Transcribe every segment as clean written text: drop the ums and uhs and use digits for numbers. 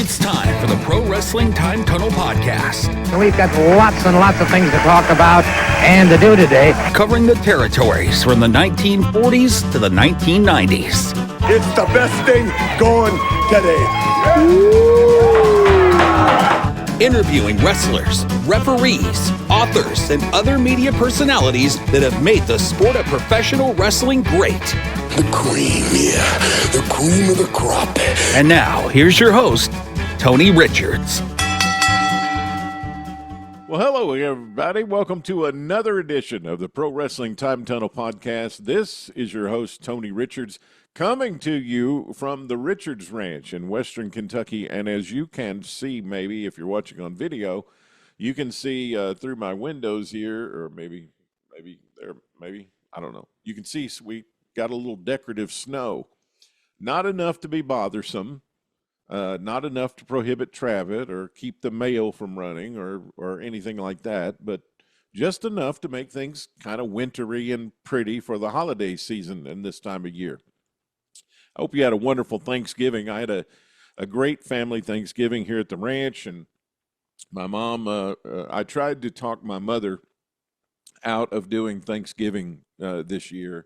It's time for the Pro Wrestling Time Tunnel Podcast. We've got lots and lots of things to talk about and to do today. Covering the territories from the 1940s to the 1990s. It's the best thing going today. Interviewing wrestlers, referees, authors, and other media personalities that have made the sport of professional wrestling great. The cream, yeah. The cream of the crop. And now, here's your host, Tony Richards. Well, hello, everybody. Welcome to another edition of the Pro Wrestling Time Tunnel Podcast. This is your host, Tony Richards, coming to you from the Richards Ranch in western Kentucky. And as you can see, maybe if you're watching on video, you can see through my windows here, or maybe there, I don't know. You can see we got a little decorative snow. Not enough to be bothersome. Not enough to prohibit traffic or keep the mail from running or anything like that, but just enough to make things kind of wintry and pretty for the holiday season and this time of year. I hope you had a wonderful Thanksgiving. I had a great family Thanksgiving here at the ranch, and my mom, I tried to talk my mother out of doing Thanksgiving this year.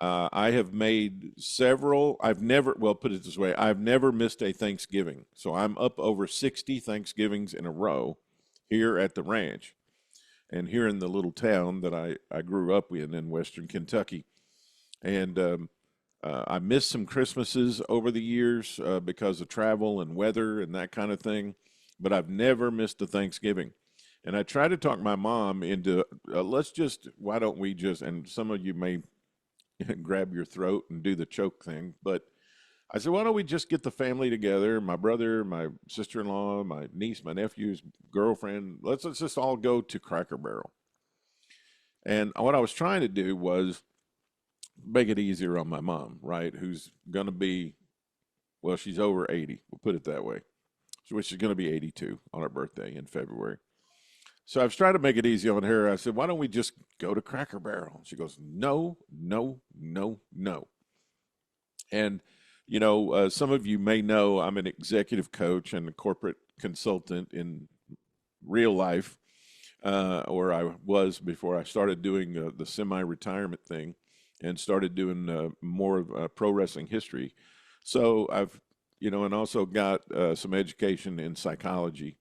I have made several, put it this way, I've never missed a Thanksgiving. So I'm up over 60 Thanksgivings in a row here at the ranch and here in the little town that I grew up in western Kentucky. And I missed some Christmases over the years because of travel and weather and that kind of thing, but I've never missed a Thanksgiving. And I tried to talk my mom into, why don't we just, and some of you may grab your throat and do the choke thing. But I said, why don't we just get the family together, my brother, my sister-in-law, my niece, my nephew's girlfriend. Let's just all go to Cracker Barrel. And what I was trying to do was make it easier on my mom, right, who's going to be, well, she's over 80. We'll put it that way. She's going to be 82 on her birthday in February. So I was trying to make it easy on her. I said, why don't we just go to Cracker Barrel? She goes, no. And, you know, some of you may know I'm an executive coach and a corporate consultant in real life, or I was before I started doing the semi-retirement thing and started doing more of pro wrestling history. So I've, and also got some education in psychology.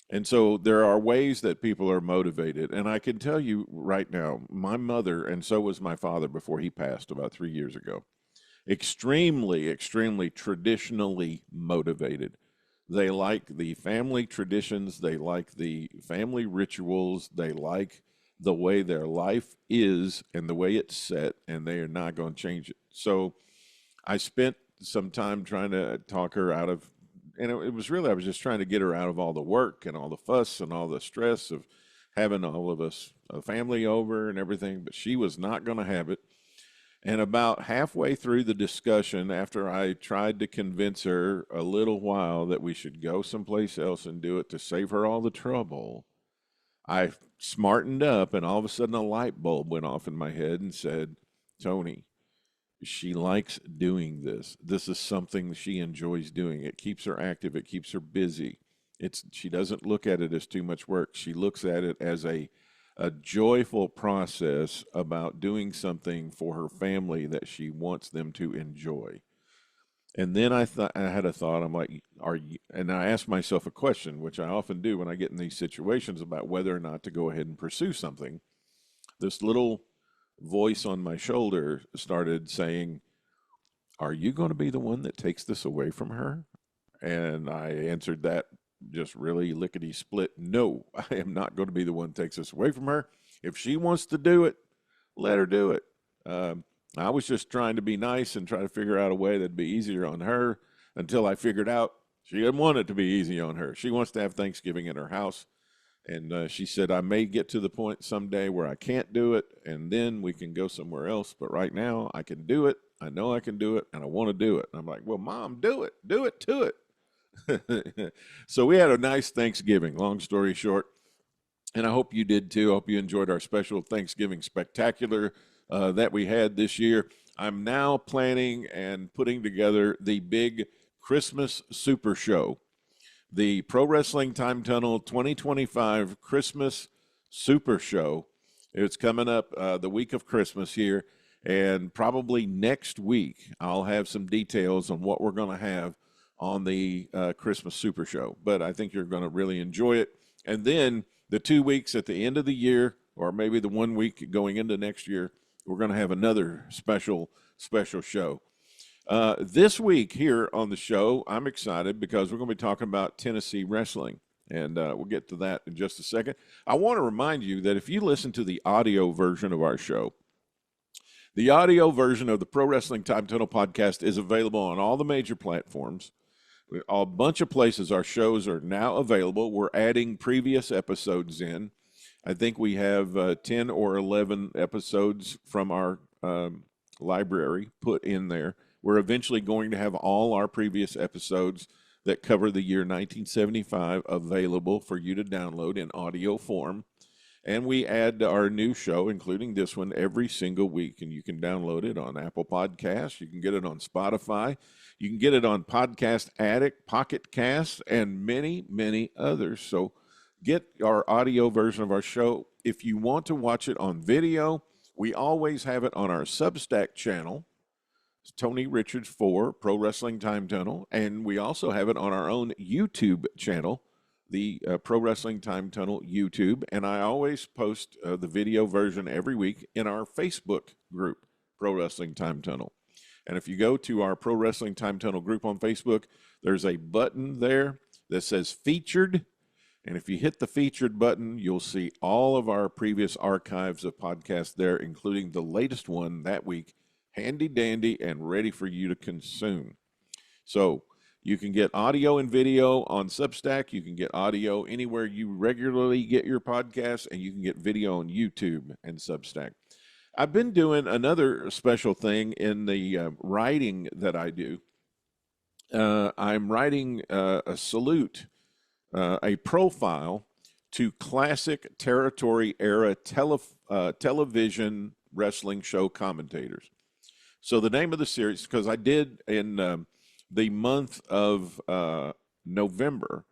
And so there are ways that people are motivated. And I can tell you right now, my mother, and so was my father before he passed about 3 years ago, extremely, extremely traditionally motivated. They like the family traditions. They like the family rituals. They like the way their life is and the way it's set, and they are not going to change it. So I spent some time trying to talk her out of, and it was really, I was just trying to get her out of all the work and all the fuss and all the stress of having all of us, a family over and everything, but she was not going to have it. And about halfway through the discussion, after I tried to convince her a little while that we should go someplace else and do it to save her all the trouble, I smartened up, and all of a sudden a light bulb went off in my head and said, Tony, she likes doing this. This is something she enjoys doing. It keeps her active. It keeps her busy. She doesn't look at it as too much work. She looks at it as a joyful process about doing something for her family that she wants them to enjoy. And then I had a thought. I'm like, and I asked myself a question, which I often do when I get in these situations about whether or not to go ahead and pursue something. This little voice on my shoulder started saying, are you going to be the one that takes this away from her? And I answered that just really lickety-split. No, I am not going to be the one that takes this away from her. If she wants to do it, let her do it. I was just trying to be nice and try to figure out a way that'd be easier on her until I figured out she didn't want it to be easy on her. She wants to have Thanksgiving in her house. And she said, I may get to the point someday where I can't do it, and then we can go somewhere else. But right now, I can do it. I know I can do it, and I want to do it. And I'm like, well, Mom, do it. Do it to it. So we had a nice Thanksgiving, long story short. And I hope you did, too. I hope you enjoyed our special Thanksgiving spectacular that we had this year. I'm now planning and putting together the big Christmas Super Show. the Pro Wrestling Time Tunnel 2025 Christmas Super Show. It's coming up the week of Christmas here, and probably next week I'll have some details on what we're going to have on the Christmas Super Show. But I think you're going to really enjoy it. And then the 2 weeks at the end of the year, or maybe the 1 week going into next year, we're going to have another special show. This week here on the show, I'm excited because we're going to be talking about Tennessee wrestling, and we'll get to that in just a second. I want to remind you that if you listen to the audio version of our show, the audio version of the Pro Wrestling Time Tunnel podcast is available on all the major platforms. A bunch of places our shows are now available. We're adding previous episodes in. I think we have 10 or 11 episodes from our library put in there. We're eventually going to have all our previous episodes that cover the year 1975 available for you to download in audio form. And we add our new show, including this one, every single week. And you can download it on Apple Podcasts. You can get it on Spotify. You can get it on Podcast Addict, Pocket Cast, and many, many others. So get our audio version of our show. If you want to watch it on video, we always have it on our Substack channel, Tony Richards 4, Pro Wrestling Time Tunnel, and we also have it on our own YouTube channel, the Pro Wrestling Time Tunnel YouTube, and I always post the video version every week in our Facebook group, Pro Wrestling Time Tunnel. And if you go to our Pro Wrestling Time Tunnel group on Facebook, there's a button there that says Featured, and if you hit the Featured button, you'll see all of our previous archives of podcasts there, including the latest one that week, handy dandy and ready for you to consume. So you can get audio and video on Substack. You can get audio anywhere you regularly get your podcasts, and you can get video on YouTube and Substack. I've been doing another special thing in the writing that I do. I'm writing a salute, a profile to classic territory era television wrestling show commentators. So the name of the series, because I did in the month of November,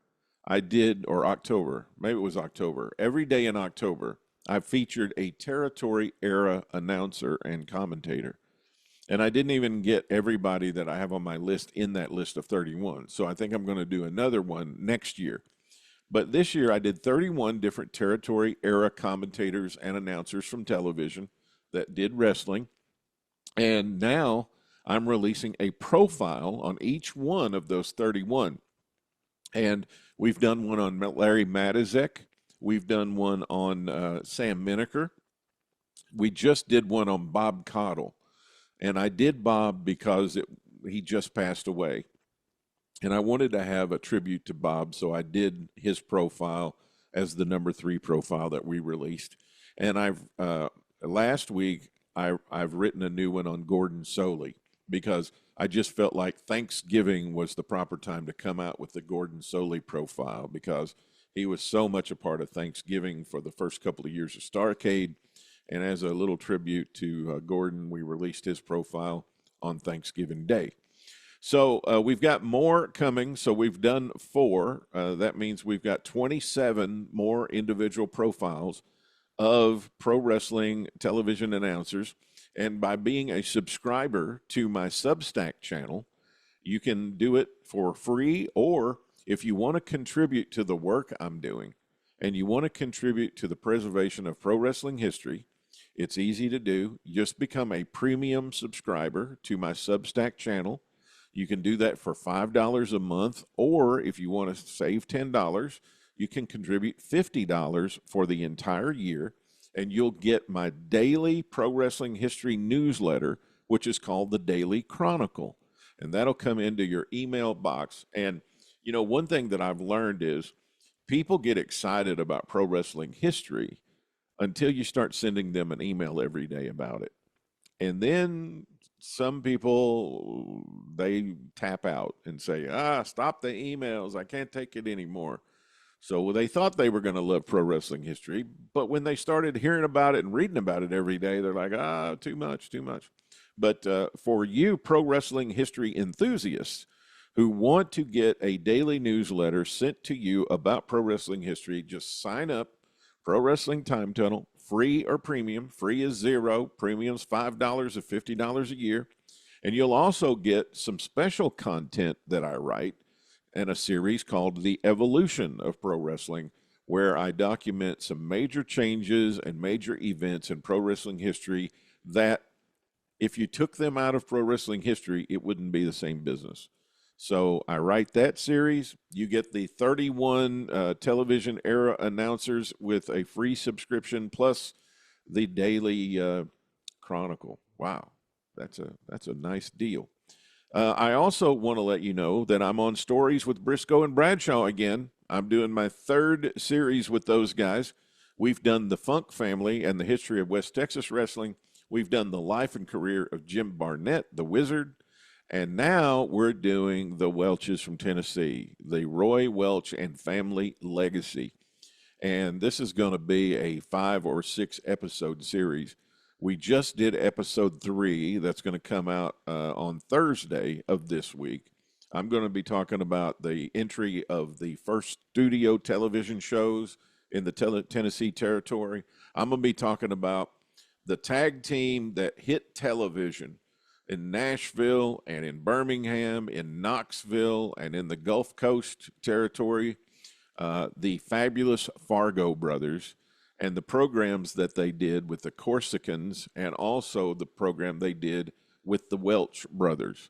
or October, maybe it was October, every day in October, I featured a territory era announcer and commentator. And I didn't even get everybody that I have on my list in that list of 31. So I think I'm going to do another one next year. But this year I did 31 different territory era commentators and announcers from television that did wrestling. And now I'm releasing a profile on each one of those 31. And we've done one on Larry Matizek. We've done one on Sam Mineker. We just did one on Bob Cottle. And I did Bob because he just passed away. And I wanted to have a tribute to Bob, so I did his profile as the number 3 profile that we released. And last week, I've written a new one on Gordon Solie because I just felt like Thanksgiving was the proper time to come out with the Gordon Solie profile because he was so much a part of Thanksgiving for the first couple of years of Starrcade. And as a little tribute to Gordon, we released his profile on Thanksgiving Day. So we've got more coming. So we've done 4. That means we've got 27 more individual profiles of pro wrestling television announcers. And by being a subscriber to my Substack channel, you can do it for free, or if you want to contribute to the work I'm doing and you want to contribute to the preservation of pro wrestling history, it's easy to do. Just become a premium subscriber to my Substack channel. You can do that for $5 a month, or if you want to save $10, you can contribute $50 for the entire year, and you'll get my daily pro wrestling history newsletter, which is called the Daily Chronicle. And that'll come into your email box. And, you know, one thing that I've learned is people get excited about pro wrestling history until you start sending them an email every day about it. And then some people, they tap out and say, stop the emails. I can't take it anymore. So they thought they were going to love pro wrestling history, but when they started hearing about it and reading about it every day, they're like, too much. But for you pro wrestling history enthusiasts, who want to get a daily newsletter sent to you about pro wrestling history, just sign up. Pro Wrestling Time Tunnel, free or premium. Free is $0, premium's $5 or $50 a year. And you'll also get some special content that I write in a series called The Evolution of Pro Wrestling, where I document some major changes and major events in pro wrestling history that if you took them out of pro wrestling history, it wouldn't be the same business. So I write that series. You get the 31 television era announcers with a free subscription, plus the daily chronicle. Wow, that's a nice deal. I also want to let you know that I'm on Stories with Briscoe and Bradshaw again. I'm doing my 3rd series with those guys. We've done the Funk family and the history of West Texas wrestling. We've done the life and career of Jim Barnett, the Wizard. And now we're doing the Welches from Tennessee, the Roy Welch and Family Legacy. And this is going to be a 5 or 6 episode series. We just did episode 3 that's going to come out on Thursday of this week. I'm going to be talking about the entry of the first studio television shows in the Tennessee Territory. I'm going to be talking about the tag team that hit television in Nashville and in Birmingham, in Knoxville, and in the Gulf Coast Territory, the fabulous Fargo brothers, and the programs that they did with the Corsicans, and also the program they did with the Welch brothers,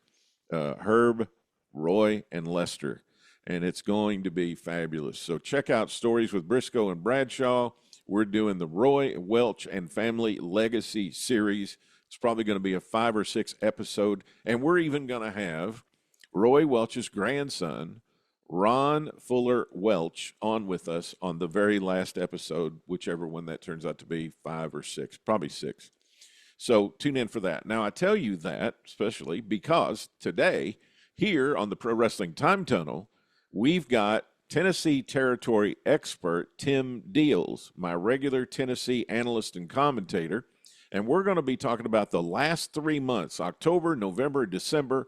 Herb, Roy, and Lester. And it's going to be fabulous. So check out Stories with Briscoe and Bradshaw. We're doing the Roy Welch and Family Legacy series. It's probably going to be a 5 or 6 episode, and we're even going to have Roy Welch's grandson, Ron Fuller Welch, on with us on the very last episode, whichever one that turns out to be, 5 or 6, probably 6. So tune in for that. Now, I tell you that especially because today, here on the Pro Wrestling Time Tunnel, we've got Tennessee Territory expert Tim Dills, my regular Tennessee analyst and commentator. And we're going to be talking about the last 3 months, October, November, December,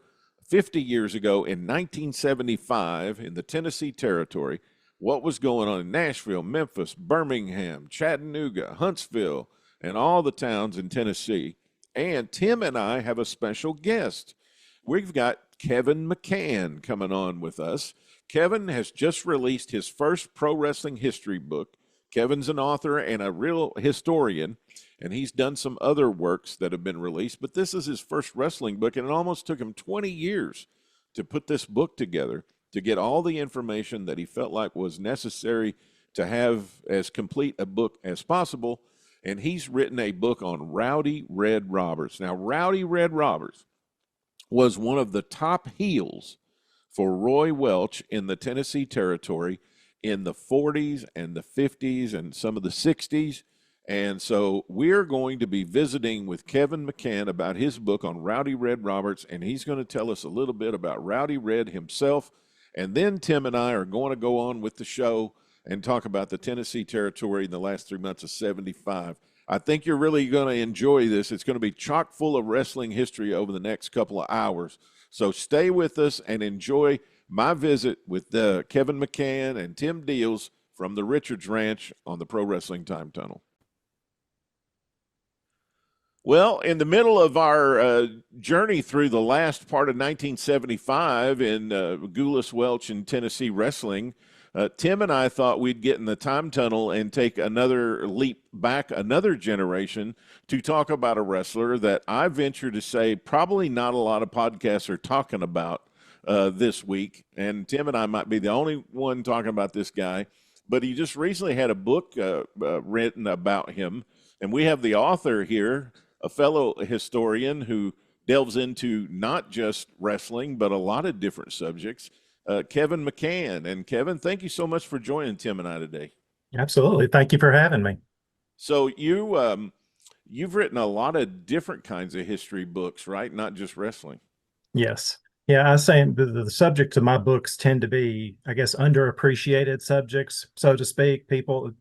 50 years ago in 1975 in the Tennessee Territory, what was going on in Nashville, Memphis, Birmingham, Chattanooga, Huntsville, and all the towns in Tennessee. And Tim and I have a special guest. We've got Kevin McCann coming on with us. Kevin has just released his first pro wrestling history book. Kevin's an author and a real historian, and he's done some other works that have been released, but this is his first wrestling book, and it almost took him 20 years to put this book together, to get all the information that he felt like was necessary to have as complete a book as possible, and he's written a book on Rowdy Red Roberts. Now, Rowdy Red Roberts was one of the top heels for Roy Welch in the Tennessee Territory in the 40s and the 50s and some of the 60s. And so we're going to be visiting with Kevin McCann about his book on Rowdy Red Roberts, and he's going to tell us a little bit about Rowdy Red himself. And then Tim and I are going to go on with the show and talk about the Tennessee Territory in the last 3 months of 75. I think you're really going to enjoy this. It's going to be chock full of wrestling history over the next couple of hours. So stay with us and enjoy my visit with Kevin McCann and Tim Dills from the Richards Ranch on the Pro Wrestling Time Tunnel. Well, in the middle of our journey through the last part of 1975 in Gulas-Welch and Tennessee wrestling, Tim and I thought we'd get in the time tunnel and take another leap back, another generation, to talk about a wrestler that I venture to say probably not a lot of podcasts are talking about this week. And Tim and I might be the only one talking about this guy, but he just recently had a book written about him. And we have the author here, a fellow historian who delves into not just wrestling, but a lot of different subjects, Kevin McCann. And Kevin, thank you so much for joining Tim and I today. Absolutely. Thank you for having me. So you've written a lot of different kinds of history books, right? Not just wrestling. Yes. Yeah, I was saying the subjects of my books tend to be, I guess, underappreciated subjects, so to speak. People,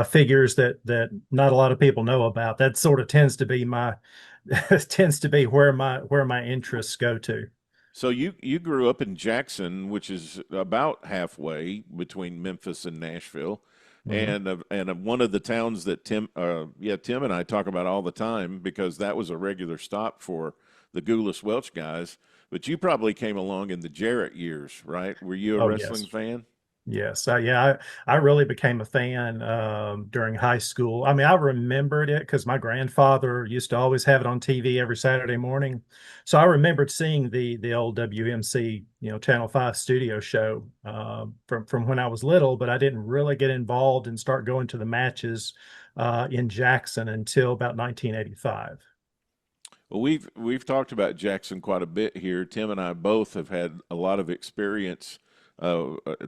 figures that not a lot of people know about. That sort of tends to be where my interests go to. So you grew up in Jackson, which is about halfway between Memphis and Nashville, Mhm. and one of the towns that Tim and I talk about all the time because that was a regular stop for the Gulas-Welch guys. But you probably came along in the Jarrett years, right? Were you a Oh, wrestling yes. fan? Yes, I really became a fan during high school. I mean, I remembered it because my grandfather used to always have it on TV every Saturday morning. So I remembered seeing the old WMC, Channel 5 studio show from when I was little, but I didn't really get involved and start going to the matches in Jackson until about 1985. Well, we've talked about Jackson quite a bit here. Tim and I both have had a lot of experience.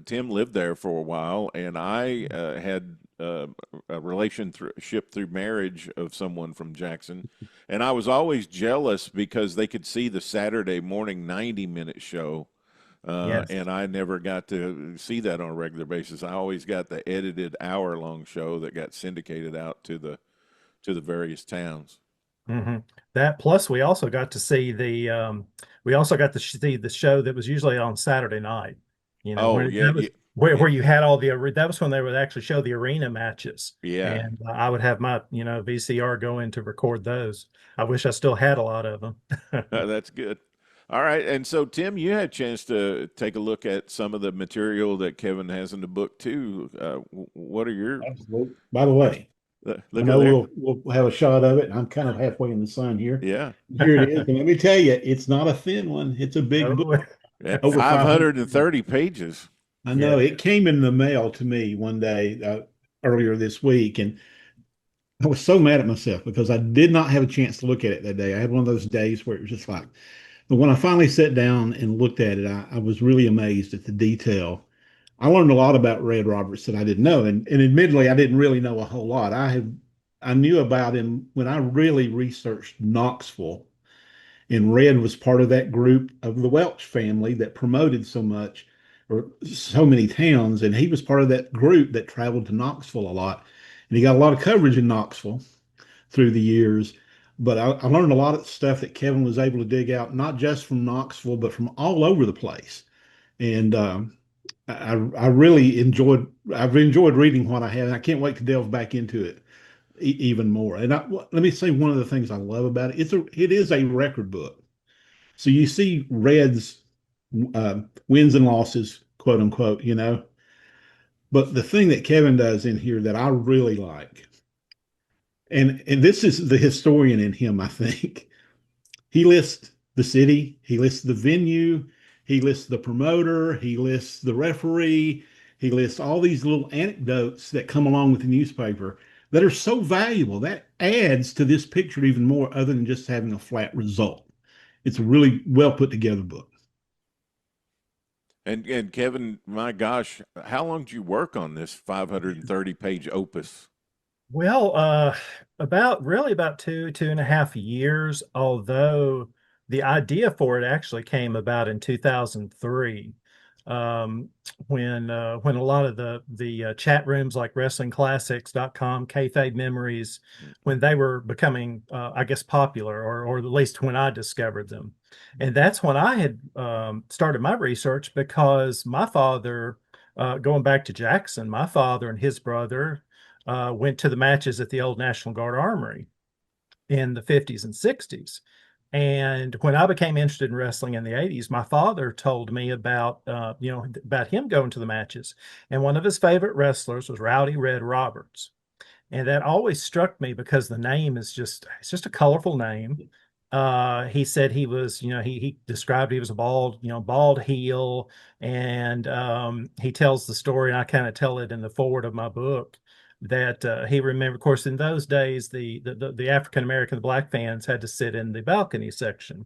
Tim lived there for a while, and I had a relationship through marriage of someone from Jackson, and I was always jealous because they could see the Saturday morning 90-minute show, Yes. and I never got to see that on a regular basis. I always got the edited hour-long show that got syndicated out to the various towns. hmm That plus we also got to see we also got to see the show that was usually on Saturday night. Oh When yeah, that yeah, was where yeah, you had all that was when they would actually show the arena matches, yeah. and I would have my VCR going to record those. I wish I still had a lot of them. That's good. All right, and so Tim, you had a chance to take a look at some of the material that Kevin has in the book too. What are your Absolutely. By the way, I look at know there? we'll have a shot of it, and I'm kind of halfway in the sun here. Yeah, Here it is. And let me tell you, it's not a thin one. It's a big book, Oh, yeah, over 500. 530 pages. I yeah. know it came in the mail to me one day earlier this week, and I was so mad at myself because I did not have a chance to look at it that day. I had one of those days where it was just like, but when I finally sat down and looked at it, I was really amazed at the detail. I learned a lot about Red Roberts that I didn't know, and admittedly, I didn't really know a whole lot. I knew about him when I really researched Knoxville, and Red was part of that group of the Welch family that promoted so much or so many towns, and he was part of that group that traveled to Knoxville a lot, and he got a lot of coverage in Knoxville through the years. But I learned a lot of stuff that Kevin was able to dig out, not just from Knoxville, but from all over the place. And I really I've enjoyed reading what I have, and I can't wait to delve back into it even more. And let me say one of the things I love about it. It is a record book. So you see Red's wins and losses, quote unquote, But the thing that Kevin does in here that I really like, and this is the historian in him, I think. He lists the city, he lists the venue, he lists the promoter, he lists the referee, he lists all these little anecdotes that come along with the newspaper that are so valuable. That adds to this picture even more, other than just having a flat result. It's a really well put together book. And Kevin, my gosh, how long did you work on this 530 page opus? Well, about 2.5 years, although the idea for it actually came about in 2003, um, when a lot of the chat rooms like WrestlingClassics.com, Kayfabe Memories, when they were becoming, I guess, popular, or at least when I discovered them. And that's when I had started my research because my father, going back to Jackson, my father and his brother went to the matches at the old National Guard Armory in the 50s and 60s. And when I became interested in wrestling in the 80s, my father told me about him going to the matches. And one of his favorite wrestlers was Rowdy Red Roberts. And that always struck me because the name it's just a colorful name. He said he was, he described he was a bald heel. And he tells the story, and I kind of tell it in the forward of my book, that he remembered, of course, in those days, the African American, the black fans had to sit in the balcony section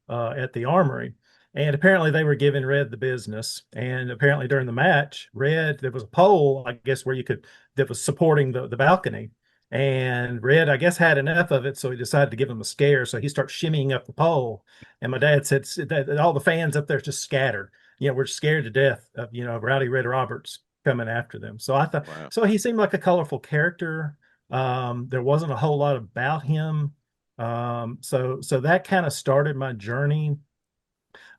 at the armory. And apparently they were giving Red the business. And apparently during the match, there was a pole, I guess, that was supporting the balcony. And Red, I guess, had enough of it. So he decided to give him a scare. So he starts shimmying up the pole. And my dad said that all the fans up there just scattered. We're scared to death of, Rowdy Red Roberts coming after them. So I thought, Wow. so he seemed like a colorful character. There wasn't a whole lot about him. So that kind of started my journey.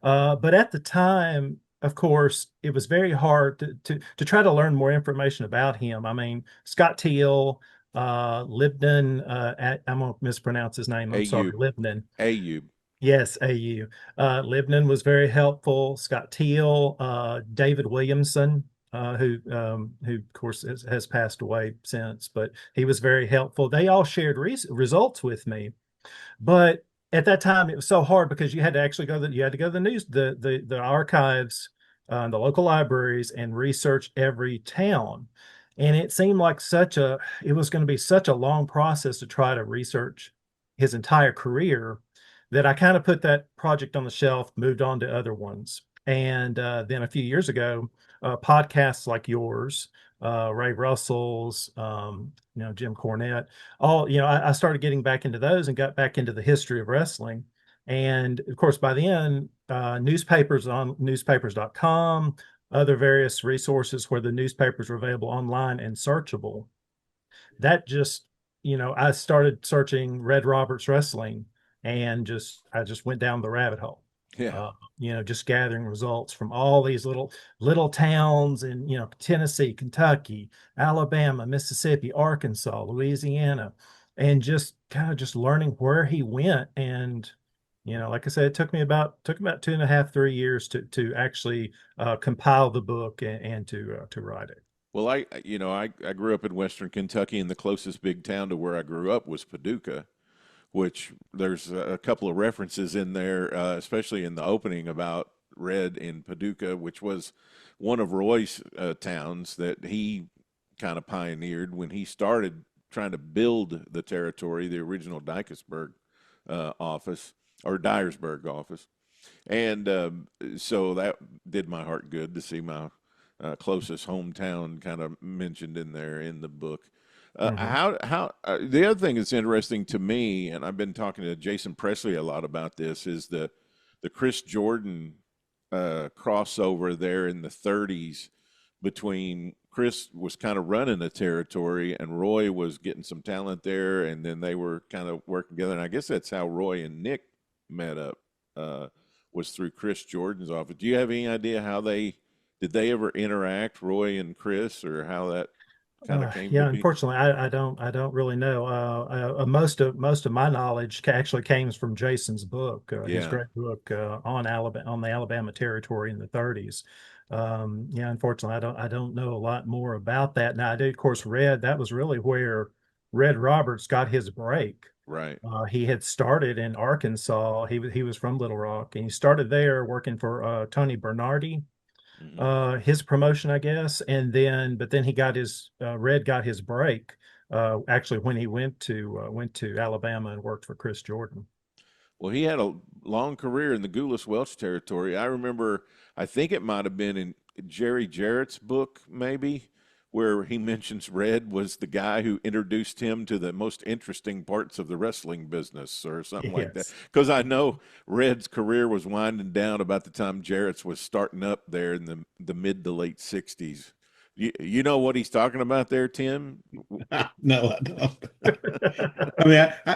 But at the time, of course, it was very hard to try to learn more information about him. I mean, Scott Teal, Libden, I'm going to mispronounce his name. I'm sorry, Ayub. Libden. Ayub. Yes, AU. Libden was very helpful. Scott Teal, David Williamson, who of course has passed away since, but he was very helpful. They all shared results with me. But at that time, it was so hard because you had to actually you had to go to the news, the archives, the local libraries, and research every town. And it seemed like it was going to be such a long process to try to research his entire career that I kind of put that project on the shelf, moved on to other ones. And then a few years ago, podcasts like yours, Ray Russell's, Jim Cornette, I started getting back into those and got back into the history of wrestling. And of course, by the end, newspapers on newspapers.com, other various resources where the newspapers were available online and searchable. That just, I started searching Red Roberts Wrestling, and I just went down the rabbit hole. Yeah. Just gathering results from all these little towns in, Tennessee, Kentucky, Alabama, Mississippi, Arkansas, Louisiana, and just kind of just learning where he went. And, like I said, it took about 2.5, 3 years to actually compile the book and to write it. Well, I grew up in Western Kentucky, and the closest big town to where I grew up was Paducah, which there's a couple of references in there, especially in the opening about Red in Paducah, which was one of Roy's towns that he kind of pioneered when he started trying to build the territory, the original Dyersburg office or Dyersburg office. And so that did my heart good to see my closest hometown kind of mentioned in there in the book. How the other thing that's interesting to me, and I've been talking to Jason Presley a lot about this, is the Chris Jordan crossover there in the 30s between Chris was kind of running the territory and Roy was getting some talent there, and then they were kind of working together. And I guess that's how Roy and Nick met up, was through Chris Jordan's office. Do you have any idea how did they ever interact, Roy and Chris, or how that kind of came to be? Unfortunately, I don't really know. Most of my knowledge actually came from Jason's book, his great book on the Alabama territory in the 30s. Unfortunately, I don't know a lot more about that. Now I do, of course, that was really where Red Roberts got his break. Right. He had started in Arkansas. He was from Little Rock, and he started there working for Tony Bernardi. His promotion, I guess, but then he got Red got his break actually when he went to Alabama and worked for Chris Jordan. Well, he had a long career in the Gulas-Welch territory. I think it might have been in Jerry Jarrett's book, maybe, where he mentions Red was the guy who introduced him to the most interesting parts of the wrestling business or something like that. Because I know Red's career was winding down about the time Jarrett's was starting up there in the mid to late 60s. You know what he's talking about there, Tim? No, I don't.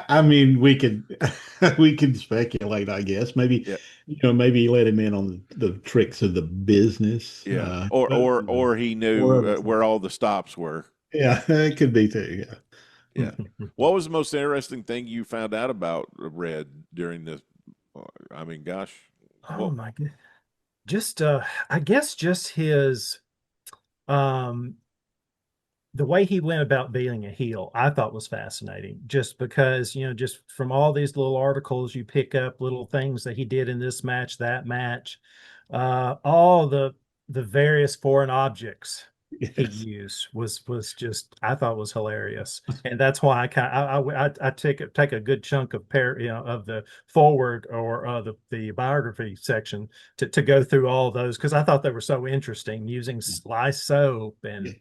I mean, we could speculate, I guess. Maybe, maybe he let him in on the tricks of the business. Yeah, or he knew where all the stops were. Yeah, it could be too. Yeah. What was the most interesting thing you found out about Red during this? I mean, gosh. Oh my God. Just I guess just his the way he went about being a heel, I thought was fascinating, just because, just from all these little articles, you pick up little things that he did in this match, that match, all the various foreign objects he used was just, I thought was hilarious. And that's why I take a good chunk of of the forward or the biography section to go through all those, because I thought they were so interesting, using lye soap and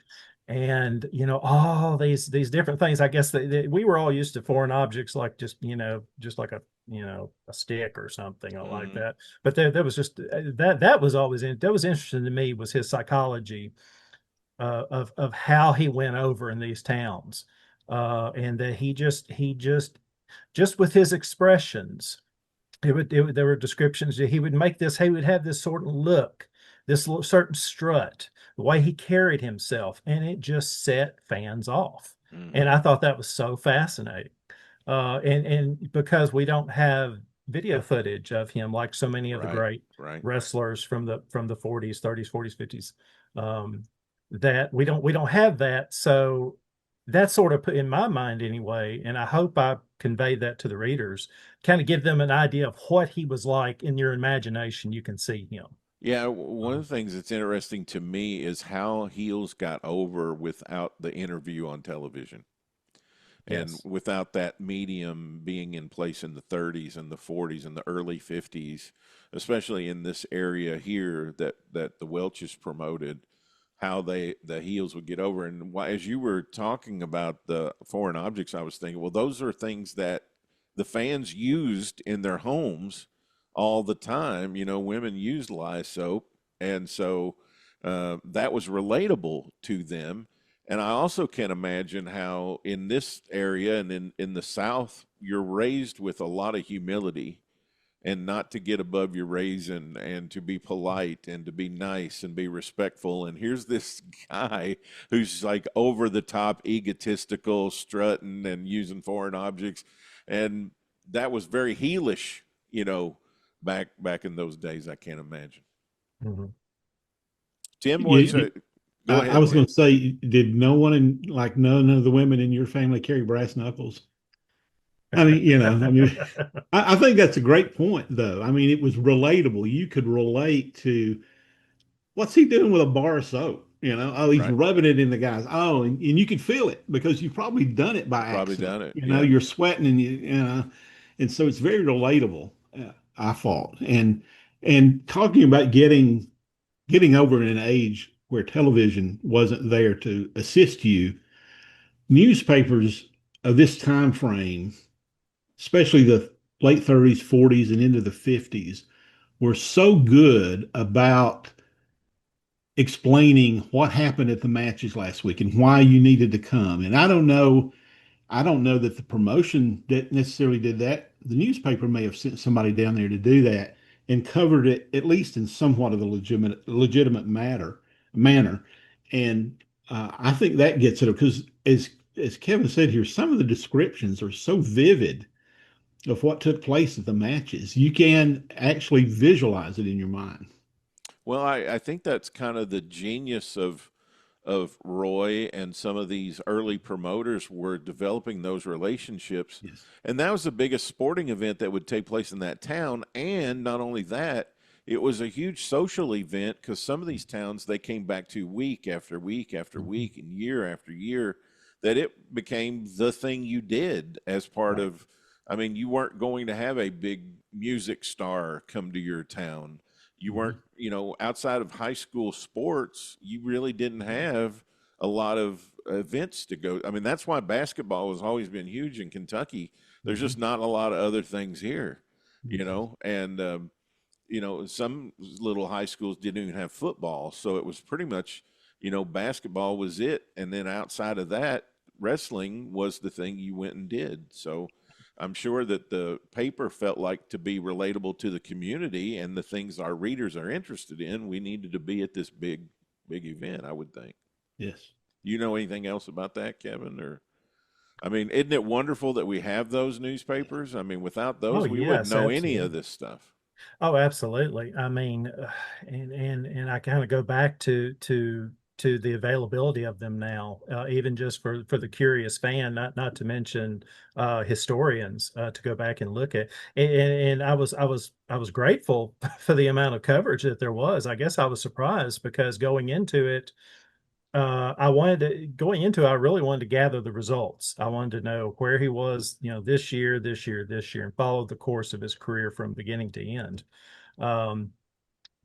all these different things. I guess we were all used to foreign objects like just like a stick or something like that. But there was just that was interesting to me, was his psychology of how he went over in these towns, and that he just with his expressions there were descriptions that he would make this, he would have this certain look, this certain strut, the way he carried himself, and it just set fans off. And I thought that was so fascinating. And because we don't have video footage of him like so many of the great wrestlers from the 40s, 30s, 40s, 50s, that we don't have that. So that's sort of put in my mind anyway, and I hope I conveyed that to the readers, kind of give them an idea of what he was like in your imagination. You can see him. Yeah, one of the things that's interesting to me is how heels got over without the interview on television. And without that medium being in place in the 30s and the 40s and the early 50s, especially in this area here that the Welches promoted, how the heels would get over. And as you were talking about the foreign objects, I was thinking, well, those are things that the fans used in their homes all the time. You know, women used lye soap, and so that was relatable to them. And I also can imagine how in this area and in the South, you're raised with a lot of humility and not to get above your raisin and to be polite and to be nice and be respectful. And here's this guy who's like over the top, egotistical, strutting and using foreign objects. And that was very heelish, you know, back in those days, I can't imagine. Mm-hmm. Tim, what Go ahead, I was going to say, did no one none of the women in your family carry brass knuckles? I mean, you know, I think that's a great point, though. I mean, it was relatable. You could relate to what's he doing with a bar of soap? You know, oh, he's rubbing it in the guy's. Oh, and you could feel it because you've probably done it by accident. Probably done it. You know, you're sweating and you know, and so it's very relatable. I thought, and talking about getting over in an age where television wasn't there to assist you, newspapers of this time frame, especially the late 30s, 40s, and into the 50s, were so good about explaining what happened at the matches last week and why you needed to come. And I don't know that the promotion that necessarily did that. The newspaper may have sent somebody down there to do that and covered it at least in somewhat of a legitimate manner. And I think that gets it, because as Kevin said here, some of the descriptions are so vivid of what took place at the matches. You can actually visualize it in your mind. Well, I think that's kind of the genius of Roy and some of these early promoters were developing those relationships. Yes. And that was the biggest sporting event that would take place in that town. And not only that, it was a huge social event because some of these towns they came back to week after week after week and year after year, that it became the thing you did as part of, I mean, you weren't going to have a big music star come to your town. You weren't, you know, outside of high school sports, you really didn't have a lot of events to go. I mean, that's why basketball has always been huge in Kentucky. There's just not a lot of other things here, you know, and, you know, some little high schools didn't even have football. So it was pretty much, you know, basketball was it. And then outside of that, wrestling was the thing you went and did. So I'm sure that the paper felt like to be relatable to the community and the things our readers are interested in, we needed to be at this big event, I would think. Yes. You know anything else about that, Kevin? Or, I mean, isn't it wonderful that we have those newspapers? I mean, without those, we wouldn't know any of this stuff. Oh, absolutely. I mean, and I kind of go back to the availability of them now, even just for the curious fan, not to mention historians to go back and look at. And I was grateful for the amount of coverage that there was. I guess I was surprised because going into it, I really wanted to gather the results. I wanted to know where he was, you know, this year, and follow the course of his career from beginning to end.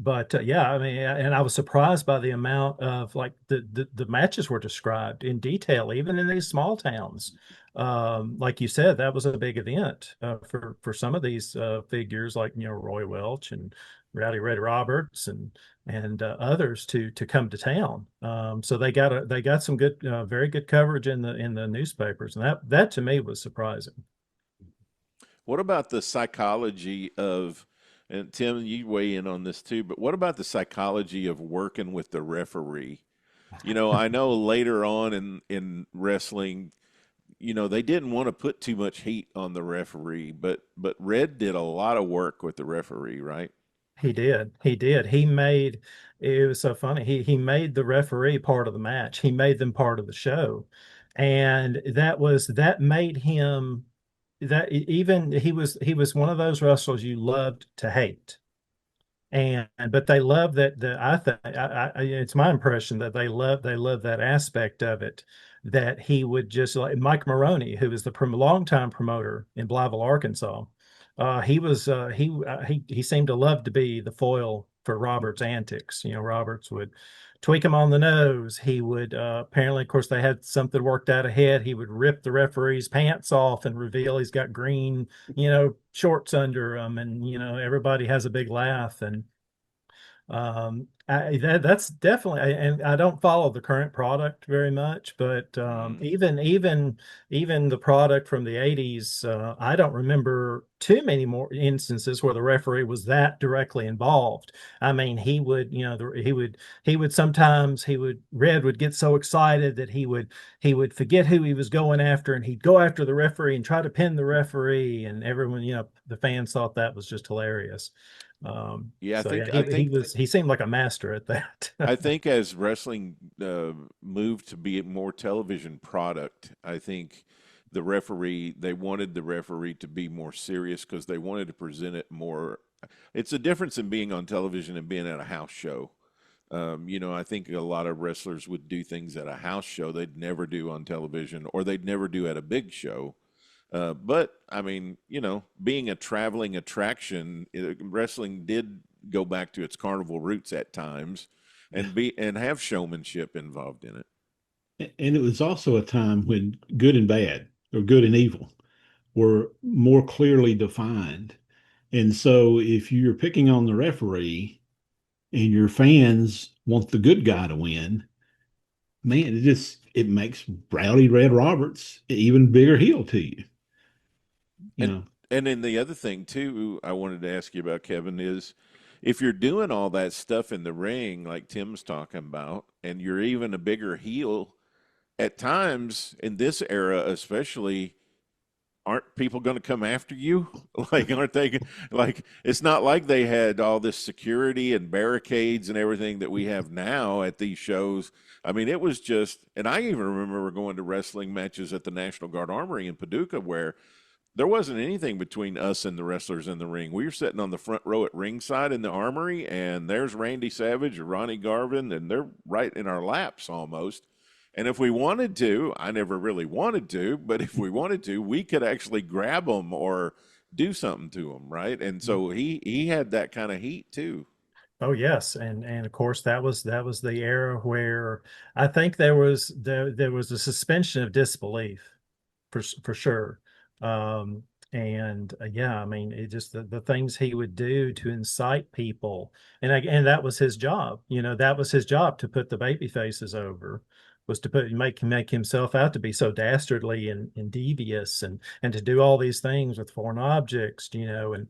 But yeah, I mean, and I was surprised by the amount of the matches were described in detail, even in these small towns. Like you said, that was a big event for some of these figures, like, you know, Roy Welch and Rowdy Red Roberts and others to come to town. So they got some good, very good coverage in the newspapers, and that to me was surprising. What about the psychology of, and Tim, you weigh in on this too, but what about the psychology of working with the referee? I know later on in wrestling, they didn't want to put too much heat on the referee, but Red did a lot of work with the referee, right? He did. He did. He made it was so funny. He made the referee part of the match. He made them part of the show. And that made him that even he was one of those wrestlers you loved to hate. And but they love that I think it's my impression that they love that aspect of it, that he would just, like Mike Maroney, who was the longtime promoter in Blytheville, Arkansas. He seemed to love to be the foil for Robert's antics. Roberts would tweak him on the nose. He would apparently, of course, they had something worked out ahead. He would rip the referee's pants off and reveal he's got green, shorts under him, and everybody has a big laugh. And that's definitely, and I don't follow the current product very much, but even the product from the 80s, I don't remember too many more instances where the referee was that directly involved. I mean, he would, Red would get so excited that he would forget who he was going after, and he'd go after the referee and try to pin the referee, and everyone, the fans thought that was just hilarious. Yeah, So yeah, he seemed like a master at that. I think as wrestling moved to be a more television product, I think they wanted the referee to be more serious because they wanted to present it more. It's a difference in being on television and being at a house show. I think a lot of wrestlers would do things at a house show they'd never do on television, or they'd never do at a big show. But I mean, being a traveling attraction, wrestling did go back to its carnival roots at times, and have showmanship involved in it. And it was also a time when good and bad, or good and evil, were more clearly defined. And so if you're picking on the referee and your fans want the good guy to win, man, it makes Rowdy Red Roberts an even bigger heel to you. And then the other thing too, I wanted to ask you about, Kevin, is if you're doing all that stuff in the ring, like Tim's talking about, and you're even a bigger heel, at times in this era, especially, aren't people going to come after you? Aren't they? It's not like they had all this security and barricades and everything that we have now at these shows. I mean, it was just, and I even remember going to wrestling matches at the National Guard Armory in Paducah where there wasn't anything between us and the wrestlers in the ring. We were sitting on the front row at ringside in the Armory, and there's Randy Savage or Ronnie Garvin, and they're right in our laps almost. And if we wanted to, I never really wanted to, but if we wanted to, we could actually grab them or do something to them, right? And so he had that kind of heat too. Oh yes, and of course that was the era where I think there was a suspension of disbelief for sure. And yeah, I mean, it just the things he would do to incite people, and that was his job. That was his job, to put the baby faces over, was to make himself out to be so dastardly and devious, and to do all these things with foreign objects, and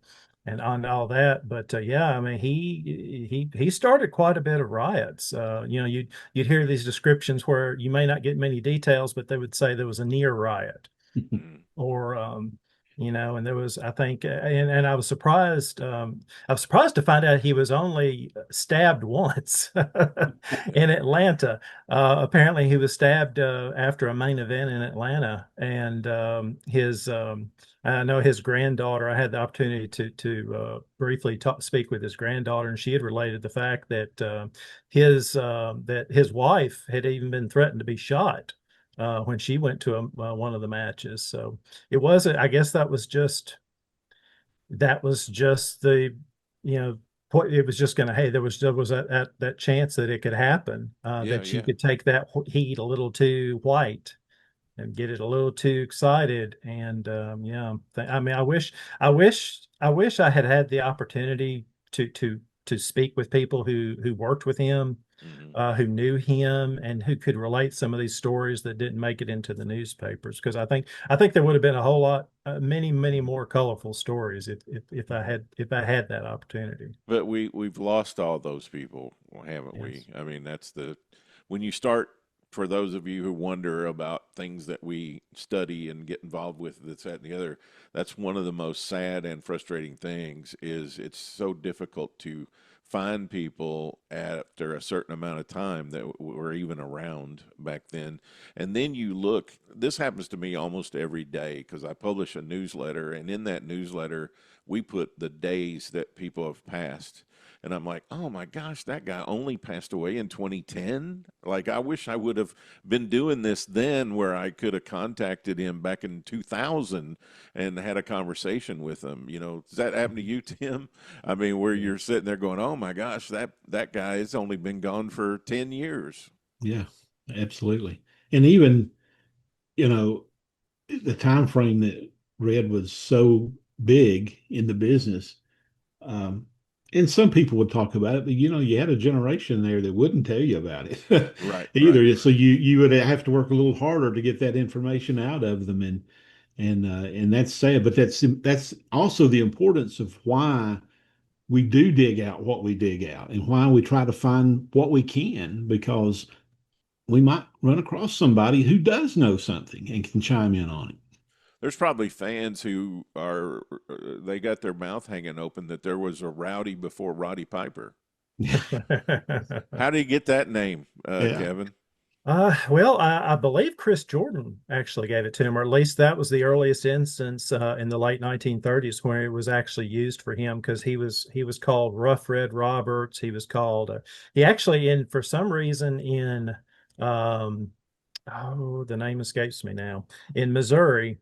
on all that. But yeah, I mean, he started quite a bit of riots. You'd hear these descriptions where you may not get many details, but they would say there was a near riot. Or and there was, I think, and I was surprised to find out he was only stabbed once in Atlanta. Apparently he was stabbed after a main event in Atlanta, and I know his granddaughter, I had the opportunity to briefly speak with his granddaughter, and she had related the fact that his wife had even been threatened to be shot when she went to one of the matches. So it wasn't, I guess that was just the, it was just going to, hey, there was that chance that it could happen, that she could take that heat a little too white and get it a little too excited. And I mean, I wish I had the opportunity to to speak with people who worked with him, who knew him, and who could relate some of these stories that didn't make it into the newspapers. Because I think there would have been a whole lot, many more colorful stories if I had that opportunity. But we've lost all those people, haven't Yes. we? I mean, when you start, for those of you who wonder about things that we study and get involved with, this, that, and the other, that's one of the most sad and frustrating things. Is it's so difficult to find people after a certain amount of time that were even around back then. And then you look, this happens to me almost every day because I publish a newsletter, and in that newsletter, we put the days that people have passed. And I'm like, oh my gosh, that guy only passed away in 2010. Like, I wish I would have been doing this then, where I could have contacted him back in 2000 and had a conversation with him. You know, does that happen to you, Tim? I mean, where you're sitting there going, oh my gosh, that guy has only been gone for 10 years. Yeah, absolutely. And even, the time frame that Red was so big in the business, and some people would talk about it, but you had a generation there that wouldn't tell you about it Right. either. Right. So you would have to work a little harder to get that information out of them, and that's sad. But that's also the importance of why we do dig out what we dig out, and why we try to find what we can, because we might run across somebody who does know something and can chime in on it. There's probably fans who they got their mouth hanging open that there was a Rowdy before Roddy Piper. How do you get that name, Kevin? Well, I believe Chris Jordan actually gave it to him, or at least that was the earliest instance in the late 1930s where it was actually used for him, because he was called Rough Red Roberts. He was called he actually, for some reason the name escapes me now. In Missouri,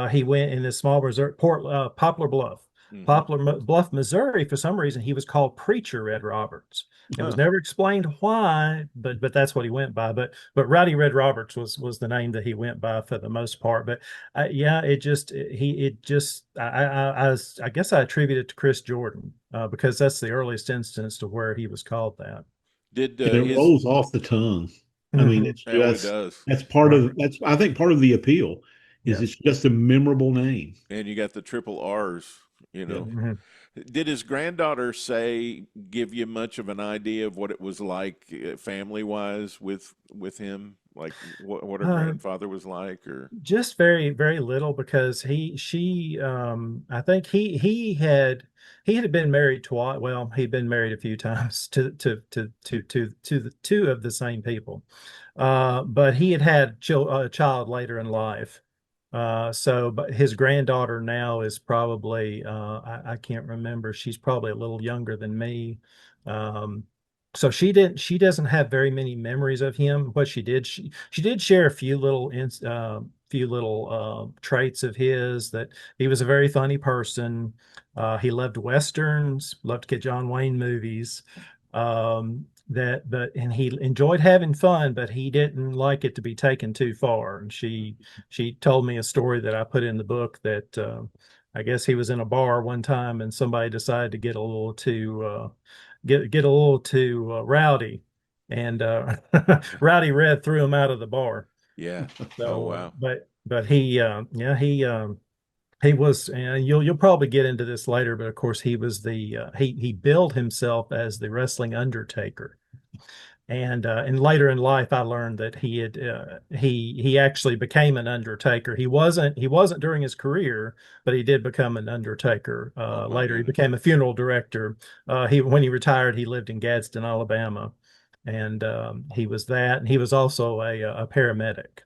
he went in the small Missouri, Poplar Bluff. Mm-hmm. Poplar Bluff, Missouri, for some reason, he was called Preacher Red Roberts. It was never explained why, but that's what he went by. But Rowdy Red Roberts was the name that he went by for the most part. But yeah, I guess I attribute it to Chris Jordan because that's the earliest instance to where he was called that. Did And it rolls off the tongue. I mean, it's it really just does. that's part of that's I think part of the appeal is Yeah. it's just a memorable name. And you got the triple R's, Yeah. Mhm. Did his granddaughter give you much of an idea of what it was like family wise with him? Like what her grandfather was like, or Just very, very little, because I think he had been married twice. Well, he'd been married a few times to the two of the same people. But he had a child later in life. But his granddaughter now is probably, I can't remember. She's probably a little younger than me. So she doesn't have very many memories of him. What she did share a few little traits of his, that he was a very funny person. He loved Westerns, loved to get John Wayne movies. And he enjoyed having fun, but he didn't like it to be taken too far. And she told me a story that I put in the book that I guess he was in a bar one time and somebody decided to get a little too rowdy, and Rowdy Red threw him out of the bar. yeah. So, Oh wow. But he was, and you'll probably get into this later, but of course he was he billed himself as the wrestling Undertaker. And later in life, I learned that he actually became an Undertaker. He wasn't during his career, but he did become an Undertaker later. He became a funeral director. When he retired, he lived in Gadsden, Alabama, and he was that. And he was also a paramedic.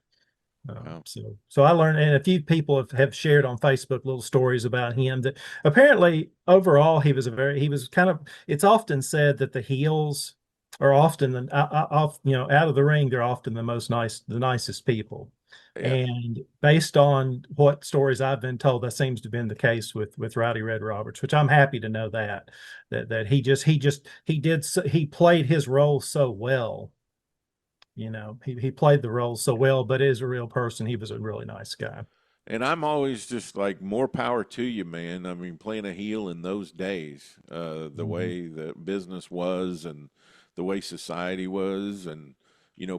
Wow. So I learned, and a few people have shared on Facebook little stories about him, that apparently overall he was kind of, it's often said that the heels are often out of the ring, they're often the nicest people. Yeah. And based on what stories I've been told, that seems to have been the case with Rowdy Red Roberts, which I'm happy to know that he played his role so well. He played the role so well, but as a real person, he was a really nice guy. And I'm always just like, more power to you, man. I mean, playing a heel in those days, the way the business was and the way society was, and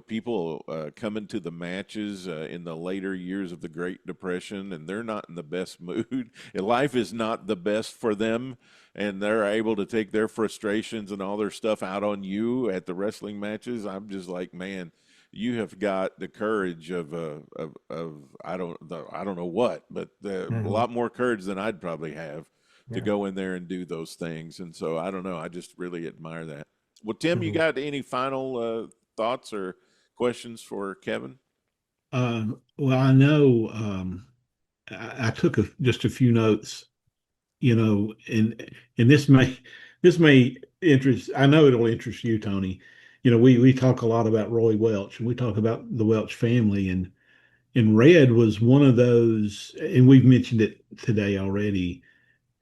people coming to the matches in the later years of the Great Depression, and they're not in the best mood. And life is not the best for them, and they're able to take their frustrations and all their stuff out on you at the wrestling matches. I'm just like, man, you have got the courage of I don't know what, but a lot more courage than I'd probably have to go in there and do those things. And so I don't know. I just really admire that. Well, Tim, you got any final thoughts or questions for Kevin? Well, I know I took just a few notes, and this may interest. I know it'll interest you, Tony. We talk a lot about Roy Welch, and we talk about the Welch family, and Red was one of those, and we've mentioned it today already.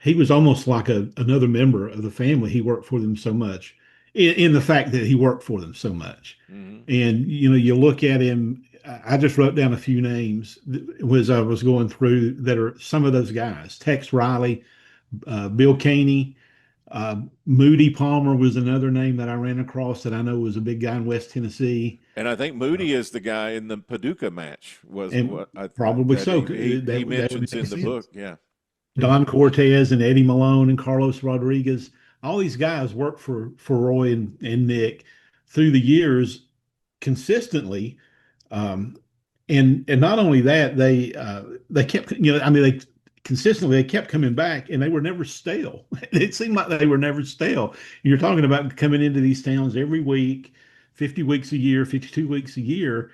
He was almost like another member of the family. He worked for them so much, in the fact that he worked for them so much. And you look at him. I just wrote down a few names as I was going through that are some of those guys. Tex Riley, Bill Caney, Moody Palmer was another name that I ran across that I know was a big guy in West Tennessee. And I think Moody is the guy in the Paducah match. Probably so. He mentions in the book. Yeah. Don Cortez and Eddie Malone and Carlos Rodriguez. All these guys worked for Roy and Nick through the years consistently. And not only that, they kept, they consistently, they kept coming back, and they were never stale. It seemed like they were never stale. You're talking about coming into these towns every week, 50 weeks a year, 52 weeks a year.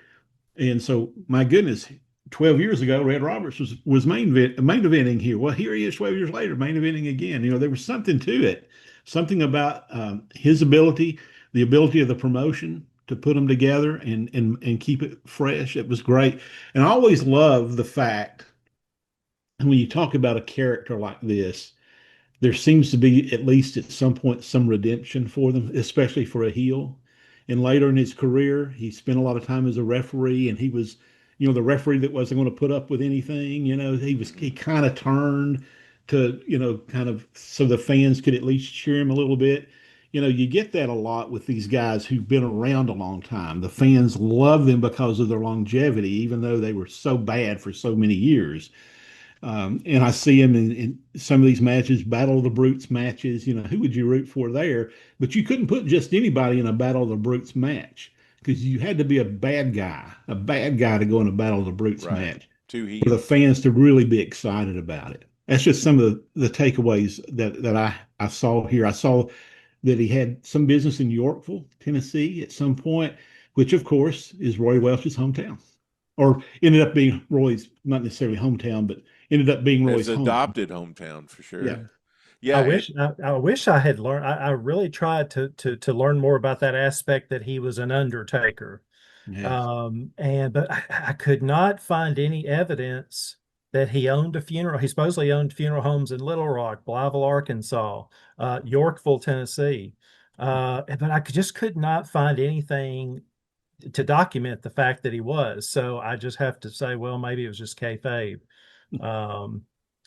And so, my goodness, 12 years ago, Red Roberts was main eventing here. Well, here he is 12 years later, main eventing again. There was something to it, something about his ability, the ability of the promotion to put them together and keep it fresh. It was great. And I always love the fact, when you talk about a character like this, there seems to be, at least at some point, some redemption for them, especially for a heel. And later in his career, he spent a lot of time as a referee, and he was, the referee that wasn't going to put up with anything. He kind of turned to, kind of so the fans could at least cheer him a little bit. You get that a lot with these guys who've been around a long time. The fans love them because of their longevity, even though they were so bad for so many years. And I see him in some of these matches, Battle of the Brutes matches. Who would you root for there? But you couldn't put just anybody in a Battle of the Brutes match, because you had to be a bad guy to go in a Battle of the Brutes match for the fans to really be excited about it. That's just some of the takeaways that I saw here. I saw that he had some business in Yorkville, Tennessee at some point, which of course is Roy Welch's hometown, or ended up being Roy's, not necessarily hometown, but ended up being Roy's adopted hometown for sure. Yeah. I wish I had learned. I really tried to learn more about that aspect, that he was an undertaker. Yes. But I could not find any evidence that he owned a funeral. He supposedly owned funeral homes in Little Rock, Blytheville, Arkansas, Yorkville, Tennessee. But I just could not find anything to document the fact that he was. So I just have to say, well, maybe it was just kayfabe.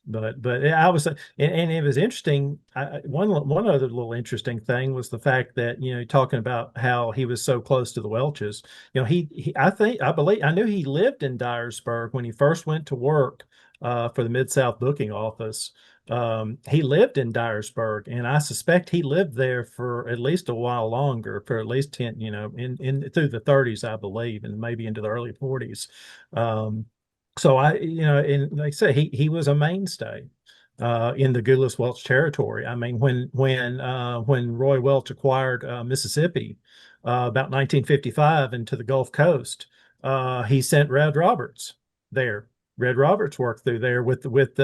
But I was, and it was interesting. One other little interesting thing was the fact that, talking about how he was so close to the Welches. I knew he lived in Dyersburg when he first went to work for the Mid-South booking office. He lived in Dyersburg, and I suspect he lived there for at least a while longer, for at least 10, in through the 30s, I believe, and maybe into the early 40s. So and like I said, he was a mainstay in the Gulas-Welch Territory. I mean, when Roy Welch acquired Mississippi about 1955 into the Gulf Coast, he sent Red Roberts there. Red Roberts worked through there worked with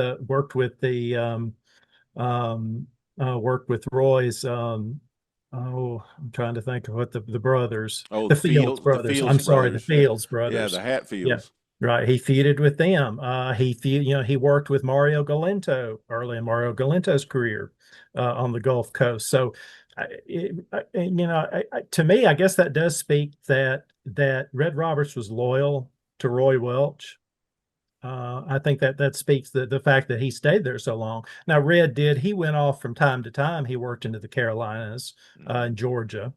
Roy's. I'm trying to think of what the brothers. The Fields brothers. The Fields brothers. Yeah, the Hatfields. Yeah. Right, he feuded with them. He worked with Mario Galento early in Mario Galento's career on the Gulf Coast. So, to me, I guess that does speak that Red Roberts was loyal to Roy Welch. I think that speaks the fact that he stayed there so long. Now, Red he went off from time to time. He worked into the Carolinas, in Georgia,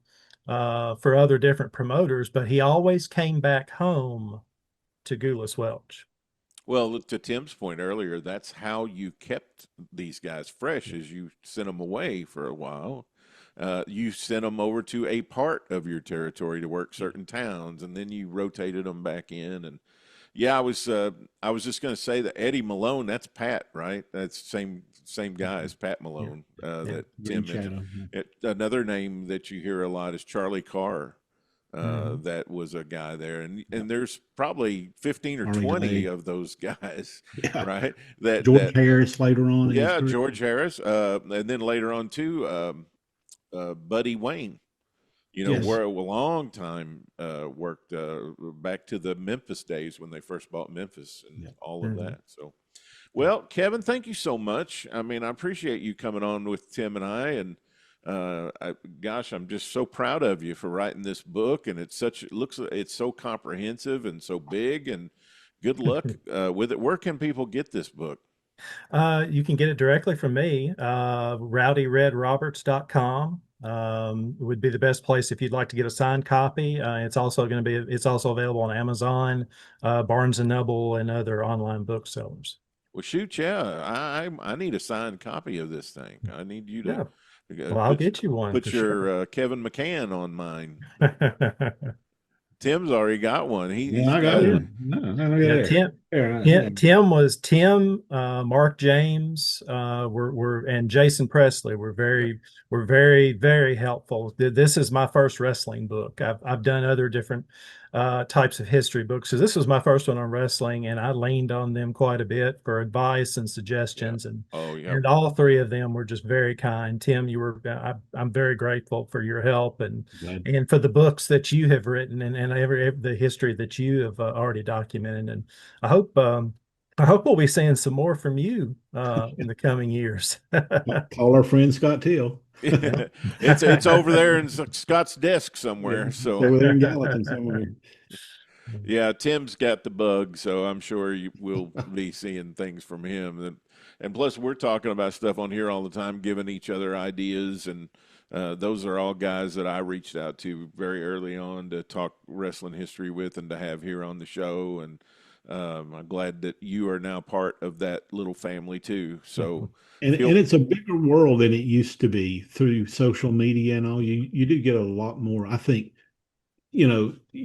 for other different promoters, but he always came back home to Gulas-Welch. Well, to Tim's point earlier, that's how you kept these guys fresh, is you sent them away for a while. You sent them over to a part of your territory to work certain towns, and then you rotated them back in. And yeah, I was just going to say that Eddie Malone, that's Pat, right? That's same guy as Pat Malone, that Tim mentioned. Another name that you hear a lot is Charlie Carr. That was a guy there, and there's probably 15 or 20 of those guys, right? George Harris later on. Yeah, George Harris, and then later on too, Buddy Wayne. Where a long time worked back to the Memphis days when they first bought Memphis and all of that. So, well, Kevin, thank you so much. I mean, I appreciate you coming on with Tim and I, and gosh, I'm just so proud of you for writing this book, and it's so comprehensive and so big, and good luck with it. Where can people get this book? You can get it directly from me, rowdyredroberts.com. Would be the best place if you'd like to get a signed copy. It's also available on Amazon, Barnes and Noble, and other online booksellers. Well, shoot, yeah, I need a signed copy of this thing. I need you to. Yeah. Well, I'll get you one. Put your Kevin McCann on mine. Tim's already got one. I got it. Tim was Mark James, and Jason Presley were very, very helpful. This is my first wrestling book. I've done other different types of history books. So this was my first one on wrestling, and I leaned on them quite a bit for advice and suggestions. And all three of them were just very kind. Tim, I'm very grateful for your help and for the books that you have written and the history that you have already documented. And I hope we'll be seeing some more from you in the coming years. Call our friend Scott Teal. It's over there in Scott's desk somewhere. So over there in Gallatin somewhere. Yeah, Tim's got the bug, so I'm sure you will be seeing things from him. And plus, we're talking about stuff on here all the time, giving each other ideas, and those are all guys that I reached out to very early on to talk wrestling history with and to have here on the show. And I'm glad that you are now part of that little family too. So, and it's a bigger world than it used to be through social media and all. You do get a lot more. I think,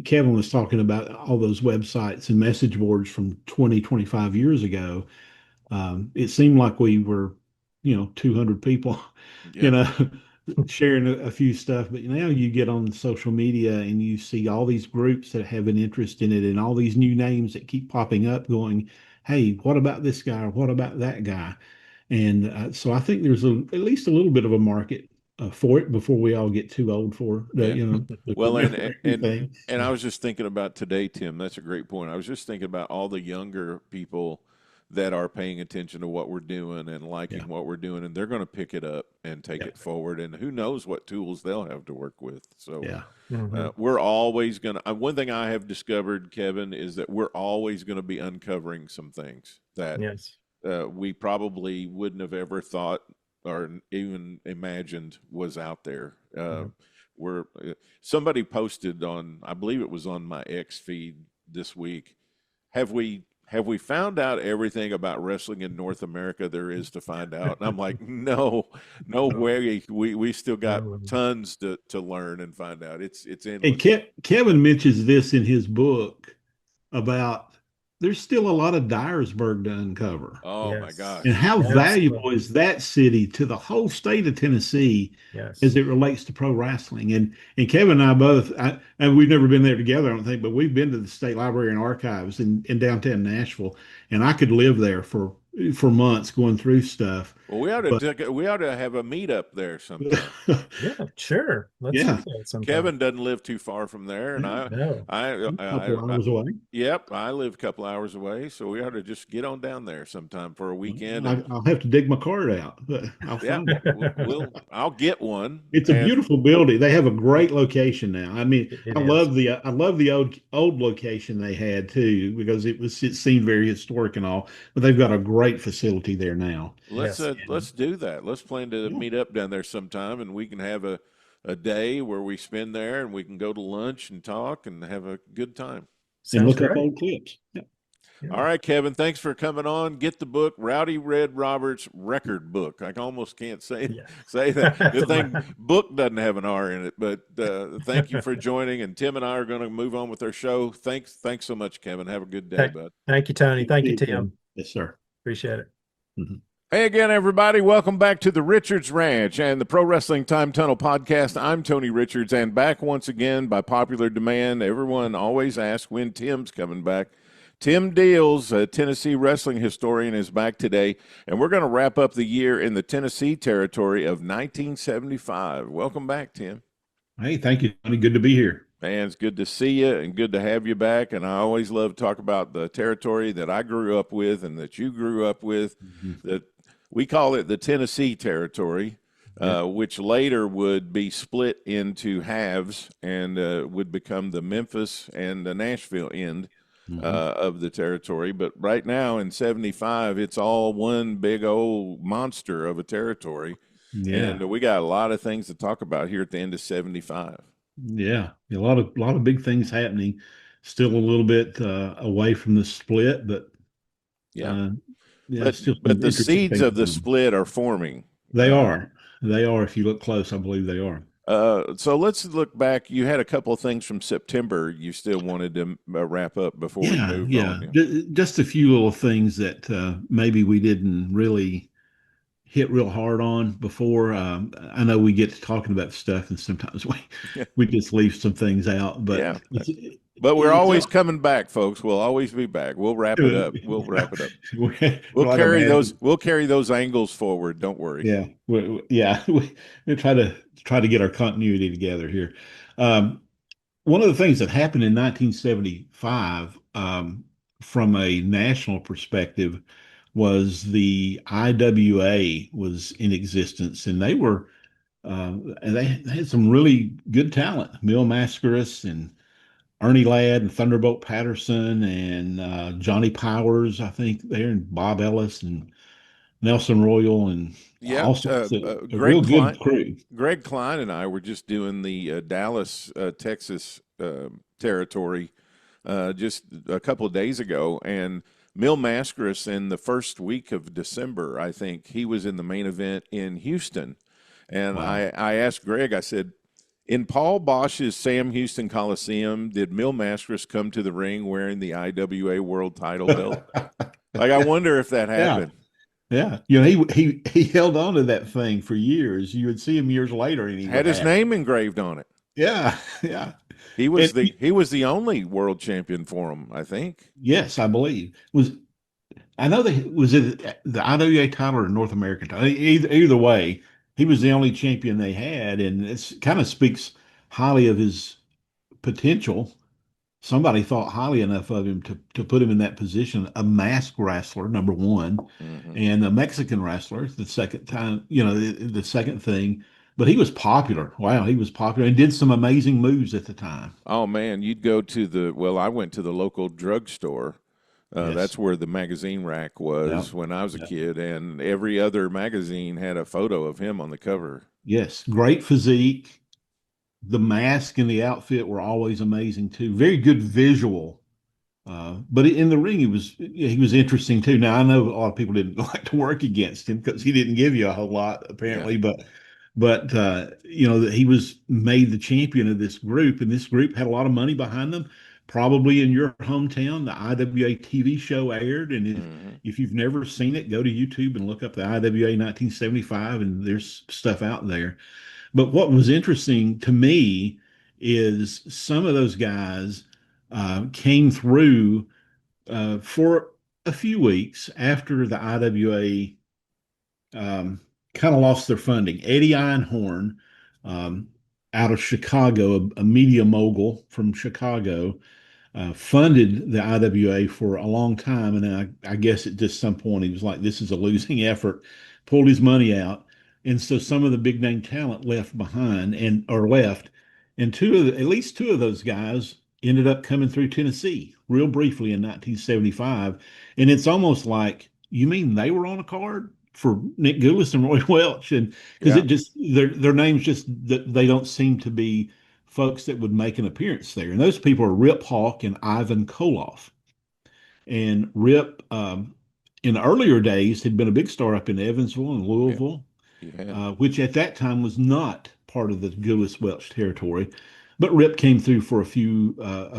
Kevin was talking about all those websites and message boards from 20, 25 years ago. It seemed like we were, 200 people, sharing a few stuff, but now you get on social media and you see all these groups that have an interest in it and all these new names that keep popping up going, hey, what about this guy? Or what about that guy? And so I think there's at least a little bit of a market for it before we all get too old for that, Well, and I was just thinking about today, Tim, that's a great point. I was just thinking about all the younger people that are paying attention to what we're doing and liking what we're doing, and they're going to pick it up and take it forward, and who knows what tools they'll have to work with. So we're always going to, one thing I have discovered, Kevin, is that we're always going to be uncovering some things that we probably wouldn't have ever thought or even imagined was out there. Somebody posted on, I believe it was on my X feed this week, have we found out everything about wrestling in North America there is to find out? And I'm like, no way. We still got tons to learn and find out. It's endless. And Kevin mentions this in his book about there's still a lot of Dyersburg to uncover. Oh my gosh. And how valuable is that city to the whole state of Tennessee as it relates to pro wrestling? And Kevin and I both, and we've never been there together, I don't think, but we've been to the State Library and Archives in downtown Nashville, and I could live there for for months going through stuff. Well, we ought to have a meetup there sometime. Yeah, sure. Let's do Yeah. that sometime. Kevin doesn't live too far from there, and No. A couple hours away. Yep, I live a couple hours away, so we ought to just get on down there sometime for a weekend. I'll have to dig my card out, but I'll Yeah, find it. I'll get one. It's a beautiful building. They have a great location now. I mean, I love the old location they had too, because it seemed very historic and all. But they've got a great facility there now. Let's do that. Let's plan to meet up down there sometime, and we can have a day where we spend there, and we can go to lunch and talk and have a good time. And look up old clips. Yeah. Yeah. All right, Kevin, thanks for coming on. Get the book, Rowdy Red Roberts Record Book. I almost can't say that. Good thing book doesn't have an R in it, but thank you for joining. And Tim and I are going to move on with our show. Thanks so much, Kevin. Have a good day, bud. Thank you, Tony. Thank you, Tim. Yes, sir. Appreciate it. Mm-hmm. Hey again, everybody. Welcome back to the Richards Ranch and the Pro Wrestling Time Tunnel podcast. I'm Tony Richards, and back once again by popular demand. Everyone always asks when Tim's coming back. Tim Dills, a Tennessee wrestling historian, is back today, and we're going to wrap up the year in the Tennessee Territory of 1975. Welcome back, Tim. Hey, thank you, Tony. Good to be here. Man, it's good to see you and good to have you back. And I always love to talk about the territory that I grew up with and that you grew up with. That we call it the Tennessee Territory, which later would be split into halves and would become the Memphis and the Nashville end of the territory. But right now in 75, it's all one big old monster of a territory. Yeah. And we got a lot of things to talk about here at the end of 75. Yeah, a lot of big things happening. Still a little bit away from the split, but but the seeds of the split are forming. They are. If you look close, I believe they are. So let's look back. You had a couple of things from September you still wanted to wrap up before we move on. Just a few little things that maybe we didn't really hit real hard on before. I know we get to talking about stuff and sometimes we just leave some things out, but but we're always coming back, folks. We'll always be back. We'll wrap it up. We'll carry those angles forward. Don't worry. We try to get our continuity together here. One of the things that happened in 1975, from a national perspective, was the IWA was in existence, and they were and they had some really good talent. Mil Mascaris and Ernie Ladd and Thunderbolt Patterson and Johnny Powers, I think there, and Bob Ellis and Nelson Royal and a real good crew. Greg Klein and I were just doing the Dallas, Texas territory just a couple of days ago, and Mil Mascaris in the first week of December, I think, he was in the main event in Houston. And I asked Greg, I said, in Paul Bosch's Sam Houston Coliseum, did Mil Mascaris come to the ring wearing the IWA world title belt? I wonder if that happened. Yeah. He held on to that thing for years. You would see him years later, and he had his name engraved on it. Yeah. He was the only world champion for him, I think. Yes, I believe. Was it the IWA title or North American title? Either way, he was the only champion they had, and it kind of speaks highly of his potential. Somebody thought highly enough of him to put him in that position. A masked wrestler, number one, and a Mexican wrestler, the second time. The second thing. But he was popular. Wow, he was popular and did some amazing moves at the time. Oh, man, you'd go to I went to the local drugstore. That's where the magazine rack was when I was a kid, and every other magazine had a photo of him on the cover. Yes, great physique. The mask and the outfit were always amazing, too. Very good visual. But in the ring, he was interesting, too. Now, I know a lot of people didn't like to work against him because he didn't give you a whole lot, apparently, but he was made the champion of this group, and this group had a lot of money behind them. Probably in your hometown, the IWA TV show aired, and if you've never seen it, go to YouTube and look up the IWA 1975, and there's stuff out there. But what was interesting to me is some of those guys came through for a few weeks after the IWA kind of lost their funding. Eddie Einhorn, um, out of Chicago, a media mogul from Chicago, funded the IWA for a long time. And then I guess at just some point he was like, this is a losing effort, pulled his money out. And so some of the big name talent left behind or left. And at least two of those guys ended up coming through Tennessee real briefly in 1975. And it's almost like, you mean they were on a card for Nick Gulas and Roy Welch? And because it just, their names just, they don't seem to be folks that would make an appearance there. And those people are Rip Hawk and Ivan Koloff. And Rip, in the earlier days, had been a big star up in Evansville and Louisville, which at that time was not part of the Gulas-Welch territory. But Rip came through for a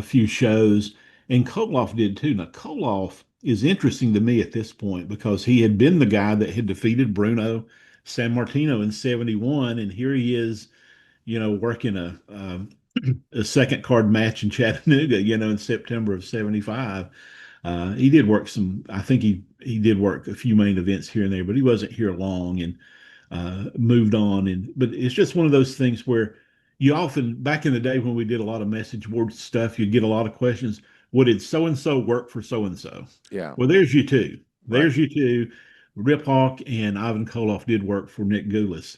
few shows, and Koloff did too. Now, Koloff is interesting to me at this point because he had been the guy that had defeated Bruno Sammartino in 71, and here he is, working a second card match in Chattanooga, in September of 75. He did work I think he did work a few main events here and there, but he wasn't here long and moved on. But it's just one of those things where you often, back in the day when we did a lot of message board stuff, you'd get a lot of questions. What did so-and-so work for so-and-so? Yeah. Well, there's you two. There's you two. Rip Hawk and Ivan Koloff did work for Nick Gulas.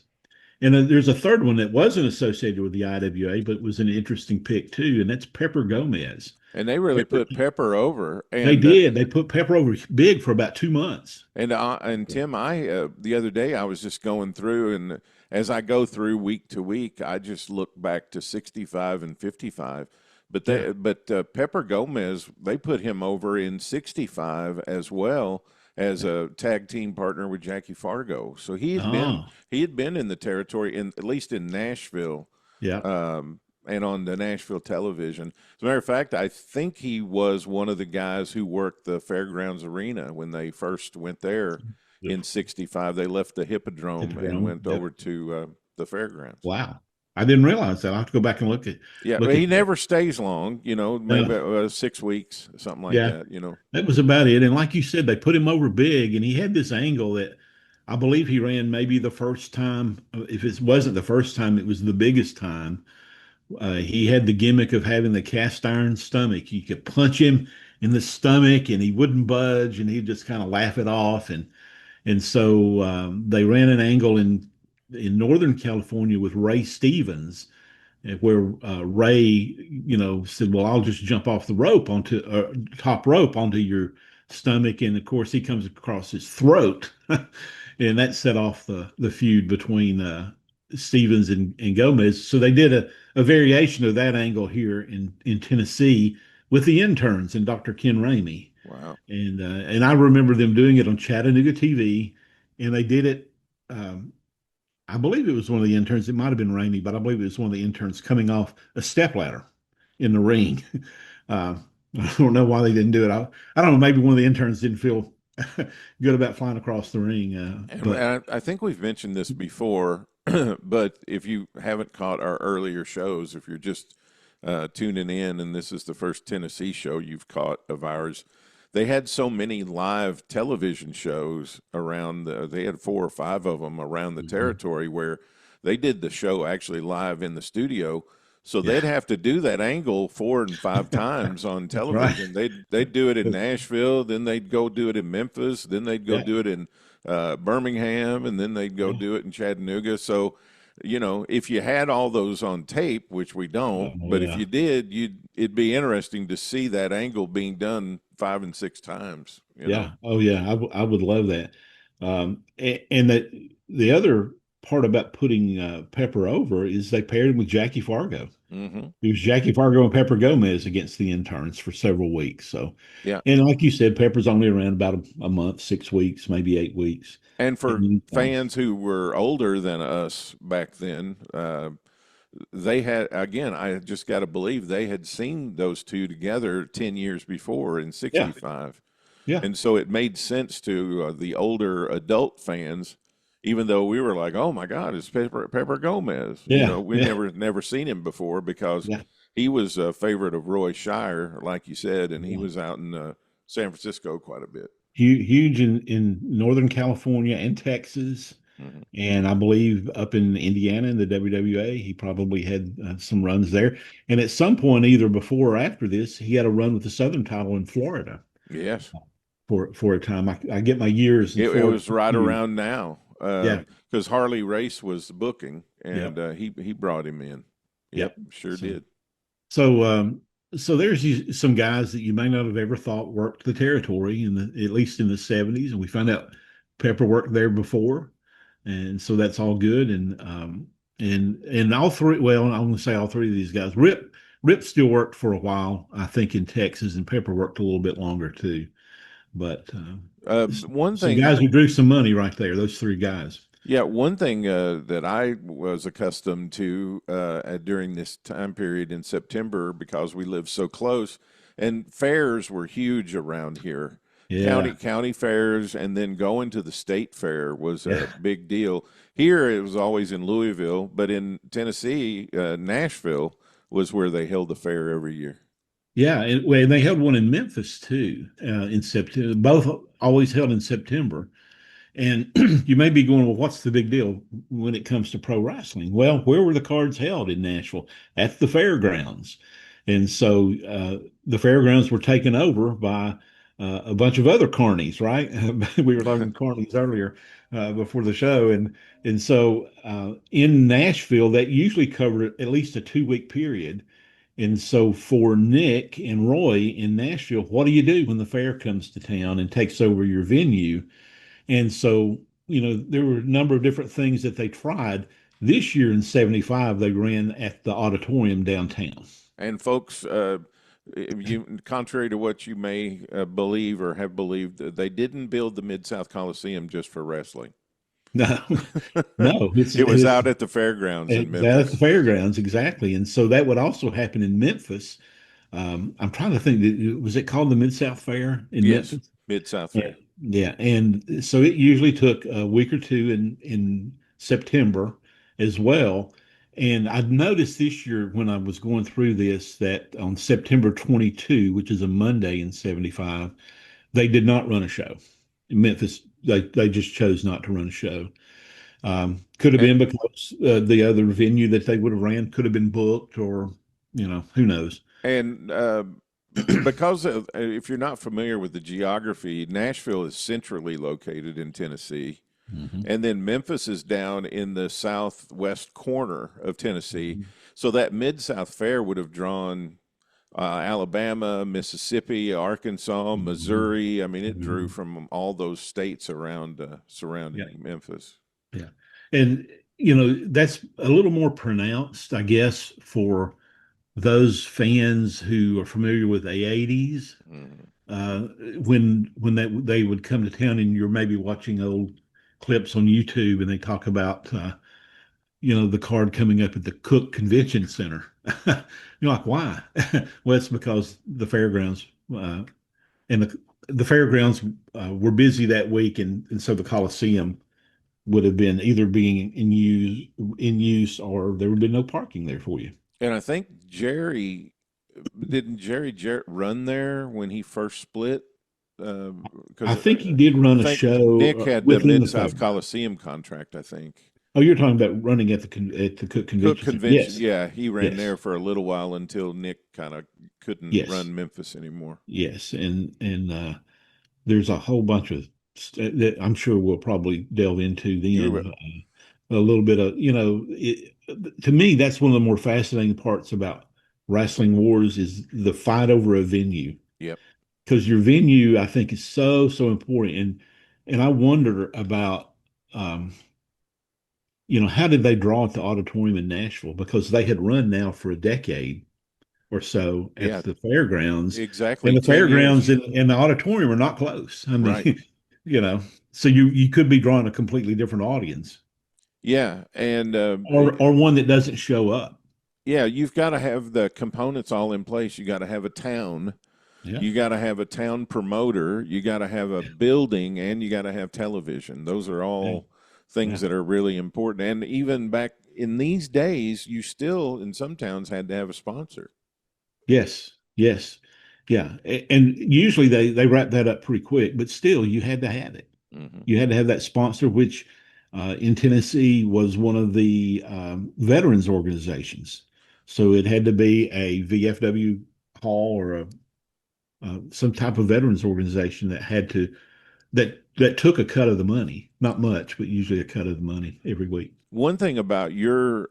And there's a third one that wasn't associated with the IWA, but was an interesting pick too, and that's Pepper Gomez. And they really put Pepper over. And they did. They put Pepper over big for about 2 months. And Tim, the other day I was just going through, and as I go through week to week, I just look back to 65 and 55. But Pepper Gomez, they put him over in 65 as well as a tag team partner with Jackie Fargo. So he had been in the territory, at least in Nashville. Yeah. And on the Nashville television. As a matter of fact, I think he was one of the guys who worked the Fairgrounds Arena when they first went there in 65. They left the Hippodrome and went over to the Fairgrounds. Wow. I didn't realize that. I'll have to go back and look at. Yeah, but he never stays long, maybe 6 weeks, something like that, That was about it. And like you said, they put him over big, and he had this angle that I believe he ran maybe the first time. If it wasn't the first time, it was the biggest time. He had the gimmick of having the cast iron stomach. You could punch him in the stomach and he wouldn't budge, and he'd just kind of laugh it off. And so they ran an angle in Northern California with Ray Stevens, where Ray, said, well, I'll just jump off the rope top rope onto your stomach. And of course he comes across his throat and that set off the feud between Stevens and Gomez. So they did a variation of that angle here in Tennessee with the interns and Dr. Ken Ramey. Wow. And I remember them doing it on Chattanooga TV, and they did it. I believe it was one of the interns. It might have been Ramey, but I believe it was one of the interns coming off a stepladder in the ring. I don't know why they didn't do it. I don't know. Maybe one of the interns didn't feel good about flying across the ring. But I think we've mentioned this before, but if you haven't caught our earlier shows, if you're just tuning in and this is the first Tennessee show you've caught of ours, they had so many live television shows around they had 4 or 5 of them around the territory where they did the show actually live in the studio. So they'd have to do that angle 4 and 5 times on television. Right. They'd do it in Nashville, then they'd go do it in Memphis, then they'd go do it in Birmingham, and then they'd go do it in Chattanooga. So, if you had all those on tape, which we don't, but if you did, it'd be interesting to see that angle being done 5 and 6 times. Yeah. Oh yeah. I would love that. And that the other part about putting Pepper over is they paired him with Jackie Fargo. Mm-hmm. It was Jackie Fargo and Pepper Gomez against the interns for several weeks. So, and like you said, Pepper's only around about a month, 6 weeks, maybe 8 weeks. And for fans who were older than us back then, they had, again, I just got to believe they had seen those two together 10 years before in 65. Yeah. And so it made sense to the older adult fans, even though we were like, oh my God, it's Pepper Gomez. Yeah. We never seen him before because he was a favorite of Roy Shire, like you said, and he was out in San Francisco quite a bit. huge in Northern California and Texas. Mhm. And I believe up in Indiana in the WWA, he probably had some runs there. And at some point, either before or after this, he had a run with the Southern title in Florida Yes. for a time. I get my years in It Florida. was right around now Yeah. because Harley Race was booking, and Yep. he brought him in. Yep, Yep. sure So, did. so there's some guys that you may not have ever thought worked the territory at least in the 70s, and we found out Pepper worked there before, and so that's all good. And all three, well, I'm going to say all three of these guys. Rip still worked for a while, I think, in Texas, and Pepper worked a little bit longer too. But One some thing, guys who drew some money right there, those three guys. yeah, one thing that I was accustomed to during this time period in September, because we live so close, and fairs were huge around here. Yeah. County fairs, and then going to the state fair was Yeah. a big deal. Here it was always in Louisville, but in Tennessee, Nashville was where they held the fair every year. Yeah, and they held one in Memphis too in September. Both always held in September. And you may be going, well, what's the big deal when it comes to pro wrestling? Well, where were the cards held in Nashville? At the fairgrounds. And so the fairgrounds were taken over by a bunch of other carnies, right? We were talking carnies earlier before the show. And so in Nashville, that usually covered at least a 2-week period. And so for Nick and Roy in Nashville, what do you do when the fair comes to town and takes over your venue? And so, there were a number of different things that they tried. This year in 75, they ran at the auditorium downtown. And folks, contrary to what you may believe or have believed, they didn't build the Mid-South Coliseum just for wrestling. No, no, It was out at the fairgrounds in it's out at the Memphis. fairgrounds, exactly. And so that would also happen in Memphis. I'm trying to think, was it called the Mid-South Fair in Yes, Memphis? Mid-South Yeah, Fair. yeah, and so it usually took a week or two in September as well. And I noticed this year when I was going through this that on September 22, which is a Monday in 75, they did not run a show. In Memphis, they just chose not to run a show. Could have been because the other venue that they would have ran could have been booked, or who knows. And because if you're not familiar with the geography, Nashville is centrally located in Tennessee, and then Memphis is down in the southwest corner of Tennessee. So that Mid-South Fair would have drawn Alabama, Mississippi, Arkansas, Missouri. I mean, it drew from all those states around surrounding Memphis. Yeah. And, that's a little more pronounced, I guess, for those fans who are familiar with the 80s, when they would come to town and you're maybe watching old clips on YouTube and they talk about, the card coming up at the Cook Convention Center. You're like, why? Well, it's because the fairgrounds and the fairgrounds were busy that week, and so the Coliseum would have been either being in use, or there would be no parking there for you. And I think didn't Jerry Jarrett run there when he first split? I think he did run a show. Nick had the Mid-South Coliseum contract, I think. Oh, you're talking about running at the Cook Convention. Cook Convention, Yes. yeah. He ran Yes. there for a little while until Nick kind of couldn't Yes. run Memphis anymore. Yes, and there's a whole bunch of that I'm sure we'll probably delve into then. A little bit of, to me, that's one of the more fascinating parts about Wrestling Wars is the fight over a venue. Yep. Because your venue, I think, is so important. And I wonder about, how did they draw at the auditorium in Nashville? Because they had run now for a decade or so at the fairgrounds. Exactly. And the fairgrounds and the auditorium are not close. I mean, right. So you could be drawing a completely different audience. Yeah. And or one that doesn't show up. Yeah, you've got to have the components all in place. You got to have a town. Yeah. You got to have a town promoter. You got to have a building, and you got to have television. Those are all things that are really important. And even back in these days, you still, in some towns, had to have a sponsor. Yes, yes. Yeah. And usually they wrap that up pretty quick, but still you had to have it. Hmm. You had to have that sponsor, which in Tennessee was one of the veterans organizations. So it had to be a VFW hall or some type of veterans organization that had to that took a cut of the money, not much, but usually a cut of the money every week. One thing about your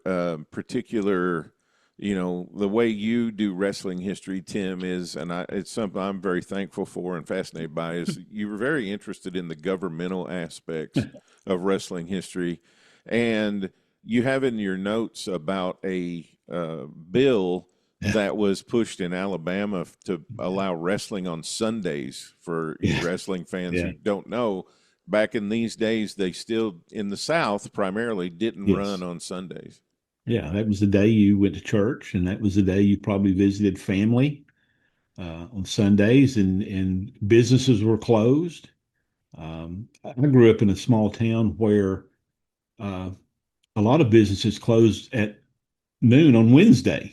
particular, the way you do wrestling history, Tim, is, and it's something I'm very thankful for and fascinated by, is you were very interested in the governmental aspects of wrestling history. And you have in your notes about a bill that was pushed in Alabama to allow wrestling on Sundays. For you wrestling fans who don't know, back in these days, they still, in the South primarily, didn't run on Sundays. Yeah, that was the day you went to church, and that was the day you probably visited family on Sundays, and businesses were closed. I grew up in a small town where a lot of businesses closed at noon on Wednesday.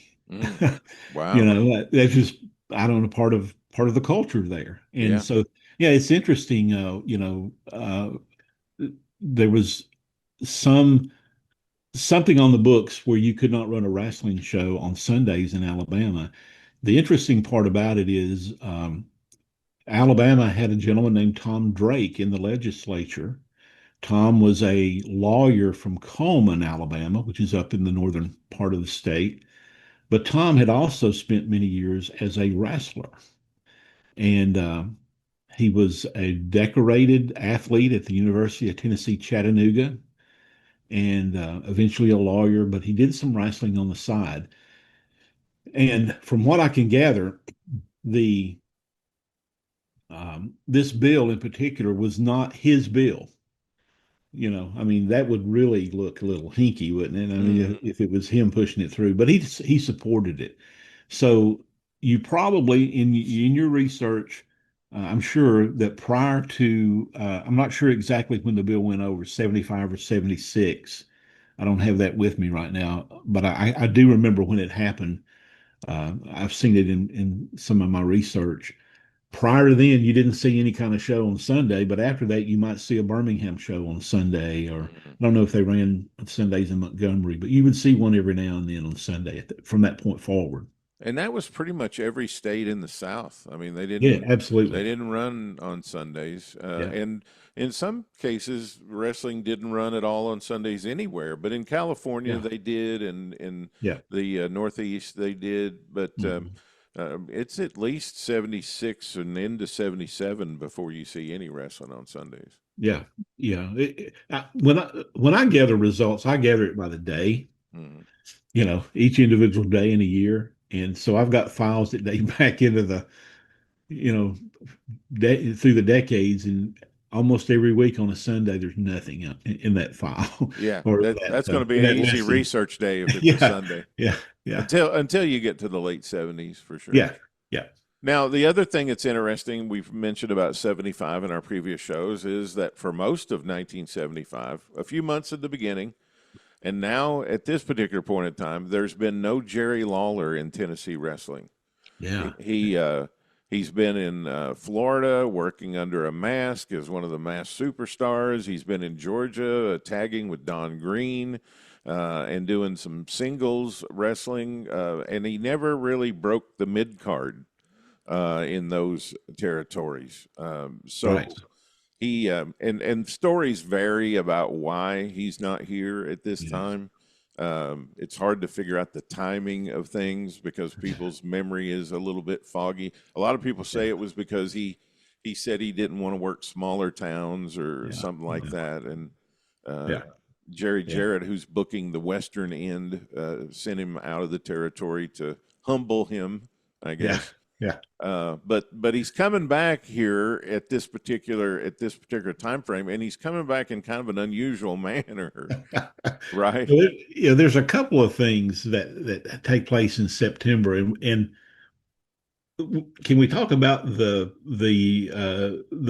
Wow. That's just, I don't know, part of the culture there. And so, it's interesting. There was something on the books where you could not run a wrestling show on Sundays in Alabama. The interesting part about it is Alabama had a gentleman named Tom Drake in the legislature. Tom was a lawyer from Coleman, Alabama, which is up in the northern part of the state. But Tom had also spent many years as a wrestler. And he was a decorated athlete at the University of Tennessee, Chattanooga, and eventually a lawyer, but he did some wrestling on the side. And from what I can gather, this bill in particular was not his bill. I mean, that would really look a little hinky, wouldn't it? I mean, if it was him pushing it through, but he supported it. So you probably in your research, I'm sure that prior to, I'm not sure exactly when the bill went over, 75 or 76. I don't have that with me right now, but I do remember when it happened. I've seen it in some of my research. Prior to then, you didn't see any kind of show on Sunday, but after that, you might see a Birmingham show on Sunday, or I don't know if they ran Sundays in Montgomery, but you would see one every now and then on Sunday from that point forward. And that was pretty much every state in the South. I mean, they didn't. Yeah, absolutely. They didn't run on Sundays, and in some cases, wrestling didn't run at all on Sundays anywhere. But in California, they did, and in the Northeast, they did. But it's at least 76 and into 77 before you see any wrestling on Sundays. Yeah. When I gather results, I gather it by the day. Each individual day in a year. And so I've got files that date back into the, through the decades, and almost every week on a Sunday, there's nothing in that file. Yeah, that's going to be an easy research day if it's a Sunday. Yeah. Until you get to the late 70s, for sure. Yeah. Now, the other thing that's interesting, we've mentioned about 75 in our previous shows, is that for most of 1975, a few months at the beginning, and now, at this particular point in time, there's been no Jerry Lawler in Tennessee wrestling. Yeah. He's been in Florida working under a mask as one of the masked superstars. He's been in Georgia tagging with Don Green and doing some singles wrestling. And he never really broke the mid-card in those territories. Right. He and stories vary about why he's not here at this time. It's hard to figure out the timing of things because people's memory is a little bit foggy. A lot of people say it was because he said he didn't want to work smaller towns or something like that. And Jerry Jarrett, who's booking the Western end, sent him out of the territory to humble him, I guess. But he's coming back here at this particular time frame, and he's coming back in kind of an unusual manner, right? There's a couple of things that take place in September, and can we talk about the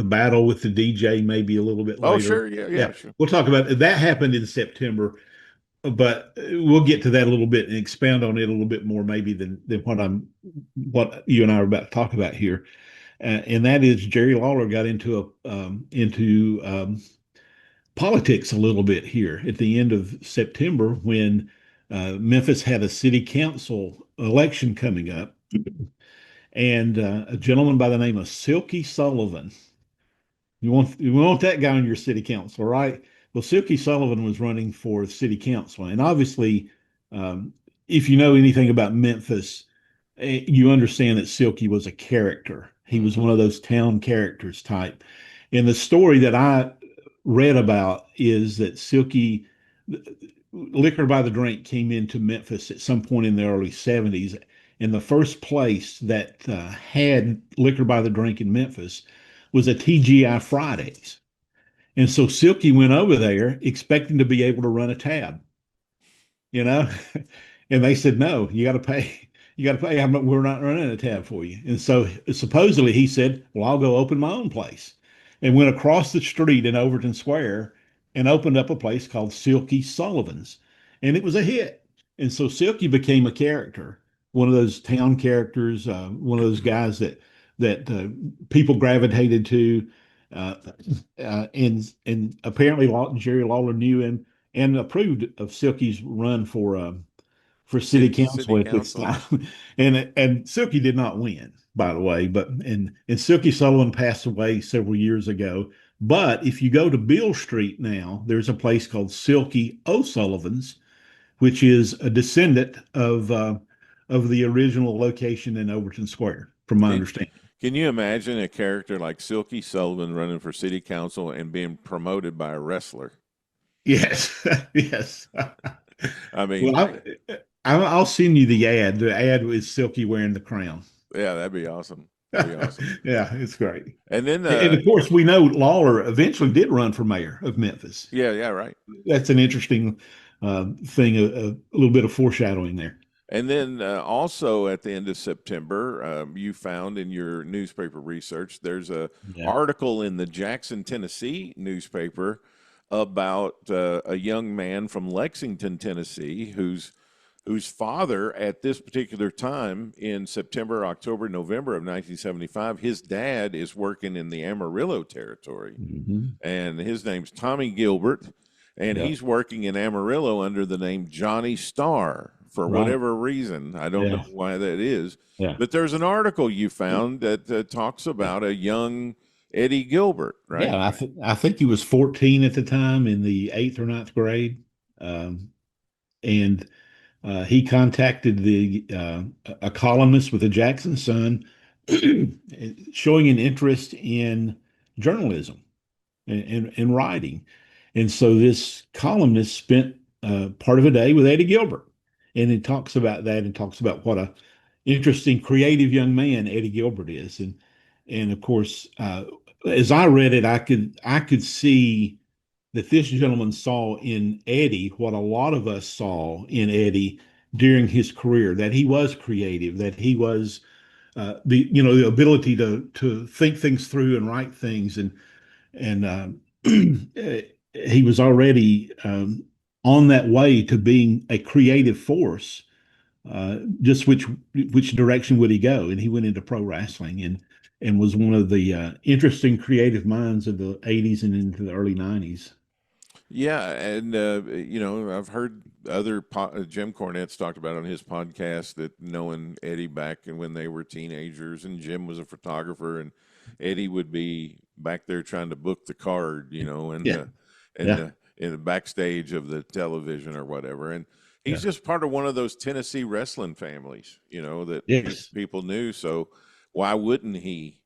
battle with the DJ maybe a little bit later? Oh, sure, yeah, sure. We'll talk about it. That happened in September. but we'll get to that a little bit and expound on it a little bit more maybe than what you and I are about to talk about here. And that is Jerry Lawler got into politics a little bit here at the end of September when Memphis had a city council election coming up, and a gentleman by the name of Silky Sullivan. You want that guy on your city council, right? Well, Silky Sullivan was running for city council, and obviously, if you know anything about Memphis, you understand that Silky was a character. He was one of those town characters type. And the story that I read about is that Silky liquor by the drink came into Memphis at some point in the early 70s. And the first place that had liquor by the drink in Memphis was a TGI Fridays. And so Silky went over there expecting to be able to run a tab, you know, and they said, no, you got to pay. You got to pay. We're not running a tab for you. And so supposedly he said, well, I'll go open my own place, and went across the street in Overton Square and opened up a place called Silky Sullivan's. And it was a hit. And so Silky became a character, one of those town characters, one of those guys that people gravitated to. And apparently Jerry Lawler knew and approved of Silky's run for city council at this time. And Silky did not win, by the way, and Silky Sullivan passed away several years ago. But if you go to Beale Street now, there's a place called Silky O'Sullivan's, which is a descendant of the original location in Overton Square, from my understanding. Can you imagine a character like Silky Sullivan running for city council and being promoted by a wrestler? Yes, yes. I mean, well, I'll send you the ad. The ad is Silky wearing the crown. Yeah, that'd be awesome. That'd be awesome. Yeah, it's great. And then, and of course, we know Lawler eventually did run for mayor of Memphis. Yeah, right. That's an interesting thing, a little bit of foreshadowing there. And then also at the end of September, you found in your newspaper research, there's a article in the Jackson, Tennessee newspaper about a young man from Lexington, Tennessee, whose father at this particular time in September, October, November of 1975, his dad is working in the Amarillo Territory. Mm-hmm. And his name's Tommy Gilbert, and he's working in Amarillo under the name Johnny Starr. For whatever reason, I don't know why that is, but there's an article you found that talks about a young Eddie Gilbert, right? Yeah, I think he was 14 at the time, in the 8th or 9th grade, and he contacted a columnist with the Jackson Sun, showing an interest in journalism and writing, and so this columnist spent part of a day with Eddie Gilbert. And it talks about that and talks about what a interesting, creative young man Eddie Gilbert is. And of course, as I read it, I could see that this gentleman saw in Eddie what a lot of us saw in Eddie during his career, that he was creative, that he was the ability to think things through and write things, and he was already on that way to being a creative force. Just which direction would he go? And he went into pro wrestling and was one of the interesting creative minds of the 80s and into the early 90s. Yeah, and I've heard other Jim Cornette's talked about on his podcast that knowing Eddie back and when they were teenagers, and Jim was a photographer, and Eddie would be back there trying to book the card, in the backstage of the television or whatever. And he's just part of one of those Tennessee wrestling families, that people knew. So why wouldn't he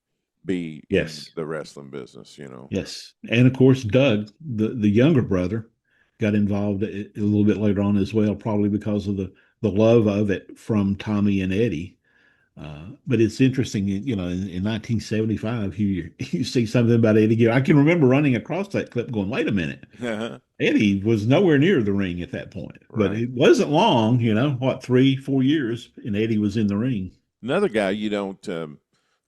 be in the wrestling business, Yes. And of course, Doug, the younger brother, got involved a little bit later on as well, probably because of the love of it from Tommy and Eddie. But it's interesting, in 1975, you see something about Eddie Gilbert. I can remember running across that clip going, wait a minute. Eddie was nowhere near the ring at that point. Right. But it wasn't long, 3-4 years, and Eddie was in the ring. Another guy you don't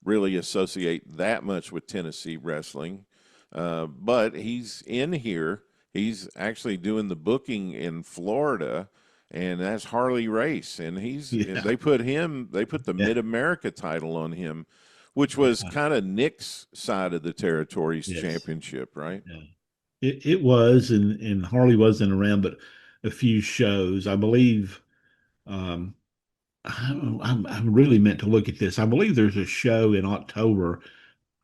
really associate that much with Tennessee wrestling, but he's in here. He's actually doing the booking in Florida, and that's Harley Race. And Yeah. they put the Yeah. Mid America title on him, which was kind of Nick's side of the territories Yes. championship, right? Yeah. It was, and Harley wasn't around, but a few shows. I believe um, I really meant to look at this. I believe there's a show in October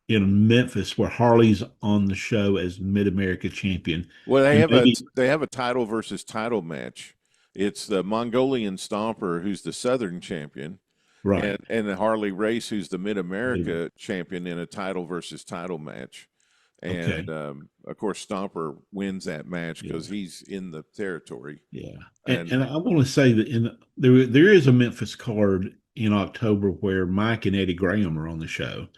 in Memphis where Harley's on the show as Mid America champion. Well, And maybe they have a title versus title match. It's the Mongolian Stomper, who's the Southern champion, right. and the Harley Race, who's the Mid America champion, in a title versus title match. Okay. And of course, Stomper wins that match Yeah. because he's in the territory. Yeah. And And I want to say that there is a Memphis card in October where Mike and Eddie Graham are on the show.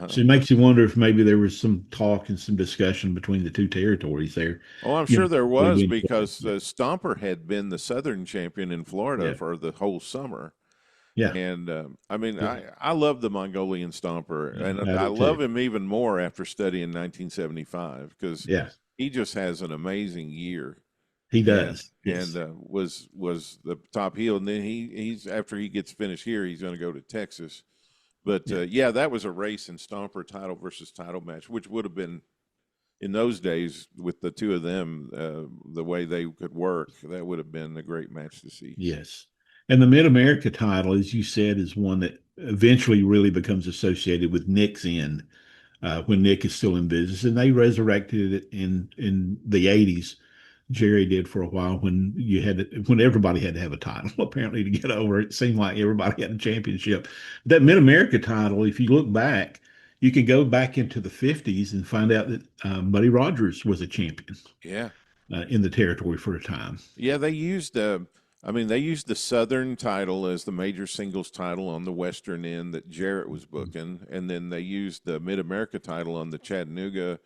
So it makes you wonder if maybe there was some talk and some discussion between the two territories there. oh, I'm You sure know, there they was, went- because Stomper had been the Southern champion in Florida Yeah. for the whole summer. Yeah. And I mean, Yeah. I love the Mongolian Stomper, Yeah, and I I do love too. him even more after studying 1975, because Yeah. he just has an amazing year, He and does. Yes. was the top heel, and then he's after he gets finished here, he's going to go to Texas. But Yeah. yeah, that was a race and Stomper title versus title match, which would have been in those days with the two of them, the way they could work. That would have been a great match to see. Yes. And the Mid America title, as you said, is one that eventually really becomes associated with Nick's end when Nick is still in business. And they resurrected it in the 80s. Jerry did for a while when everybody had to have a title apparently to get over. It seemed like everybody had a championship. That Mid America title, if you look back, you can go back into the 50s and find out that Buddy Rogers was a champion Yeah. in the territory for a time. Yeah, they used they used the Southern title as the major singles title on the Western end that Jarrett was booking, and then they used the Mid America title on the Chattanooga,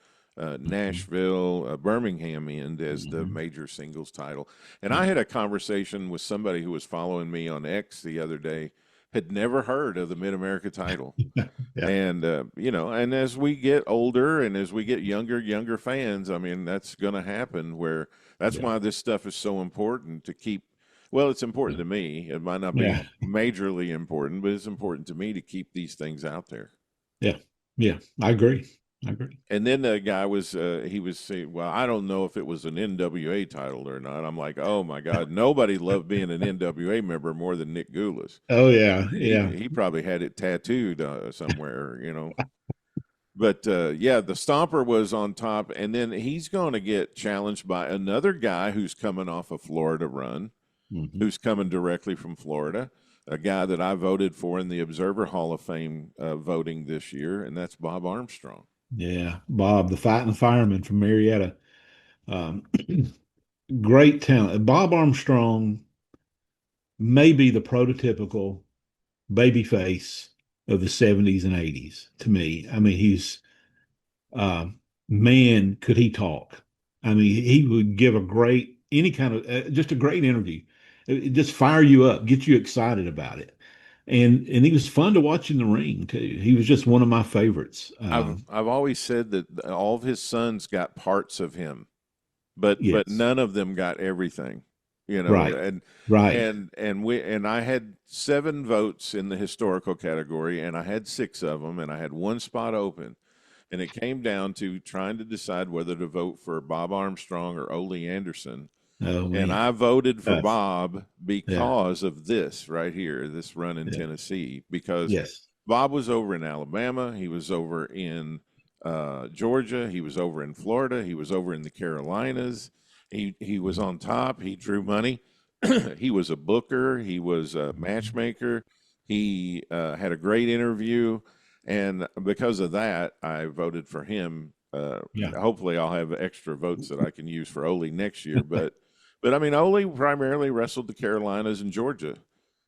Nashville, Birmingham end as the major singles title. And I had a conversation with somebody who was following me on X the other day, had never heard of the Mid America title. Yeah. And and as we get older and as we get younger fans, I mean, that's going to happen. Where that's why this stuff is so important to keep. Well, it's important to me. It might not be Yeah. majorly important, but it's important to me to keep these things out there. Yeah. Yeah. I agree. And then the guy was he was saying, well, I don't know if it was an NWA title or not. I'm like, oh my God, nobody loved being an NWA member more than Nick Gulas. Oh yeah. Yeah. He probably had it tattooed somewhere, But yeah, the Stomper was on top, and then he's going to get challenged by another guy who's coming off a Florida run, who's coming directly from Florida, a guy that I voted for in the Observer Hall of Fame voting this year, and that's Bob Armstrong. Yeah. Bob, the fighting fireman from Marietta. Um, great talent. Bob Armstrong may be the prototypical baby face of the 70s and 80s to me. I mean, he's man, could he talk? I mean, he would give any kind of just a great interview. It just fire you up, get you excited about it. And he was fun to watch in the ring too. He was just one of my favorites. I've always said that all of his sons got parts of him, but Yes. none of them got everything. Right. And Right. and I had 7 votes in the historical category, and I had 6 of them, and I had 1 spot open, and it came down to trying to decide whether to vote for Bob Armstrong or Ole Anderson. Oh, man. And I voted for Yes. Bob because of this right here, this run in Tennessee, because Yes. Bob was over in Alabama, he was over in Georgia, he was over in Florida, he was over in the Carolinas. He was on top. He drew money. He was a booker. He was a matchmaker. He had a great interview, and because of that, I voted for him. Hopefully, I'll have extra votes that I can use for Ole next year. But I mean, Ole primarily wrestled the Carolinas and Georgia,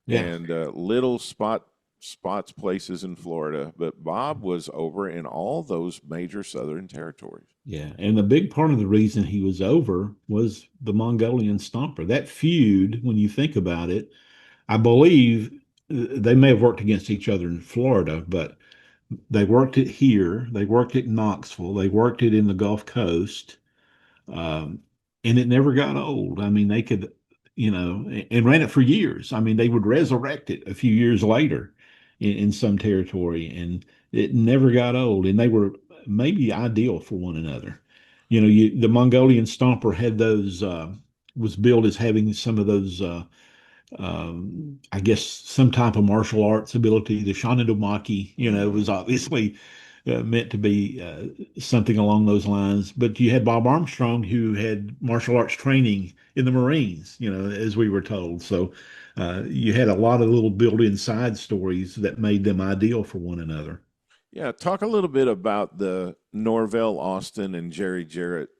and little spots places in Florida. But Bob was over in all those major Southern territories. Yeah, and the big part of the reason he was over was the Mongolian Stomper. That feud, when you think about it, I believe they may have worked against each other in Florida, but they worked it here. They worked it in Knoxville. They worked it in the Gulf Coast. and it never got old. I mean, they could, and ran it for years. I mean, they would resurrect it a few years later in some territory, and it never got old. And they were maybe ideal for one another. The Mongolian Stomper had those, was billed as having some of those, I guess, some type of martial arts ability. The Shanedomaki, was obviously meant to be something along those lines. But you had Bob Armstrong, who had martial arts training in the Marines, as we were told. So you had a lot of little built-in side stories that made them ideal for one another. Yeah, talk a little bit about the Norvell Austin and Jerry Jarrett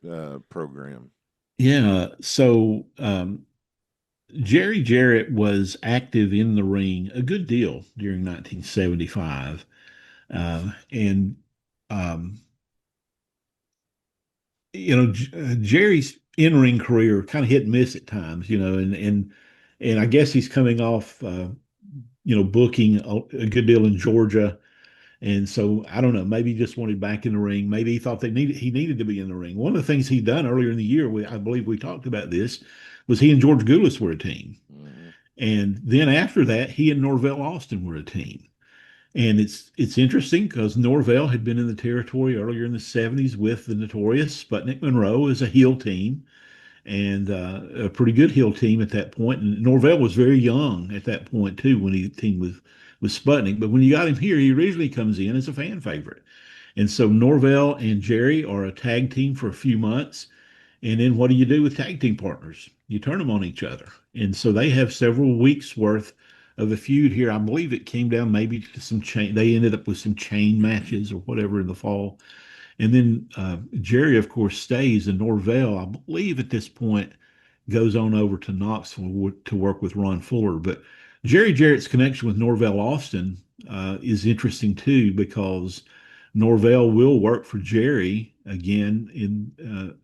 program. Yeah, so Jerry Jarrett was active in the ring a good deal during 1975. And Jerry's in-ring career kind of hit and miss at times, and I guess he's coming off, booking a good deal in Georgia, and so I don't know, maybe he just wanted back in the ring. Maybe he thought he needed to be in the ring. One of the things he'd done earlier in the year, I believe we talked about this, was he and George Gulas were a team, and then after that, he and Norvell Austin were a team. And it's interesting because Norvell had been in the territory earlier in the 70s with the notorious Sputnik Monroe as a heel team, and a pretty good heel team at that point. And Norvell was very young at that point too when he teamed with Sputnik. But when you got him here, he originally comes in as a fan favorite. And so Norvell and Jerry are a tag team for a few months. And then what do you do with tag team partners? You turn them on each other. And so they have several weeks worth of a feud here. I believe it came down maybe to some chain. They ended up with some chain matches or whatever in the fall. And then Jerry, of course, stays, and Norvell, I believe at this point, goes on over to Knoxville to work with Ron Fuller. But Jerry Jarrett's connection with Norvell Austin is interesting too, because Norvell will work for Jerry again in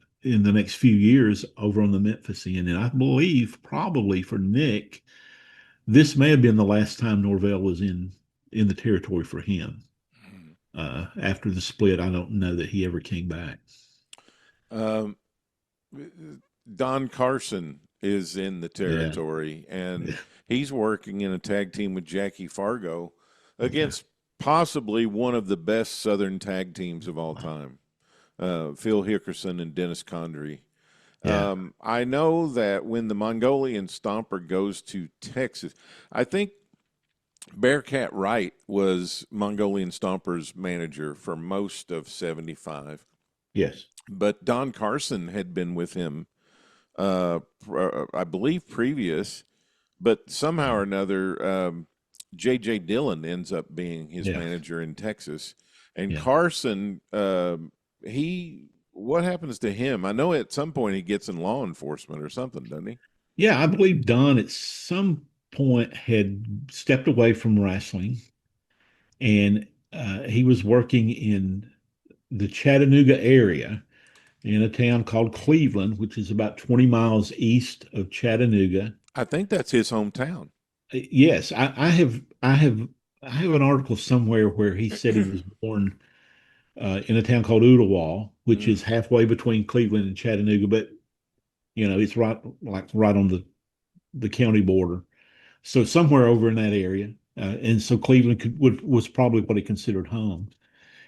the next few years over on the Memphis end. And I believe probably for Nick, this may have been the last time Norvell was in the territory for him. After the split, I don't know that he ever came back. Don Carson is in the territory, and he's working in a tag team with Jackie Fargo against possibly one of the best Southern tag teams of all time, Phil Hickerson and Dennis Condrey. Yeah. I know that when the Mongolian Stomper goes to Texas, I think Bearcat Wright was Mongolian Stomper's manager for most of 75. Yes. But Don Carson had been with him, I believe, previous, but somehow or another, J.J. Dillon ends up being his manager in Texas. And Carson, what happens to him? I know at some point he gets in law enforcement or something, doesn't he? Yeah, I believe Don at some point had stepped away from wrestling, and he was working in the Chattanooga area in a town called Cleveland, which is about 20 miles east of Chattanooga. I think that's his hometown. Yes, I have an article somewhere where he said he was born in a town called Ottawa, which is halfway between Cleveland and Chattanooga, but it's right on the county border. So somewhere over in that area, and so Cleveland was probably what he considered home.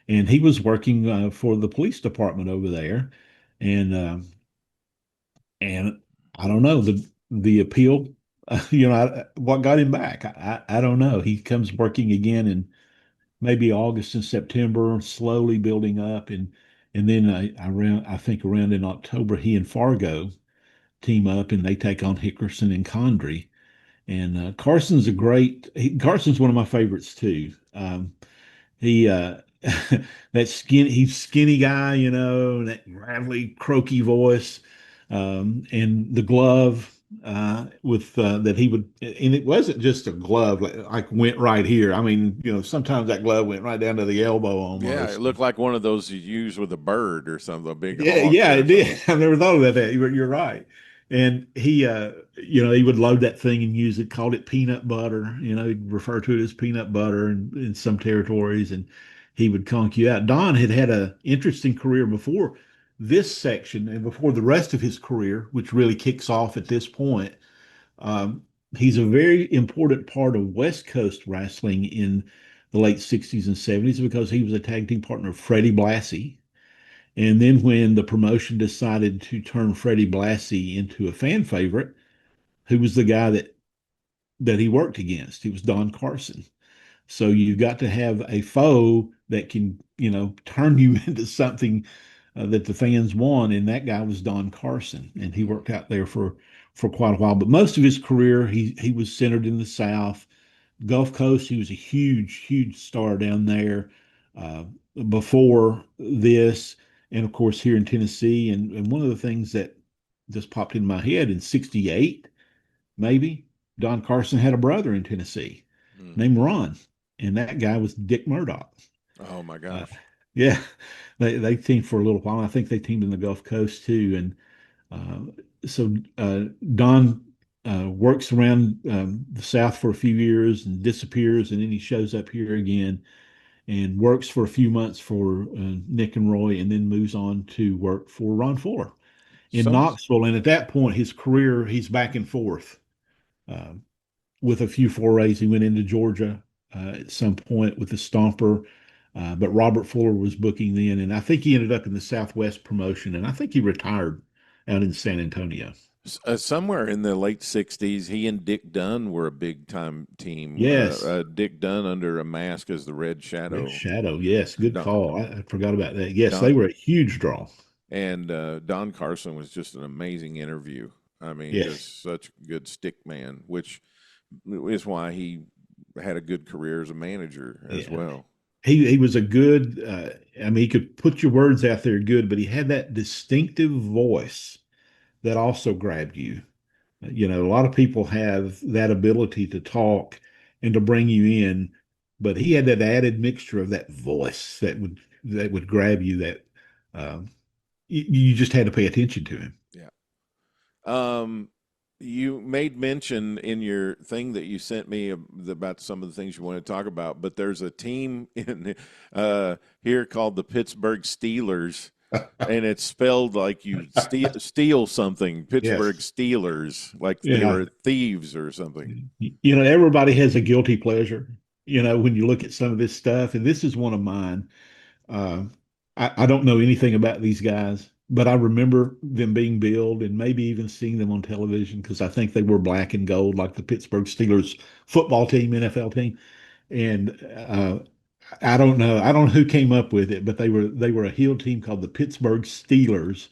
And he was working for the police department over there, and I don't know the appeal. What got him back? I don't know. He comes working again in maybe August and September, slowly building up, and then I think around in October, he and Fargo team up and they take on Hickerson and Condrey. And Carson's one of my favorites too. He he's skinny guy, that gravelly, croaky voice, and the glove that he would, and it wasn't just a glove like went right here. I mean, sometimes that glove went right down to the elbow almost. Yeah, it looked like one of those you use with a bird or something, a big yeah, it did. I've never thought about that. You're right. And he would load that thing and use it, called it peanut butter. He'd refer to it as peanut butter in some territories, and he would conk you out. Don had an interesting career before this section and before the rest of his career, which really kicks off at this point, um, he's a very important part of West Coast wrestling in the late 60s and 70s because he was a tag team partner of Freddie Blassie. And then when the promotion decided to turn Freddie Blassie into a fan favorite, who was the guy that he worked against? He was Don Carson. So you've got to have a foe that can, turn you into something that the fans want, and that guy was Don Carson, and he worked out there for quite a while. But most of his career, he was centered in the South, Gulf Coast. He was a huge star down there uh, before this, and of course here in Tennessee. And one of the things that just popped in my head in '68, maybe Don Carson had a brother in Tennessee named Ron, and that guy was Dick Murdoch. Oh my gosh. Yeah, they teamed for a little while. I think they teamed in the Gulf Coast too. And Don works around the South for a few years and disappears, and then he shows up here again and works for a few months for Nick and Roy, and then moves on to work for Ron Fuller in Knoxville. And at that point, his career, he's back and forth uh, with a few forays. He went into Georgia at some point with the Stomper. But Robert Fuller was booking then, and I think he ended up in the Southwest promotion, and I think he retired out in San Antonio. Somewhere in the late 60s, he and Dick Dunn were a big-time team. Yes. Dick Dunn under a mask as the Red Shadow. Red Shadow, yes. Good call. I forgot about that. Yes, they were a huge draw. And Don Carson was just an amazing interview. I mean, just such a good stick man, which is why he had a good career as a manager as well. He was a good, he could put your words out there good, but he had that distinctive voice that also grabbed you. A lot of people have that ability to talk and to bring you in, but he had that added mixture of that voice that would grab you, that you just had to pay attention to him. Yeah. You made mention in your thing that you sent me about some of the things you want to talk about, but there's a team in here called the Pittsburgh Steelers, and it's spelled like you steal something. Pittsburgh Steelers, like they were thieves or something. Everybody has a guilty pleasure, when you look at some of this stuff, and this is one of mine. I don't know anything about these guys, but I remember them being billed and maybe even seeing them on television because I think they were black and gold, like the Pittsburgh Steelers football team, NFL team. And I don't know who came up with it, but they were a heel team called the Pittsburgh Steelers,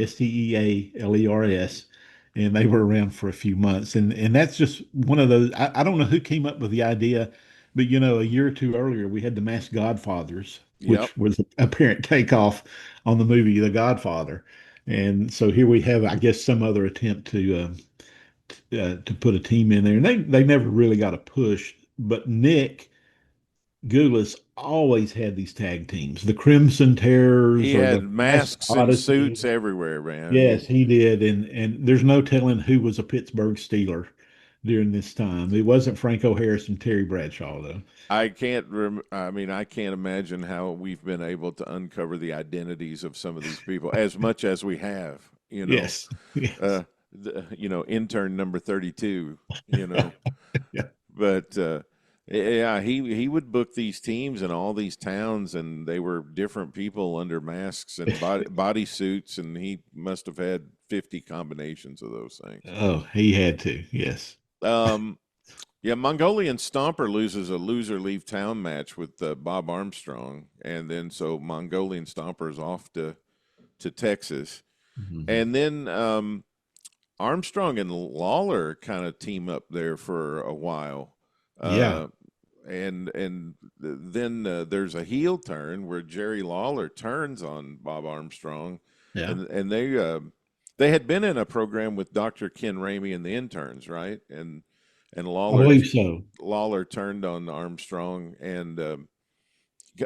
Stealers, and they were around for a few months. And that's just one of those. I don't know who came up with the idea, but a year or two earlier we had the Masked Godfathers, which was a apparent takeoff on the movie The Godfather. And so here we have, I guess, some other attempt to put a team in there. And they never really got a push, but Nick Gulas always had these tag teams, the Crimson Terrors. He had masks and suits everywhere, man. Yes, he did. And there's no telling who was a Pittsburgh Steeler during this time. It wasn't Franco Harris and Terry Bradshaw, though. I can't imagine how we've been able to uncover the identities of some of these people as much as we have. Yes. Intern number 32. Yeah. But he would book these teams in all these towns, and they were different people under masks and body suits, and he must have had 50 combinations of those things. Oh, he had to. Yes. Mongolian Stomper loses a loser leave town match with Bob Armstrong, and then so Mongolian Stomper is off to Texas, and then Armstrong and Lawler kind of team up there for a while. And then there's a heel turn where Jerry Lawler turns on Bob Armstrong, and they had been in a program with Dr. Ken Ramey and the interns, right? And Lawler, I believe so. Lawler turned on Armstrong, and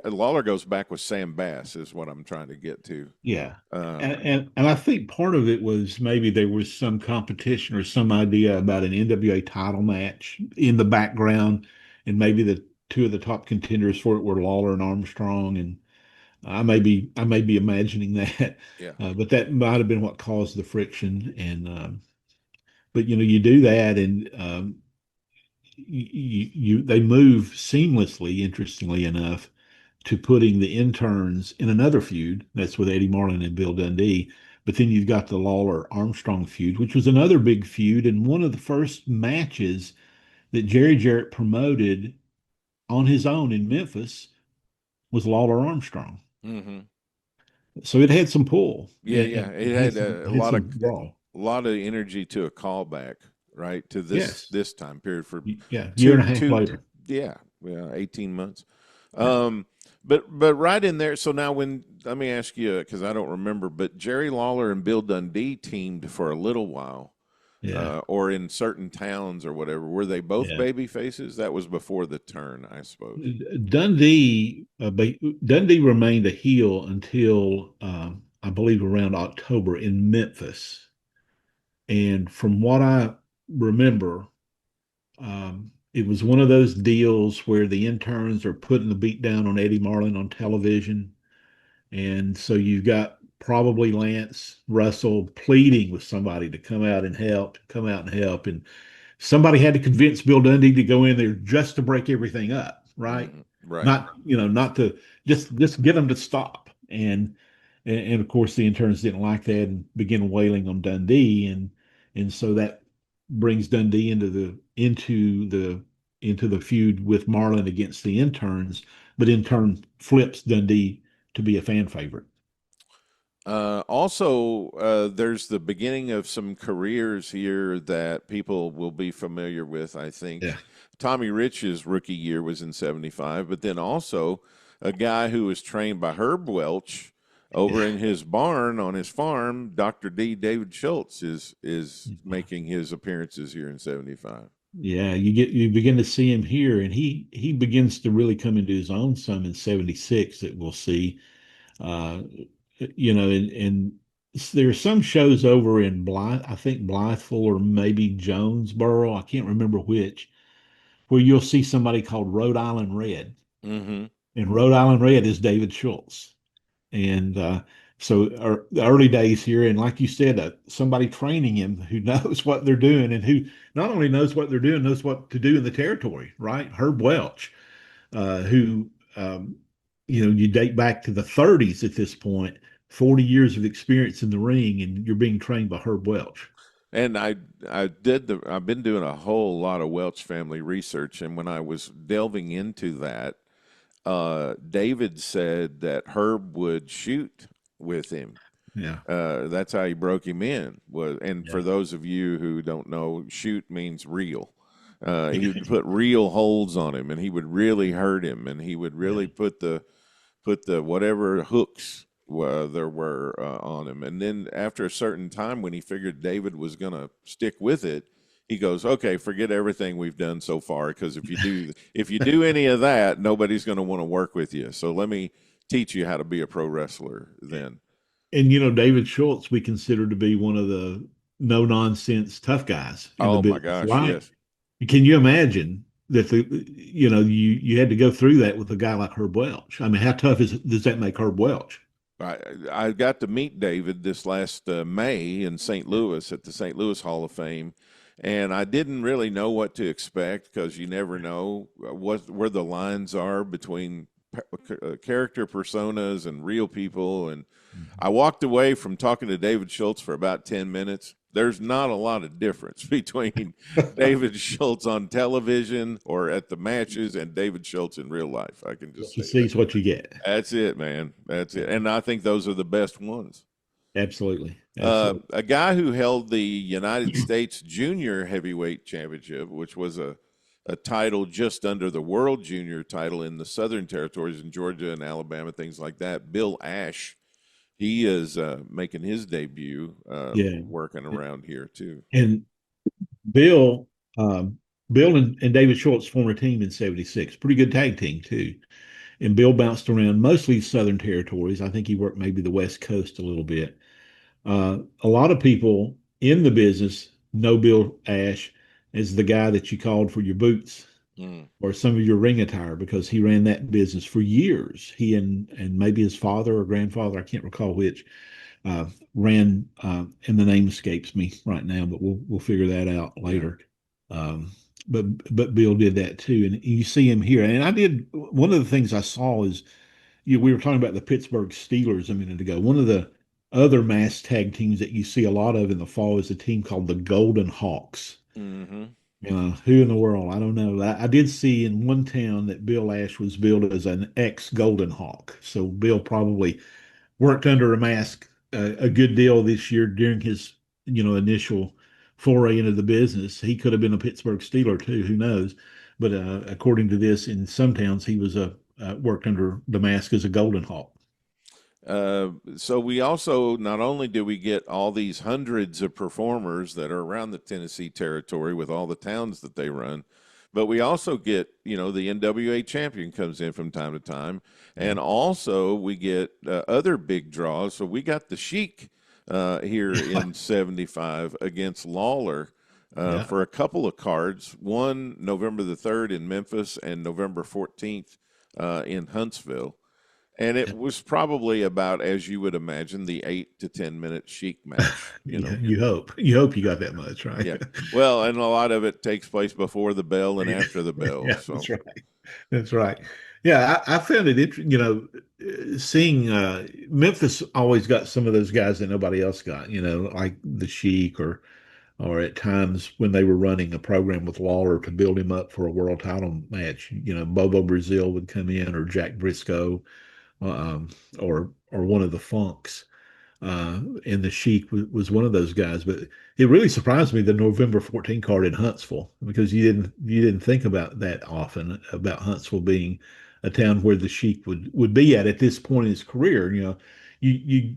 Lawler goes back with Sam Bass, is what I'm trying to get to. Yeah, and I think part of it was maybe there was some competition or some idea about an NWA title match in the background, and maybe the two of the top contenders for it were Lawler and Armstrong, and I may be imagining that, Yeah. but that might have been what caused the friction. And but you do that, and they move seamlessly, interestingly enough, to putting the interns in another feud. That's with Eddie Marlin and Bill Dundee. But then you've got the Lawler Armstrong feud, which was another big feud, and one of the first matches that Jerry Jarrett promoted on his own in Memphis was Lawler Armstrong. Mm-hmm. So it had some pull. Yeah, yeah. It had a had lot of some draw. energy to a callback, right? To Yes. this time period for Yeah. Year two and a half two later. yeah, 18 months. Yeah. But right in there. So now let me ask you, because I don't remember, but Jerry Lawler and Bill Dundee teamed for a little while, Yeah. or in certain towns or whatever. Were they both Yeah. baby faces? That was before the turn, I suppose. Dundee remained a heel until I believe around October in Memphis. And from what I remember, it was one of those deals where the interns are putting the beat down on Eddie Marlin on television. And so you've got probably Lance Russell pleading with somebody to come out and help. And somebody had to convince Bill Dundee to go in there just to break everything up, right? Right. Not to just get them to stop. And of course the interns didn't like that and began wailing on Dundee, and so that brings Dundee into the feud with Marlin against the interns, but in turn flips Dundee to be a fan favorite. Also, there's the beginning of some careers here that people will be familiar with, I think. Yeah. Tommy Rich's rookie year was in 75, but then also a guy who was trained by Herb Welch over in his barn on his farm, Dr. D. David Schultz is making his appearances here in 75. Yeah, you begin to see him here, and he begins to really come into his own some in 76 that we'll see. Uh, and there are some shows over in Blythe, I think Blytheville or maybe Jonesboro, I can't remember which, where you'll see somebody called Rhode Island Red. Mm-hmm. And Rhode Island Red is David Schultz. And so the early days here, and like you said, somebody training him who knows what they're doing and who not only knows what they're doing, knows what to do in the territory, right? Herb Welch, who, you date back to the 30s at this point, 40 years of experience in the ring, and you're being trained by Herb Welch. And I've been doing a whole lot of Welch family research, and when I was delving into that, David said that Herb would shoot with him. Yeah. That's how he broke him in. Yeah. For those of you who don't know, shoot means real. He would put real holds on him, and he would really hurt him, and he would really put the whatever hooks there were on him. And then after a certain time, when he figured David was going to stick with it, he goes, "Okay, forget everything we've done so far, because if you do any of that, nobody's going to want to work with you. So let me teach you how to be a pro wrestler then." And David Schultz we consider to be one of the no nonsense tough guys. Oh my gosh, yes. Can you imagine that you had to go through that with a guy like Herb Welch? I mean, how tough does that make Herb Welch? I got to meet David this last May in St. Louis at the St. Louis Hall of Fame, and I didn't really know what to expect, because you never know where the lines are between character personas and real people. And I walked away from talking to David Schultz for about 10 minutes. There's not a lot of difference between David Schultz on television or at the matches and David Schultz in real life. I can just see what you get. That's it, man. That's it. And I think those are the best ones. Absolutely. A guy who held the United States Junior Heavyweight Championship, which was a title just under the World Junior title in the Southern Territories in Georgia and Alabama, things like that. Bill Ash, he is making his debut, working around here too. And Bill and David Schultz formed a team in 76, pretty good tag team too. And Bill bounced around mostly Southern Territories. I think he worked maybe the West Coast a little bit. A lot of people in the business know Bill Ash as the guy that you called for your boots or some of your ring attire, because he ran that business for years. He and maybe his father or grandfather, I can't recall which, ran, and the name escapes me right now, but we'll figure that out later. Um, but Bill did that too, and you see him here. And I did one of the things I saw is we were talking about the Pittsburgh Steelers a minute ago. One of the other mass tag teams that you see a lot of in the fall is a team called the Golden Hawks. Mm-hmm. Who in the world? I don't know. I did see in one town that Bill Ash was billed as an ex-Golden Hawk. So Bill probably worked under a mask a good deal this year during his, initial foray into the business. He could have been a Pittsburgh Steeler too. Who knows? But according to this, in some towns, he was worked under the mask as a Golden Hawk. So we also, not only do we get all these hundreds of performers that are around the Tennessee Territory with all the towns that they run, but we also get, the NWA champion comes in from time to time. And also we get other big draws. So we got the Sheik here in 75 against Lawler for a couple of cards. One November the 3rd in Memphis and November 14th in Huntsville. And it was probably about, as you would imagine, the 8 to 10 minute Sheik match. You hope you got that much, right? Yeah. Well, and a lot of it takes place before the bell and after the bell. Yeah, so. that's right. That's right. Yeah, I found it interesting. Seeing Memphis always got some of those guys that nobody else got. Like the Sheik, or at times when they were running a program with Lawler to build him up for a world title match. Bobo Brazil would come in, or Jack Briscoe. Or one of the Funks, and the Sheik was one of those guys. But it really surprised me the November 14 card in Huntsville, because you didn't think about that often, about Huntsville being a town where the Sheik would be at this point in his career. You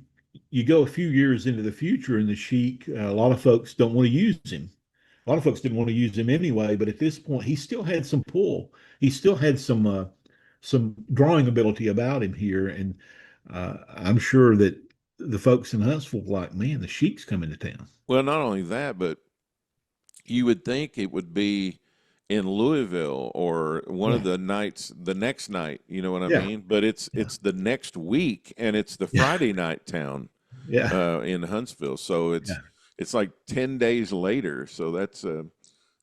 go a few years into the future, and the Sheik, a lot of folks don't want to use him. A lot of folks didn't want to use him anyway, but at this point, he still had some pull. He still had some drawing ability about him here, and I'm sure that the folks in Huntsville were like, man, the Sheik's coming to town. Well, not only that, but you would think it would be in Louisville or one of the nights, the next night, you know what I mean? But it's the next week, and it's the Friday night town in Huntsville. So it's like 10 days later. So that's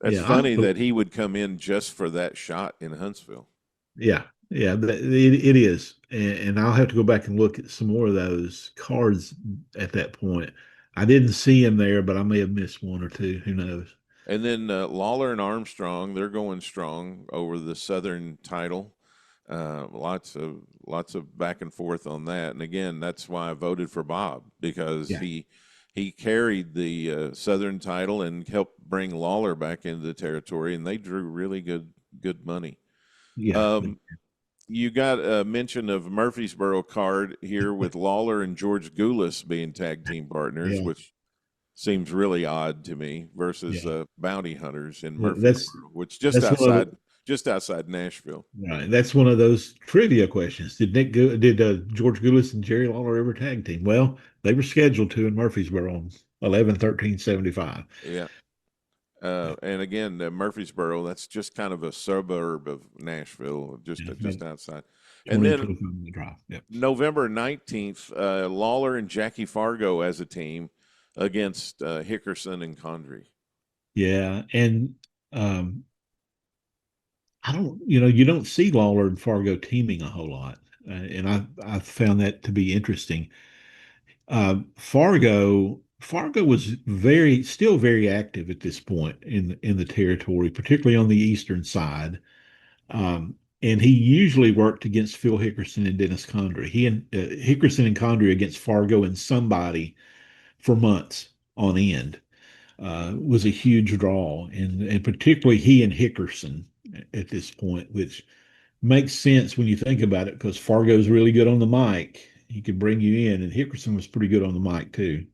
funny that he would come in just for that shot in Huntsville. Yeah. Yeah, it is. And I'll have to go back and look at some more of those cards at that point. I didn't see him there, but I may have missed one or two. Who knows? And then Lawler and Armstrong, they're going strong over the Southern title. Lots of back and forth on that. And again, that's why I voted for Bob, because he carried the Southern title and helped bring Lawler back into the territory, and they drew really good money. Yeah. You got a mention of Murfreesboro card here with Lawler and George Gulas being tag team partners, which seems really odd to me, versus Bounty Hunters in Murfreesboro, which just outside Nashville. Right. That's one of those trivia questions. Did George Gulas and Jerry Lawler ever tag team? Well, they were scheduled to in Murfreesboro on 11/13/75. Yeah. And again, Murfreesboro, that's just kind of a suburb of Nashville, just outside. And then November 19th, Lawler and Jackie Fargo as a team against Hickerson and Condrey. Yeah, and you don't see Lawler and Fargo teaming a whole lot, and I found that to be interesting. Fargo was still very active at this point in the territory, particularly on the eastern side. And he usually worked against Phil Hickerson and Dennis Condrey. He and Hickerson and Condrey against Fargo and somebody for months on end was a huge draw, and particularly he and Hickerson at this point, which makes sense when you think about it, because Fargo's really good on the mic. He could bring you in, and Hickerson was pretty good on the mic too.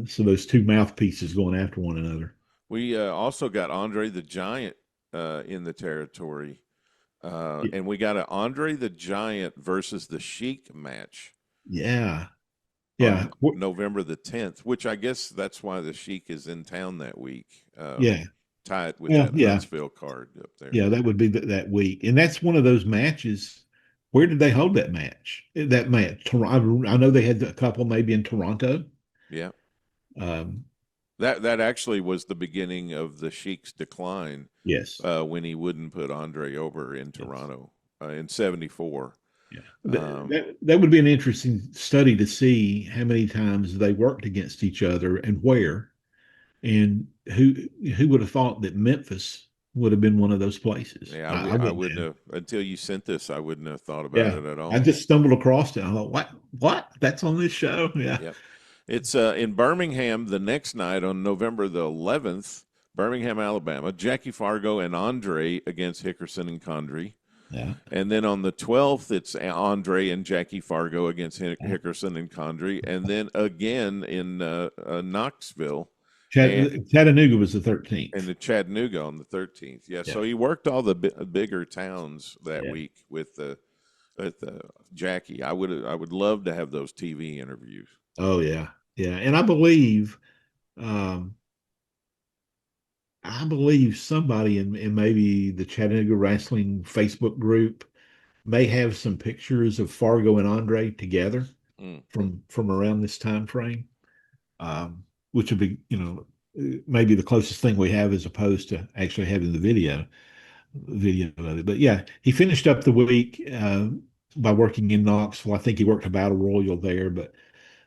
So those two mouthpieces going after one another. We also got Andre the Giant in the territory. And we got an Andre the Giant versus the Sheik match. Yeah. November the 10th, which I guess that's why the Sheik is in town that week. tie it with Yeah, that yeah, Huntsville card up there. yeah. That would be that week, and that's one of those matches. Where did they hold that match? That match, Toronto. I know they had a couple maybe in Toronto. Yeah. Um, That actually was the beginning of the Sheik's decline yes, when he wouldn't put Andre over in yes, Toronto in '74. yeah. Um, That would be an interesting study to see how many times they worked against each other and where, and who would have thought that Memphis would have been one of those places. yeah, I I wouldn't wouldn't have. have until you sent this. I wouldn't have thought about Yeah, it at I all. just stumbled across it. I thought, what? What? That's on this show? Yeah, Yep. It's in Birmingham the next night on November the 11th, Birmingham, Alabama. Jackie Fargo and Andre against Hickerson and Condrey. yeah. And then on the 12th, it's Andre and Jackie Fargo against Hickerson and Condrey. And then again in Knoxville and Chattanooga was the 13th. the Chattanooga on the 13th. Yeah, Yeah, so he worked all the bigger towns that yeah. week with Jackie. I would love to have those TV interviews. Oh yeah, yeah. And um, I believe somebody in maybe the Chattanooga Wrestling Facebook group may have some pictures of Fargo and Andre together Mm. from around this time frame, which would be, maybe the closest thing we have as opposed to actually having the video of it. But yeah, he finished up the week by working in Knoxville. I think he worked a battle royal there, but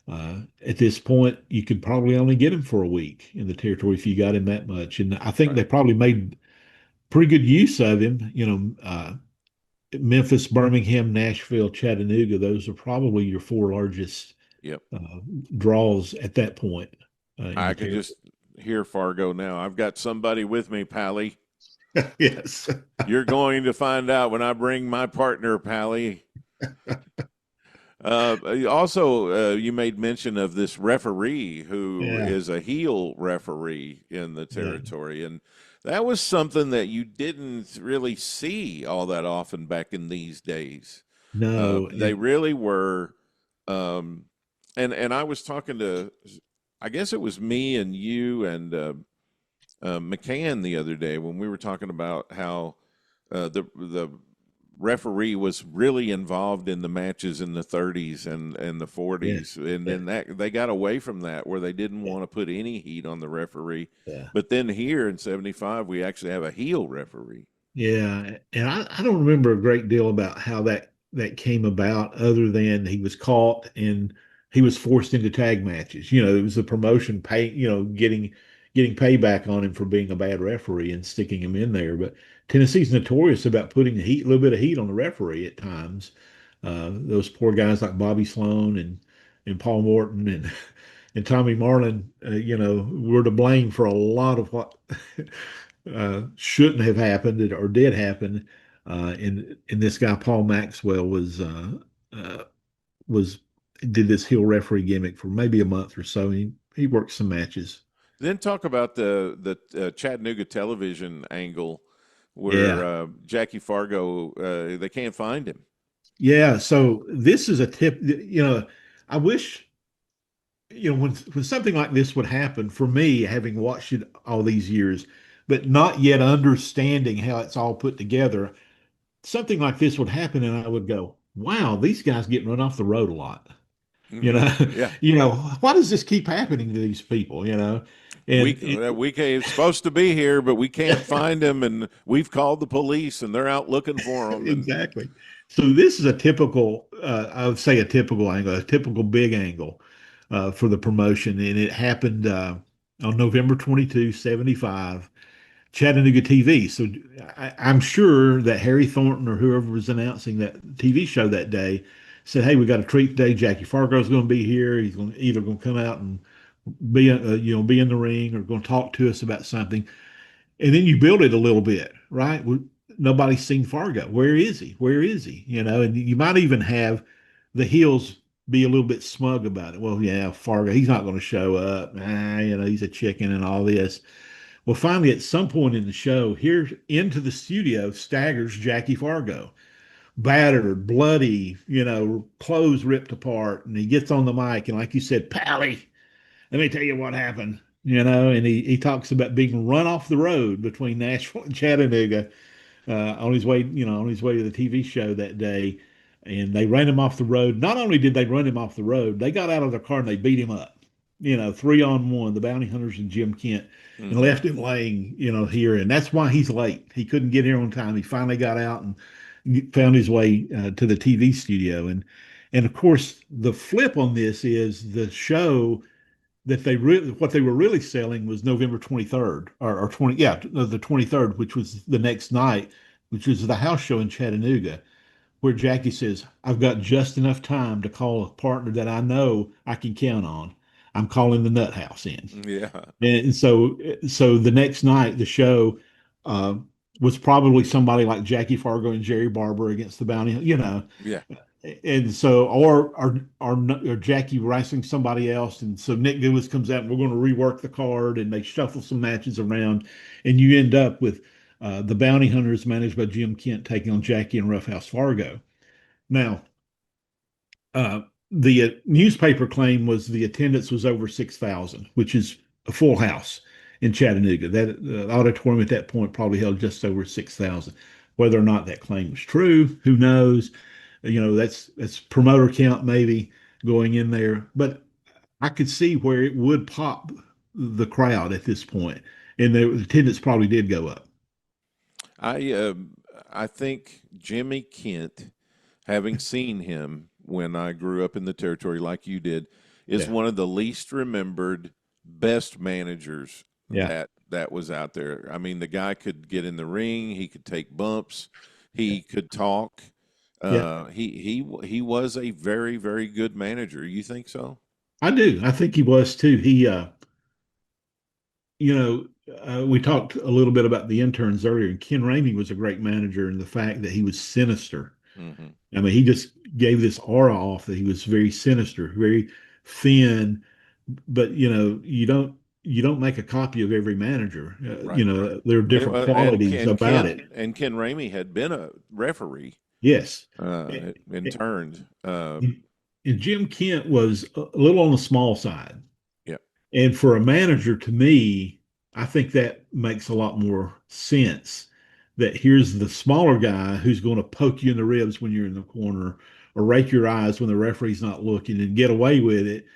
at this point, you could probably only get him for a week in the territory if you got him that much. And I think they probably made pretty good use of him. Memphis, Birmingham, Nashville, Chattanooga, those are probably your four largest Yep. draws at that point. I can just hear Fargo now. I've got somebody with me, Pally. Yes. You're going to find out when I bring my partner, Pally. Also, you made mention of this referee who is a heel referee in the territory. And that was something that you didn't really see all that often back in these days. No. They really were. And I was talking to, I guess it was me and you and McCann the other day when we were talking about how the referee was really involved in the matches in the 30s and the 40s, and then that they got away from that where they didn't want to put any heat on the referee. But then here in 75 we actually have a heel referee. Yeah, and I don't remember a great deal about how that came about, other than he was caught and he was forced into tag matches. It was a promotion pay, getting payback on him for being a bad referee and sticking him in there. But Tennessee's notorious about putting a little bit of heat on the referee at times. Those poor guys like Bobby Sloan and Paul Morton and Tommy Marlin, were to blame for a lot of what shouldn't have happened or did happen. And this guy Paul Maxwell did this heel referee gimmick for maybe a month or so. He worked some matches. Then talk about the Chattanooga television angle where Jackie Fargo, they can't find him. Yeah, so this is a tip. I wish, when something like this would happen, for me, having watched it all these years, but not yet understanding how it's all put together, something like this would happen, and I would go, "Wow, these guys get run off the road a lot." Why does this keep happening to these people? And we supposed to be here, but we can't find him, and we've called the police, and they're out looking for him. Exactly. So this is a typical, I would say a typical angle, a typical big angle for the promotion, and it happened on November 22, 75, Chattanooga TV. So I'm sure that Harry Thornton or whoever was announcing that TV show that day said, "Hey, we got a treat today. Jackie Fargo's going to be here. He's either going to come out and be in the ring or going to talk to us about something." And then you build it a little bit, right? Nobody's seen Fargo. Where is he? Where is he? And you might even have the heels be a little bit smug about it. Well, yeah, Fargo, he's not going to show up. He's a chicken and all this. Well, finally, at some point in the show, here into the studio staggers Jackie Fargo, battered, bloody, clothes ripped apart. And he gets on the mic. And like you said, "Pally, let me tell you what happened." and he talks about being run off the road between Nashville and Chattanooga on his way, on his way to the TV show that day. And they ran him off the road. Not only did they run him off the road, they got out of their car and they beat him up. 3-on-1, the bounty hunters and Jim Kent, and left him laying, here. And that's why he's late. He couldn't get here on time. He finally got out and found his way to the TV studio. And of course, the flip on this is the show that what they were really selling was November 23rd or 20, the 23rd, which was the next night, which was the house show in Chattanooga, where Jackie says, I've got just enough time to call a partner that I know I can count on. I'm calling the Nut House in. Yeah. And so the next night, the show was probably somebody like Jackie Fargo and Jerry Barber against the bounty, Yeah. And so, or Jackie wrestling somebody else. And so Nick Gulas comes out and we're going to rework the card, and they shuffle some matches around. And you end up with the bounty hunters managed by Jim Kent taking on Jackie and Roughhouse Fargo. Now, the newspaper claim was the attendance was over 6,000, which is a full house in Chattanooga. That the auditorium at that point probably held just over 6,000. Whether or not that claim was true, who knows? That's promoter count maybe going in there, but I could see where it would pop the crowd at this point, and the attendance probably did go up. I think Jimmy Kent, having seen him when I grew up in the territory like you did, is one of the least remembered best managers that was out there. I mean, the guy could get in the ring, he could take bumps, he could talk. He was a very, very good manager. You think so? I do. I think he was too. He, we talked a little bit about the interns earlier, and Ken Ramey was a great manager in the fact that he was sinister. Mm-hmm. I mean, he just gave this aura off that he was very sinister, very thin. But you don't make a copy of every manager. Right. There are different qualities about it. And Ken Ramey had been a referee. Yes. And turned. And Jim Kent was a little on the small side. Yeah. And for a manager, to me, I think that makes a lot more sense, that here's the smaller guy who's going to poke you in the ribs when you're in the corner, or rake your eyes when the referee's not looking, and get away with it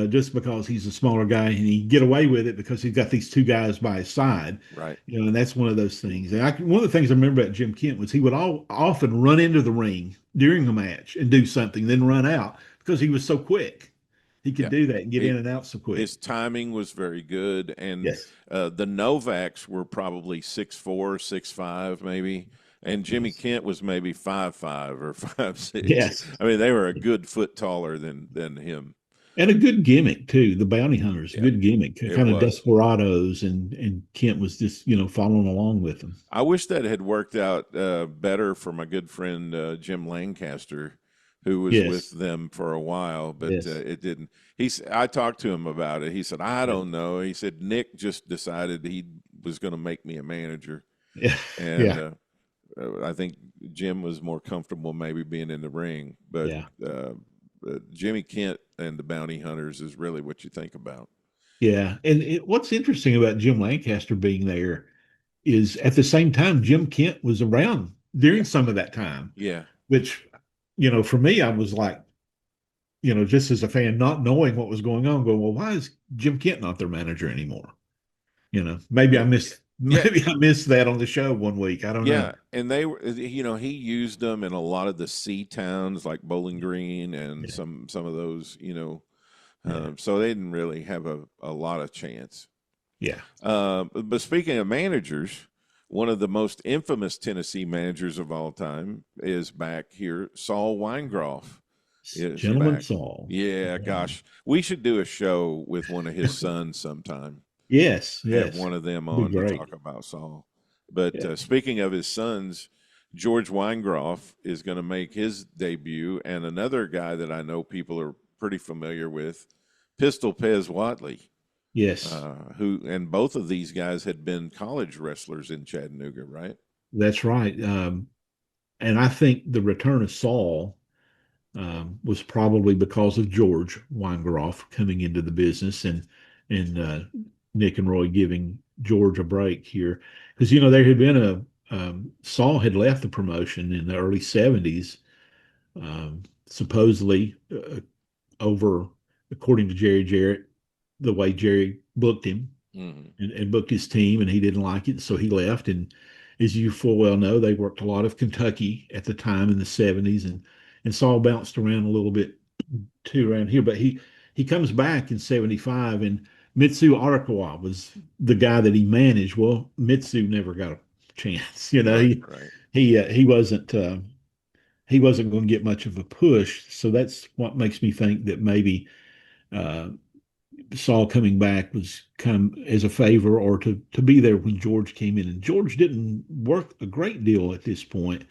just because he's a smaller guy, and he get away with it because he's got these two guys by his side. Right. And that's one of those things. And one of the things I remember about Jim Kent was he would often run into the ring during a match and do something, then run out because he was so quick. He could do that and get in and out so quick. His timing was very good. And the Novaks were probably 6'4", 6'5", maybe. And Jimmy Kent was maybe 5'5" or 5'6". Yes. I mean, they were a good foot taller than him. And a good gimmick too. The bounty hunters, good gimmick, kind of desperados, and Kent was just following along with them. I wish that had worked out better for my good friend Jim Lancaster, who was with them for a while, but it didn't. I talked to him about it. He said, I don't know. He said, Nick just decided he was going to make me a manager. Yeah. And I think Jim was more comfortable maybe being in the ring, but Jimmy Kent and the bounty hunters is really what you think about. Yeah. And what's interesting about Jim Lancaster being there is at the same time, Jim Kent was around during some of that time. Yeah. Which, for me, I was like, just as a fan, not knowing what was going on, going, well, why is Jim Kent not their manager anymore? Maybe I missed that on the show one week. I don't know. Yeah, and they were, he used them in a lot of the sea towns like Bowling Green and some of those, so they didn't really have a lot of chance. Yeah. But speaking of managers, one of the most infamous Tennessee managers of all time is back here, Saul Weingroff. Gentleman back. Saul. Yeah, gosh. We should do a show with one of his sons sometime. Yes. Have one of them on to talk about Saul. But speaking of his sons, George Weingroff is going to make his debut, and another guy that I know people are pretty familiar with, Pistol Pez Watley. Yes. And both of these guys had been college wrestlers in Chattanooga, right? That's right. And I think the return of Saul was probably because of George Weingroff coming into the business and Nick and Roy giving George a break here because there had been Saul had left the promotion in the early '70s, supposedly over, according to Jerry Jarrett, the way Jerry booked him and booked his team, and he didn't like it, so he left. And as you full well know, they worked a lot of Kentucky at the time in the '70s, and Saul bounced around a little bit too around here, but he comes back in '75, and Mitsu Arakawa was the guy that he managed. Well, Mitsu never got a chance. He wasn't going to get much of a push. So that's what makes me think that maybe Saul coming back was kind of as a favor or to be there when George came in. And George didn't work a great deal at this point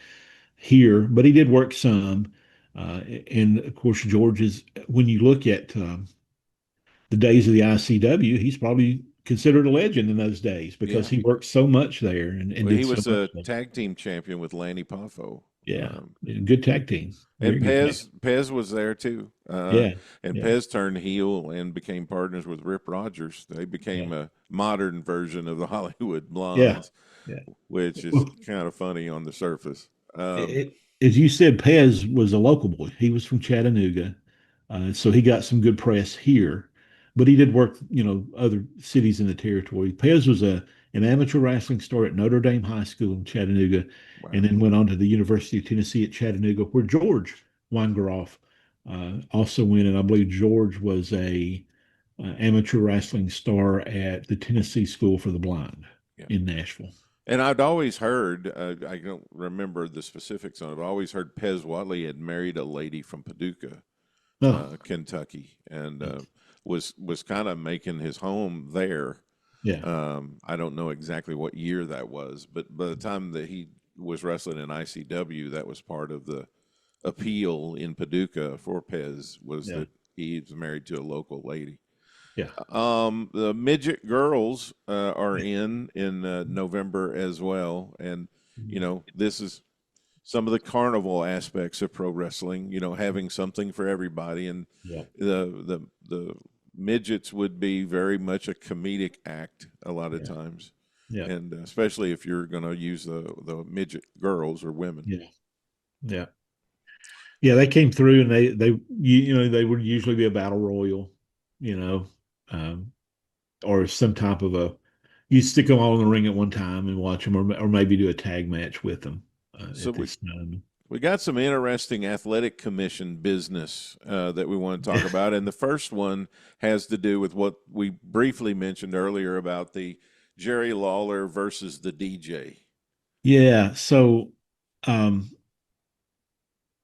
here, but he did work some. And of course, George is, when you look at the days of the ICW, he's probably considered a legend in those days because he worked so much there. And he was a tag team champion with Lanny Poffo. Yeah, good tag team. And Pez was there too. Pez turned heel and became partners with Rip Rogers. They became a modern version of the Hollywood Blondes, which is kind of funny on the surface. As you said, Pez was a local boy. He was from Chattanooga, so he got some good press here. But he did work, other cities in the territory. Pez was an amateur wrestling star at Notre Dame High School in Chattanooga, and then went on to the University of Tennessee at Chattanooga, where George Weingeroff also went. And I believe George was a amateur wrestling star at the Tennessee School for the Blind in Nashville. And I'd always heard, I don't remember the specifics on it, but I always heard Pez Whatley had married a lady from Paducah, Kentucky, and was kind of making his home there. I don't know exactly what year that was, but by the time that he was wrestling in ICW, that was part of the appeal in Paducah for Pez, was that he was married to a local lady. The midget girls are in November as well, and this is some of the carnival aspects of pro wrestling. Having something for everybody, and the midgets would be very much a comedic act a lot of times, and especially if you're going to use the midget girls or women. They came through, and they would usually be a battle royal, or some type of you stick them all in the ring at one time and watch them, or maybe do a tag match with them. So we got some interesting athletic commission business that we want to talk about. And the first one has to do with what we briefly mentioned earlier about the Jerry Lawler versus the DJ. Yeah. So I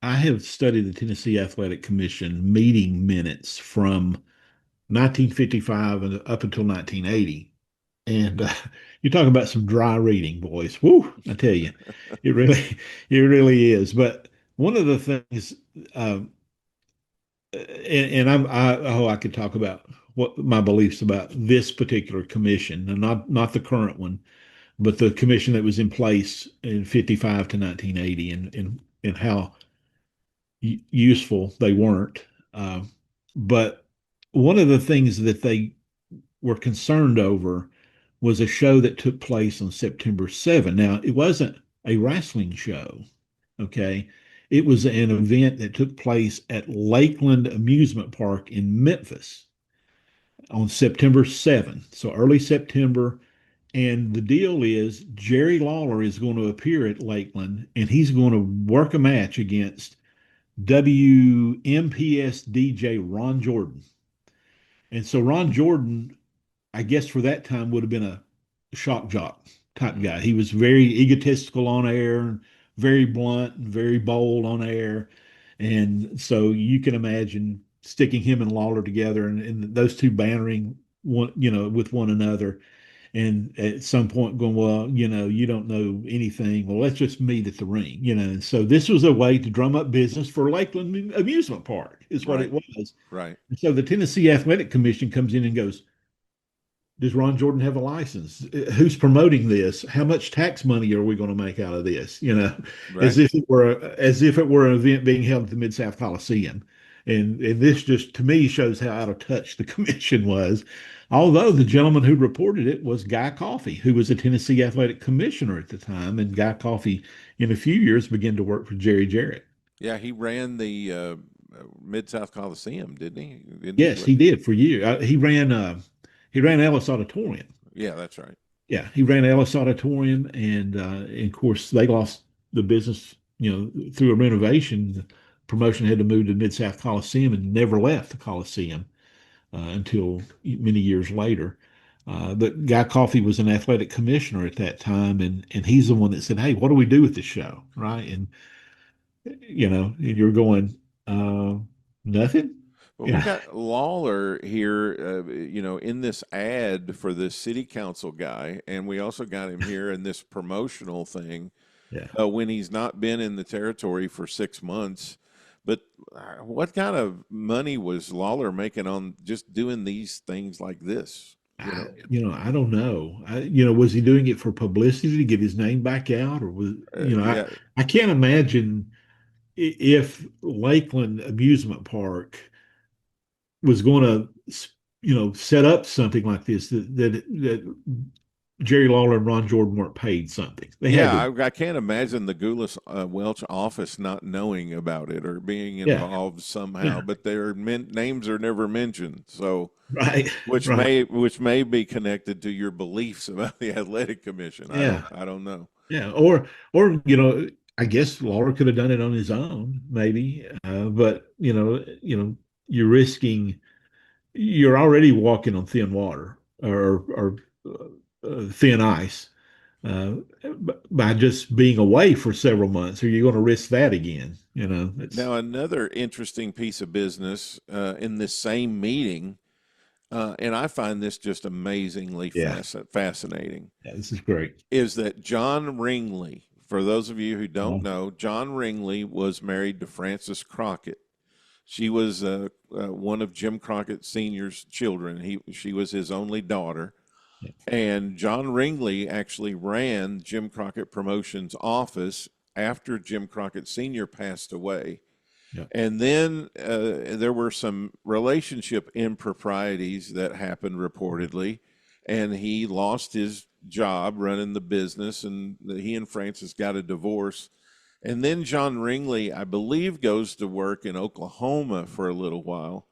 have studied the Tennessee Athletic Commission meeting minutes from 1955 and up until 1980. And you're talking about some dry reading, boys. Woo! I tell you, it really is. But one of the things, I could talk about what my beliefs about this particular commission, and not the current one, but the commission that was in place in 55 to 1980, and how useful they weren't. But one of the things that they were concerned over was a show that took place on September 7. Now, it wasn't a wrestling show, okay? It was an event that took place at Lakeland Amusement Park in Memphis on September 7, so early September. And the deal is Jerry Lawler is going to appear at Lakeland, and he's going to work a match against WMPS DJ Ron Jordan. And so Ron Jordan, I guess for that time, would have been a shock jock type guy. He was very egotistical on air, very blunt and very bold on air. And so you can imagine sticking him and Lawler together, and those two bantering with one another. And at some point going, well, you don't know anything. Well, let's just meet at the ring, And so this was a way to drum up business for Lakeland Amusement Park is what it was. Right. And so the Tennessee Athletic Commission comes in and goes, does Ron Jordan have a license? Who's promoting this? How much tax money are we going to make out of this? Right. As if it were an event being held at the Mid-South Coliseum, And this just to me shows how out of touch the commission was. Although the gentleman who reported it was Guy Coffey, who was a Tennessee athletic commissioner at the time, and Guy Coffey, in a few years, began to work for Jerry Jarrett. Yeah, he ran the Mid-South Coliseum, didn't he? Yes, he did for years. He ran Ellis Auditorium. Yeah, that's right. Yeah, he ran Ellis Auditorium, and of course they lost the business. Through a renovation, the promotion had to move to Mid-South Coliseum and never left the Coliseum until many years later. But Guy Coffey was an athletic commissioner at that time, and he's the one that said, "Hey, what do we do with this show?" Right? And you're going, nothing. Well, we got Lawler here, in this ad for this city council guy, and we also got him here in this promotional thing. Yeah. When he's not been in the territory for 6 months. But what kind of money was Lawler making on just doing these things like this? I don't know. Was he doing it for publicity to get his name back out, or was yeah. I can't imagine if Lakeland Amusement Park was going to set up something like this that Jerry Lawler and Ron Jordan weren't paid something. I can't imagine the Gulas-Welch office not knowing about it or being involved somehow, but their names are never mentioned. So, right, which may be connected to your beliefs about the athletic commission. I don't know. Yeah, or I guess Lawler could have done it on his own, maybe. But you're already walking on thin water or thin ice by just being away for several months. Are you going to risk that again? Now, another interesting piece of business in this same meeting, and I find this just amazingly fascinating. Yeah, this is great. Is that John Ringley? For those of you who don't know, John Ringley was married to Frances Crockett. She was one of Jim Crockett Sr.'s children. She was his only daughter. And John Ringley actually ran Jim Crockett Promotions office after Jim Crockett Sr. passed away. Yeah. And then there were some relationship improprieties that happened reportedly, and he lost his job running the business, and he and Frances got a divorce. And then John Ringley, I believe, goes to work in Oklahoma for a little while.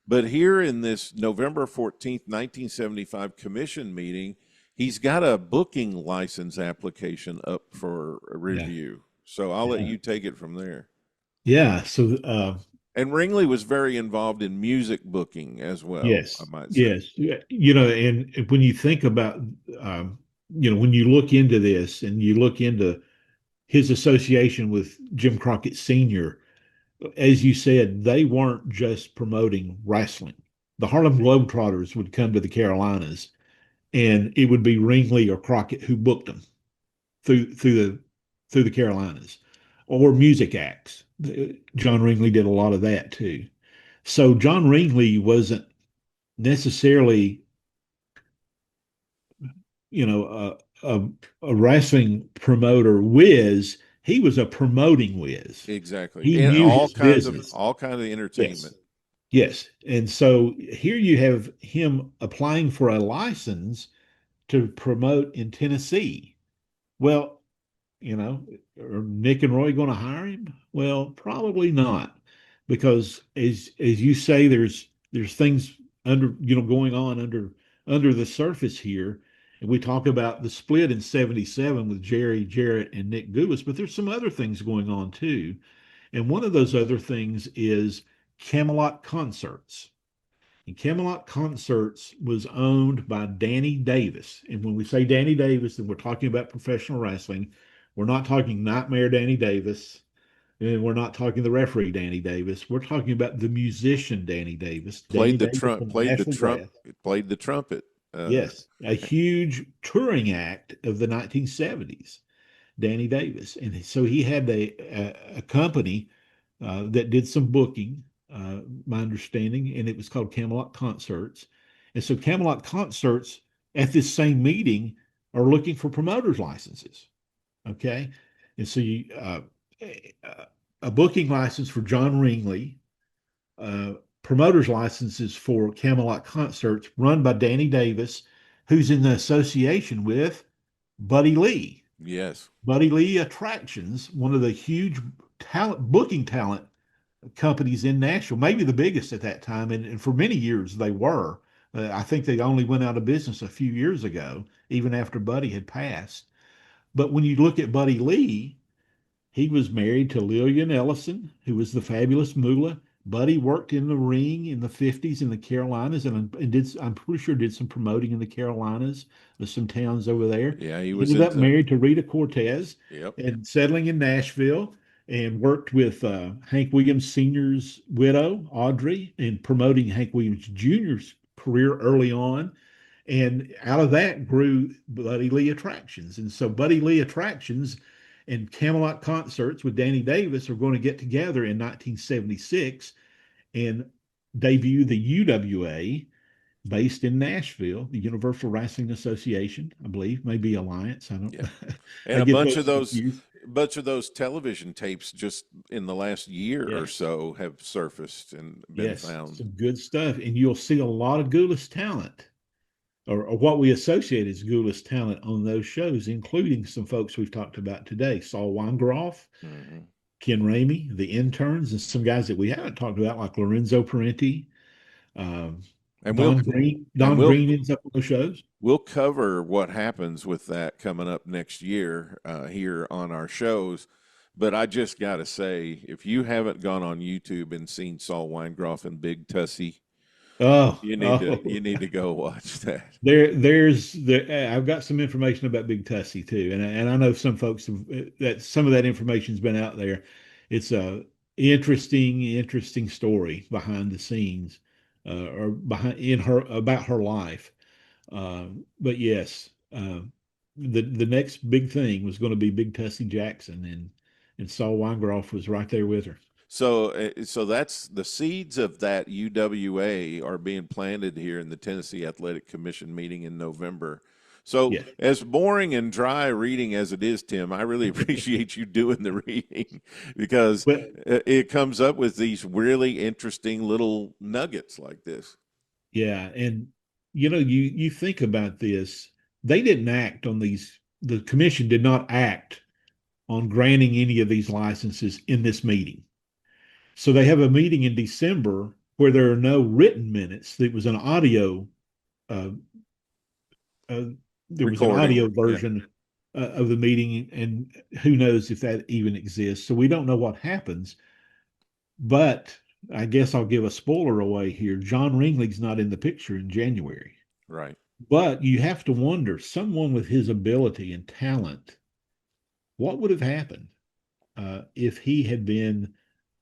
But here in this November 14th, 1975 commission meeting, he's got a booking license application up for a review. So I'll let you take it from there. Yeah. So, and Ringley was very involved in music booking as well. Yes. I might say. Yes. And when you think about, when you look into this and you look into his association with Jim Crockett Sr., as you said, they weren't just promoting wrestling. The Harlem Globetrotters would come to the Carolinas, and it would be Ringley or Crockett who booked them through the Carolinas, or music acts. John Ringley did a lot of that too. So John Ringley wasn't necessarily, a wrestling promoter whiz. He was a promoting whiz. Exactly. He and knew all his kinds business. of entertainment. Yes. And so here you have him applying for a license to promote in Tennessee. Well, are Nick and Roy going to hire him? Well, probably not, because as you say, there's things going on under the surface here. And we talk about the split in 77 with Jerry Jarrett and Nick Gulas, but there's some other things going on too. And one of those other things is Camelot Concerts. And Camelot Concerts was owned by Danny Davis. And when we say Danny Davis, then we're talking about professional wrestling. We're not talking Nightmare Danny Davis, and we're not talking the referee Danny Davis. We're talking about the musician Danny Davis. Played the trumpet. Yes, a huge touring act of the 1970s, Danny Davis. And so he had a company that did some booking, my understanding, and it was called Camelot Concerts. And so Camelot Concerts at this same meeting are looking for promoters' licenses. Okay. And so a booking license for John Ringley, promoters licenses for Camelot concerts run by Danny Davis, who's in the association with Buddy Lee. Yes. Buddy Lee Attractions, one of the huge booking talent companies in Nashville, maybe the biggest at that time. And for many years they were. I think they only went out of business a few years ago, even after Buddy had passed. But when you look at Buddy Lee, he was married to Lillian Ellison, who was the fabulous Moolah. Buddy worked in the ring in the 50s in the Carolinas and did, I'm pretty sure, did some promoting in the Carolinas with some towns over there. Yeah, he was ended up married to Rita Cortez. Yep. And settling in Nashville, and worked with Hank Williams Sr.'s widow, Audrey, in promoting Hank Williams Jr.'s career early on. And out of that grew Buddy Lee Attractions. And so Buddy Lee Attractions and Camelot Concerts with Danny Davis are going to get together in 1976 and debut the UWA based in Nashville, the Universal Wrestling Association, I believe, maybe Alliance. I don't know. Yeah. And a bunch of those television tapes just in the last year or so have surfaced and been found. Some good stuff. And you'll see a lot of Gulas talent, or what we associate as Gulas talent on those shows, including some folks we've talked about today, Saul Weingroff, Ken Ramey, the interns, and some guys that we haven't talked about, like Lorenzo Parenti, and Don Green ends up on those shows. We'll cover what happens with that coming up next year here on our shows. But I just got to say, if you haven't gone on YouTube and seen Saul Weingroff and Big Tussy, you need to go watch that. I've got some information about Big Tussy too, and I know some folks that some of that information's been out there. It's a interesting story behind the scenes, or about her life. But yes, the next big thing was going to be Big Tussy Jackson, and Saul Weingroff was right there with her. So that's the seeds of that UWA are being planted here in the Tennessee Athletic Commission meeting in November. So as boring and dry reading as it is, Tim, I really appreciate you doing the reading, because it comes up with these really interesting little nuggets like this. Yeah. And, you think about this, they didn't act on these, the commission did not act on granting any of these licenses in this meeting. So they have a meeting in December where there are no written minutes. It was an audio there was an audio version of the meeting, and who knows if that even exists. So we don't know what happens. But I guess I'll give a spoiler away here. John Ringley's not in the picture in January. Right. But you have to wonder, someone with his ability and talent, what would have happened if he had been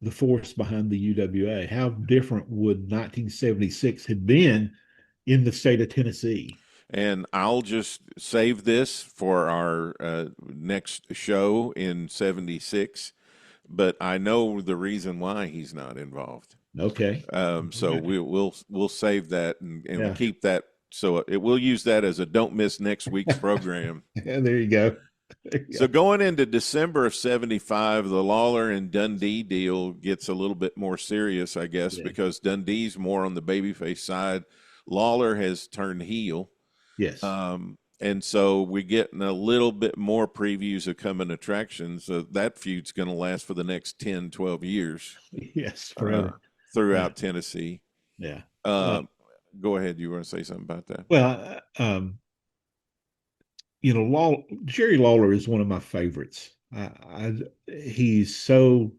the force behind the UWA? How different would 1976 have been in the state of Tennessee? And I'll just save this for our next show in 76, but I know the reason why he's not involved. Okay. So we'll save that and keep that. So we'll use that as a don't miss next week's program. There you go. So going into December of 75, the Lawler and Dundee deal gets a little bit more serious, I guess, because Dundee's more on the babyface side. Lawler has turned heel. Yes. And so we get a little bit more previews of coming attractions. That feud's going to last for the next 10, 12 years. Yes, forever. Throughout Tennessee. Yeah. Go ahead. You want to say something about that? Well, Jerry Lawler is one of my favorites. He's so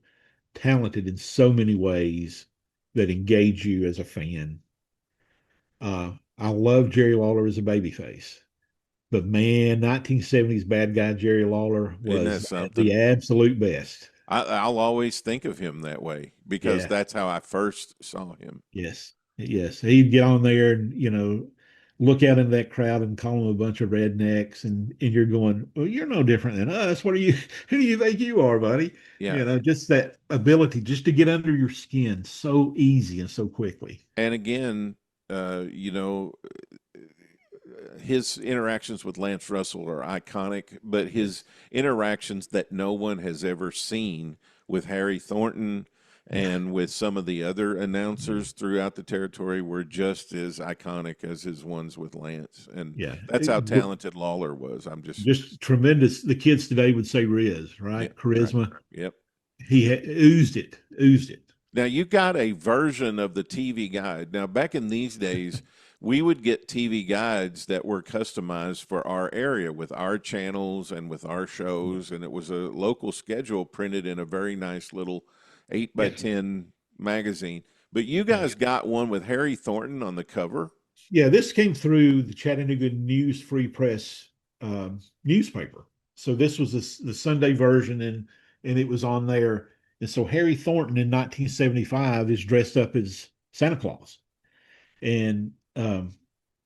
talented in so many ways that engage you as a fan. I love Jerry Lawler as a babyface, but man, 1970s bad guy Jerry Lawler was the absolute best. I'll always think of him that way because that's how I first saw him. Yes. He'd get on there and, look out into that crowd and call them a bunch of rednecks, and you're going, well, you're no different than us. Who do you think you are, buddy? Yeah. Just that ability just to get under your skin so easy and so quickly. And again, his interactions with Lance Russell are iconic, but his interactions that no one has ever seen with Harry Thornton and with some of the other announcers throughout the territory were just as iconic as his ones with Lance. And Yeah. that's how talented Lawler was. I'm just tremendous. The kids today would say Riz, right? yeah, Charisma. right. Yep. He oozed it, oozed it. Now you got a version of the TV guide. Now back in these days, we would get TV guides that were customized for our area with our channels and with our shows, and it was a local schedule printed in a very nice little 8x10 magazine. But you guys got one with Harry Thornton on the cover. Yeah, this came through the Chattanooga News Free Press newspaper. So this was the Sunday version, and it was on there. And so Harry Thornton in 1975 is dressed up as Santa Claus. And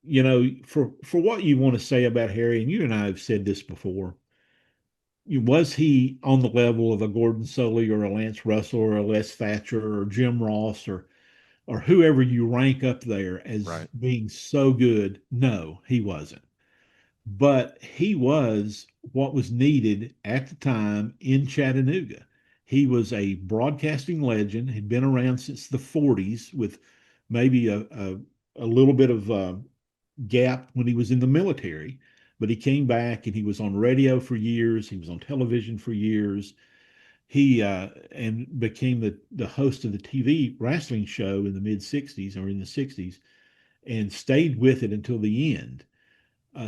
you know, for what you want to say about Harry, and you and I have said this before, was he on the level of a Gordon Sully or a Lance Russell or a Les Thatcher or Jim Ross or whoever you rank up there as being so good? No, he wasn't. But he was what was needed at the time in Chattanooga. He was a broadcasting legend, had been around since the 40s with maybe a little bit of gap when he was in the military, but he came back and he was on radio for years. He was on television for years. He and became the host of the TV wrestling show in the mid 60s or in the 60s and stayed with it until the end.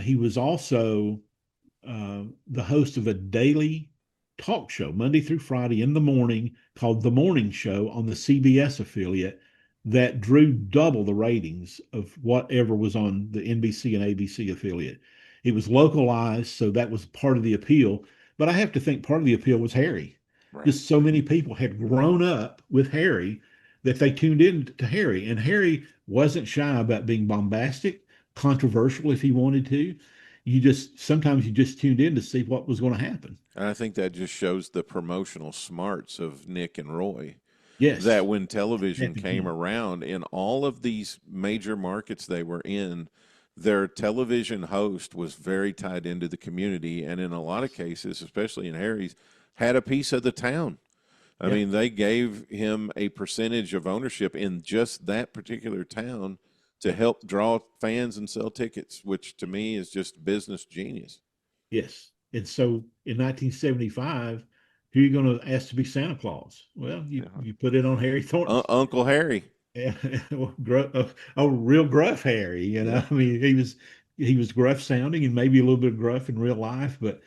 He was also the host of a daily talk show Monday through Friday in the morning called The Morning Show on the CBS affiliate that drew double the ratings of whatever was on the NBC and ABC affiliate. It was localized, so that was part of the appeal. But I have to think part of the appeal was Harry. Right. Just so many people had grown up with Harry that they tuned in to Harry. And Harry wasn't shy about being bombastic, controversial if he wanted to. Sometimes you just tuned in to see what was going to happen. And I think that just shows the promotional smarts of Nick and Roy. Yes. That when television came around in all of these major markets they were in, their television host was very tied into the community. And in a lot of cases, especially in Harry's, had a piece of the town. I mean, they gave him a percentage of ownership in just that particular town to help draw fans and sell tickets, which to me is just business genius. Yes. And so in 1975, who are you going to ask to be Santa Claus? Well, you put it on Harry Thornton. Uncle Harry. Yeah, real gruff Harry. You know, I mean, he was gruff sounding and maybe a little bit gruff in real life, but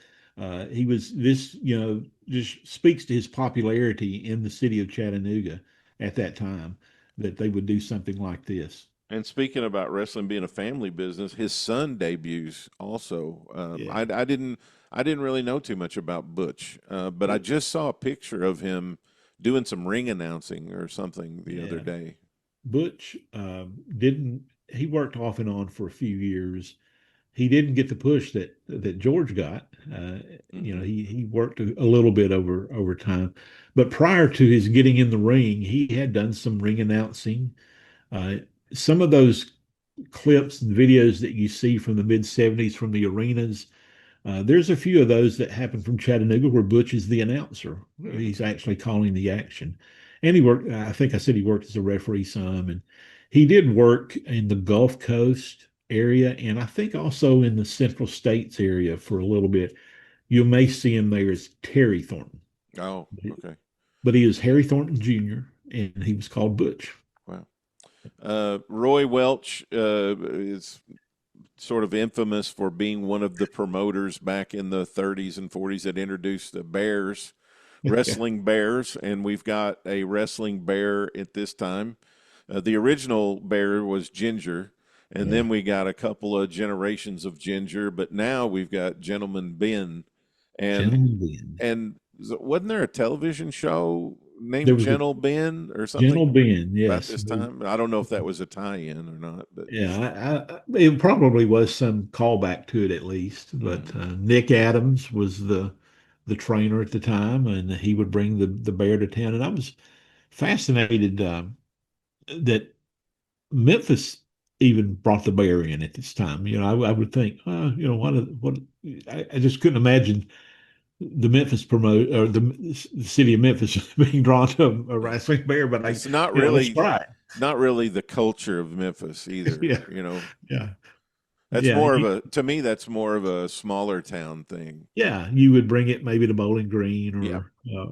he was this. You know, just speaks to his popularity in the city of Chattanooga at that time that they would do something like this. And speaking about wrestling being a family business, his son debuts also. I didn't really know too much about Butch, but I just saw a picture of him doing some ring announcing or something the other day. Butch he worked off and on for a few years. He didn't get the push that George got. You know, he worked a little bit over time, but prior to his getting in the ring, he had done some ring announcing. Some of those clips and videos that you see from the mid 70s from the arenas, there's a few of those that happen from Chattanooga where Butch is the announcer. He's actually calling the action. And he worked, I think I said he worked as a referee some, and he did work in the Gulf Coast area and I think also in the Central States area for a little bit. You may see him there as Terry Thornton. Oh, okay. But he is Harry Thornton Jr., and he was called Butch. Wow. Roy Welch is sort of infamous for being one of the promoters back in the 30s and 40s that introduced the Bears. Wrestling Bears, and we've got a wrestling bear at this time. The original bear was Ginger, and then we got a couple of generations of Ginger, but now we've got Gentleman Ben. And wasn't there a television show named Gentle Ben or something? Gentle Ben, yes. About this time? I don't know if that was a tie-in or not. But it probably was some callback to it at least. But Nick Adams was the trainer at the time, and he would bring the bear to town. And I was fascinated that Memphis even brought the bear in at this time. You know, I would think, you know, what I just couldn't imagine the Memphis promote or the city of Memphis being drawn to a wrestling bear, but It's not let's really try not really the culture of Memphis it. either. Yeah, You know, yeah, that's yeah. more of a to me. That's more of a smaller town thing. Yeah, you would bring it maybe to Bowling Green Yeah,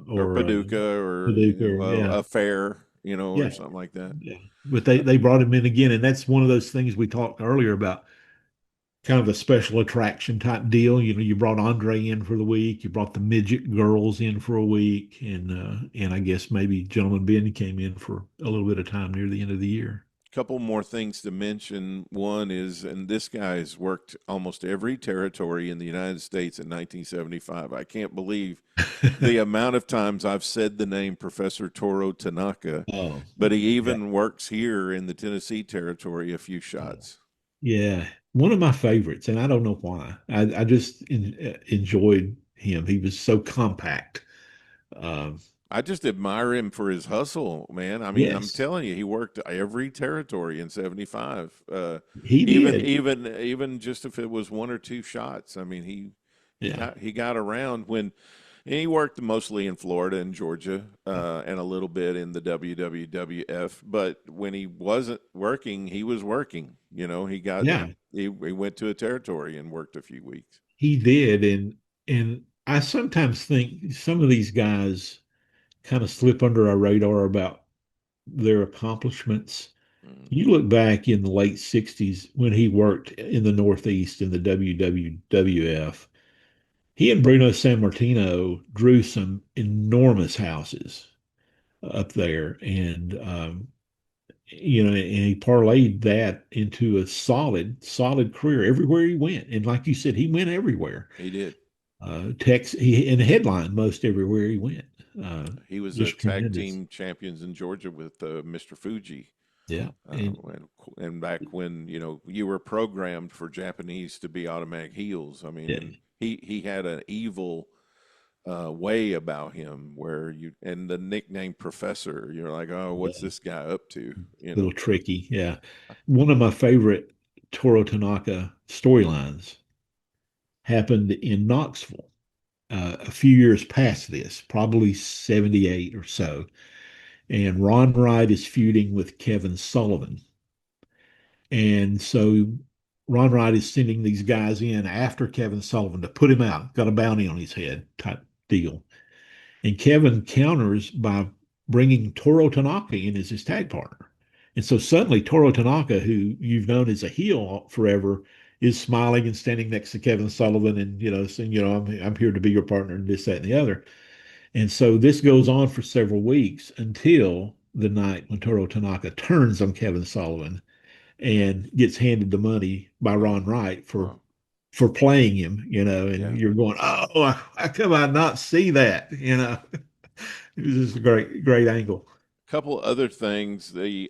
or or Paducah or Paducah. Yeah, a fair, or yeah, something like that. yeah. But they brought him in again, and that's one of those things we talked earlier about, kind of a special attraction type deal. You brought Andre in for the week, you brought the midget girls in for a week, and I guess maybe Gentleman Ben came in for a little bit of time near the end of the year. Couple more things to mention. One is, and this guy's worked almost every territory in the United States in 1975. I can't believe the amount of times I've said the name Professor Toro Tanaka, Oh, but he yeah, even works here in the Tennessee Territory a few shots. yeah. One of my favorites, and I don't know why. I just enjoyed him. He was so compact. Um, I just admire him for his hustle, man. I mean, I'm yes, telling you, he worked every territory in '75. he Even, did. even, even just if it was one or two shots. I mean, Yeah, he got around when and he worked mostly in Florida and Georgia, and a little bit in the WWWF. But when he wasn't working, he was working. yeah, He went to a territory and worked a few weeks. he did. And I sometimes think some of these guys kind of slip under our radar about their accomplishments. Mm. You look back in the late 60s when he worked in the Northeast in the WWF, he and Bruno Sammartino drew some enormous houses up there. And he parlayed that into a solid career everywhere he went. And like you said, he went everywhere. He did. He in headline most everywhere he went. Uh, He was a just tag tremendous. team champions in Georgia with Mr. Fuji. Yeah. And back when you were programmed for Japanese to be automatic heels. I mean, Yeah, and he had an evil way about him where and the nickname Professor. You're like, oh, what's yeah. this guy up to? Little tricky. Yeah. One of my favorite Toro Tanaka storylines happened in Knoxville a few years past this, probably 78 or so. And Ron Wright is feuding with Kevin Sullivan. And so Ron Wright is sending these guys in after Kevin Sullivan to put him out, got a bounty on his head type deal. And Kevin counters by bringing Toro Tanaka in as his tag partner. And so suddenly Toro Tanaka, who you've known as a heel forever, is smiling and standing next to Kevin Sullivan and, saying, I'm here to be your partner and this, that, and the other. And so this goes on for several weeks until the night when Toro Tanaka turns on Kevin Sullivan and gets handed the money by Ron Wright Wow. for playing him, Yeah. and you're going, oh, how come I not see that? It was just a great angle. Couple other things. The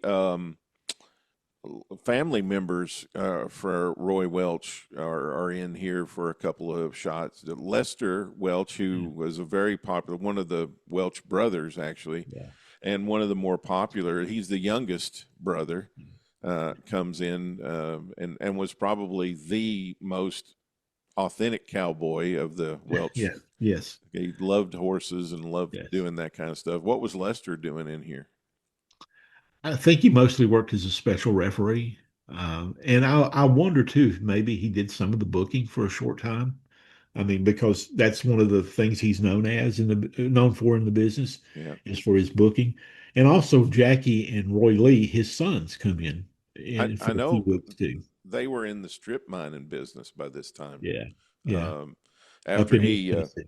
family members for Roy Welch are in here for a couple of shots. Lester Welch, who was a very popular, one of the Welch brothers actually, Yeah. and one of the more popular. He's the youngest brother. Comes in and was probably the most authentic cowboy of the Welch. Yeah. Yes. He loved horses and loved Yes. doing that kind of stuff. What was Lester doing in here? I think he mostly worked as a special referee. And I wonder too, if maybe he did some of the booking for a short time. I mean, because that's one of the things he's known for in the business Yeah. is for his booking. And also Jackie and Roy Lee, his sons, come in I for a few know weeks too. they were in the strip mining business by this time. Yeah. Yeah. Um, Up after in East he Tennessee.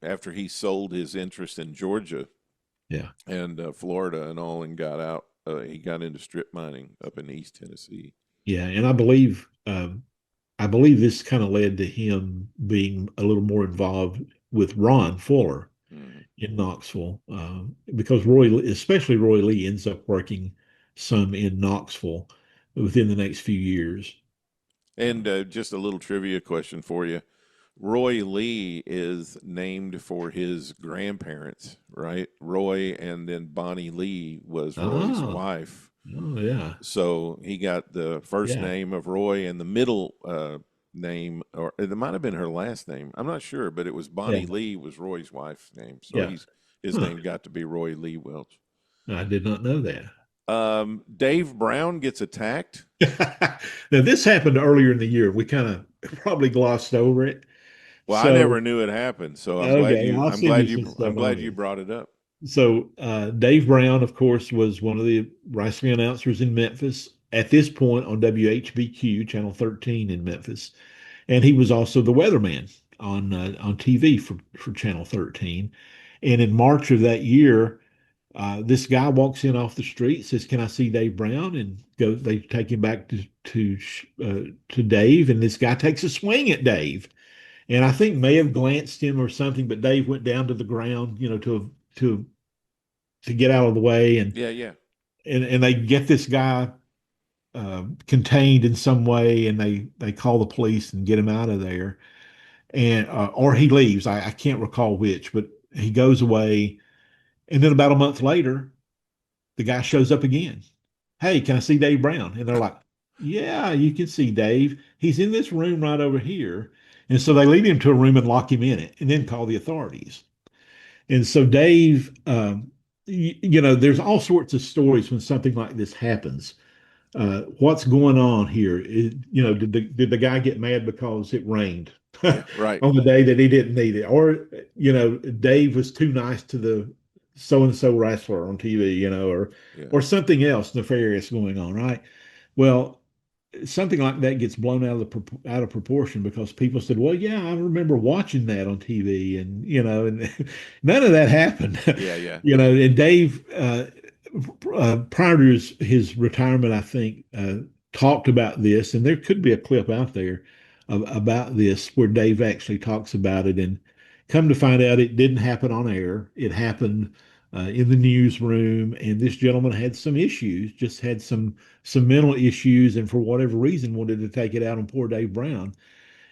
after he sold his interest in Georgia Yeah. and Florida and all, and got out, he got into strip mining up in East Tennessee. Yeah. And I believe this kind of led to him being a little more involved with Ron Fuller Mm. in Knoxville, because especially Roy Lee, ends up working some in Knoxville within the next few years. And just a little trivia question for you. Roy Lee is named for his grandparents, right? Roy, and then Bonnie Lee was Roy's Oh, wife. oh yeah, So he got the first yeah, name of Roy and the middle name, or it might have been her last name. I'm not sure, but it was Bonnie Yeah. Lee was Roy's wife's name. So Yeah. his Huh. name got to be Roy Lee Welch. I did not know that. Dave Brown gets attacked. Now, this happened earlier in the year. We kind of probably glossed over it. Well, I never So, knew it happened, so okay, I'll send you some I'm stuff on glad you it. brought it up. So, Dave Brown, of course, was one of the wrestling announcers in Memphis at this point on WHBQ, Channel 13 in Memphis. And he was also the weatherman on TV for Channel 13. And in March of that year, this guy walks in off the street, says, "Can I see Dave Brown?" And go. They take him back to Dave, and this guy takes a swing at Dave, and I think may have glanced him or something, but Dave went down to the ground, to get out of the way, and Yeah. and they get this guy contained in some way, and they call the police and get him out of there, and or he leaves. I can't recall which, but he goes away, and then about a month later, the guy shows up again. "Hey, can I see Dave Brown?" And they're like, "Yeah, you can see Dave. He's in this room right over here." And so they lead him to a room and lock him in it, and then call the authorities. And so Dave, there's all sorts of stories when something like this happens. What's going on here? Did the guy get mad because it rained Yeah, right. on the day that he didn't need it, or Dave was too nice to the so and so wrestler on TV, Yeah. or something else nefarious going on, right? Well, something like that gets blown out of proportion because people said, "Well, yeah, I remember watching that on TV," and and none of that happened. Yeah. And Dave, prior to his retirement, I think talked about this, and there could be a clip out there about this where Dave actually talks about it, and come to find out, it didn't happen on air. It happened in the newsroom, and this gentleman had some issues, just had some mental issues, and for whatever reason wanted to take it out on poor Dave Brown.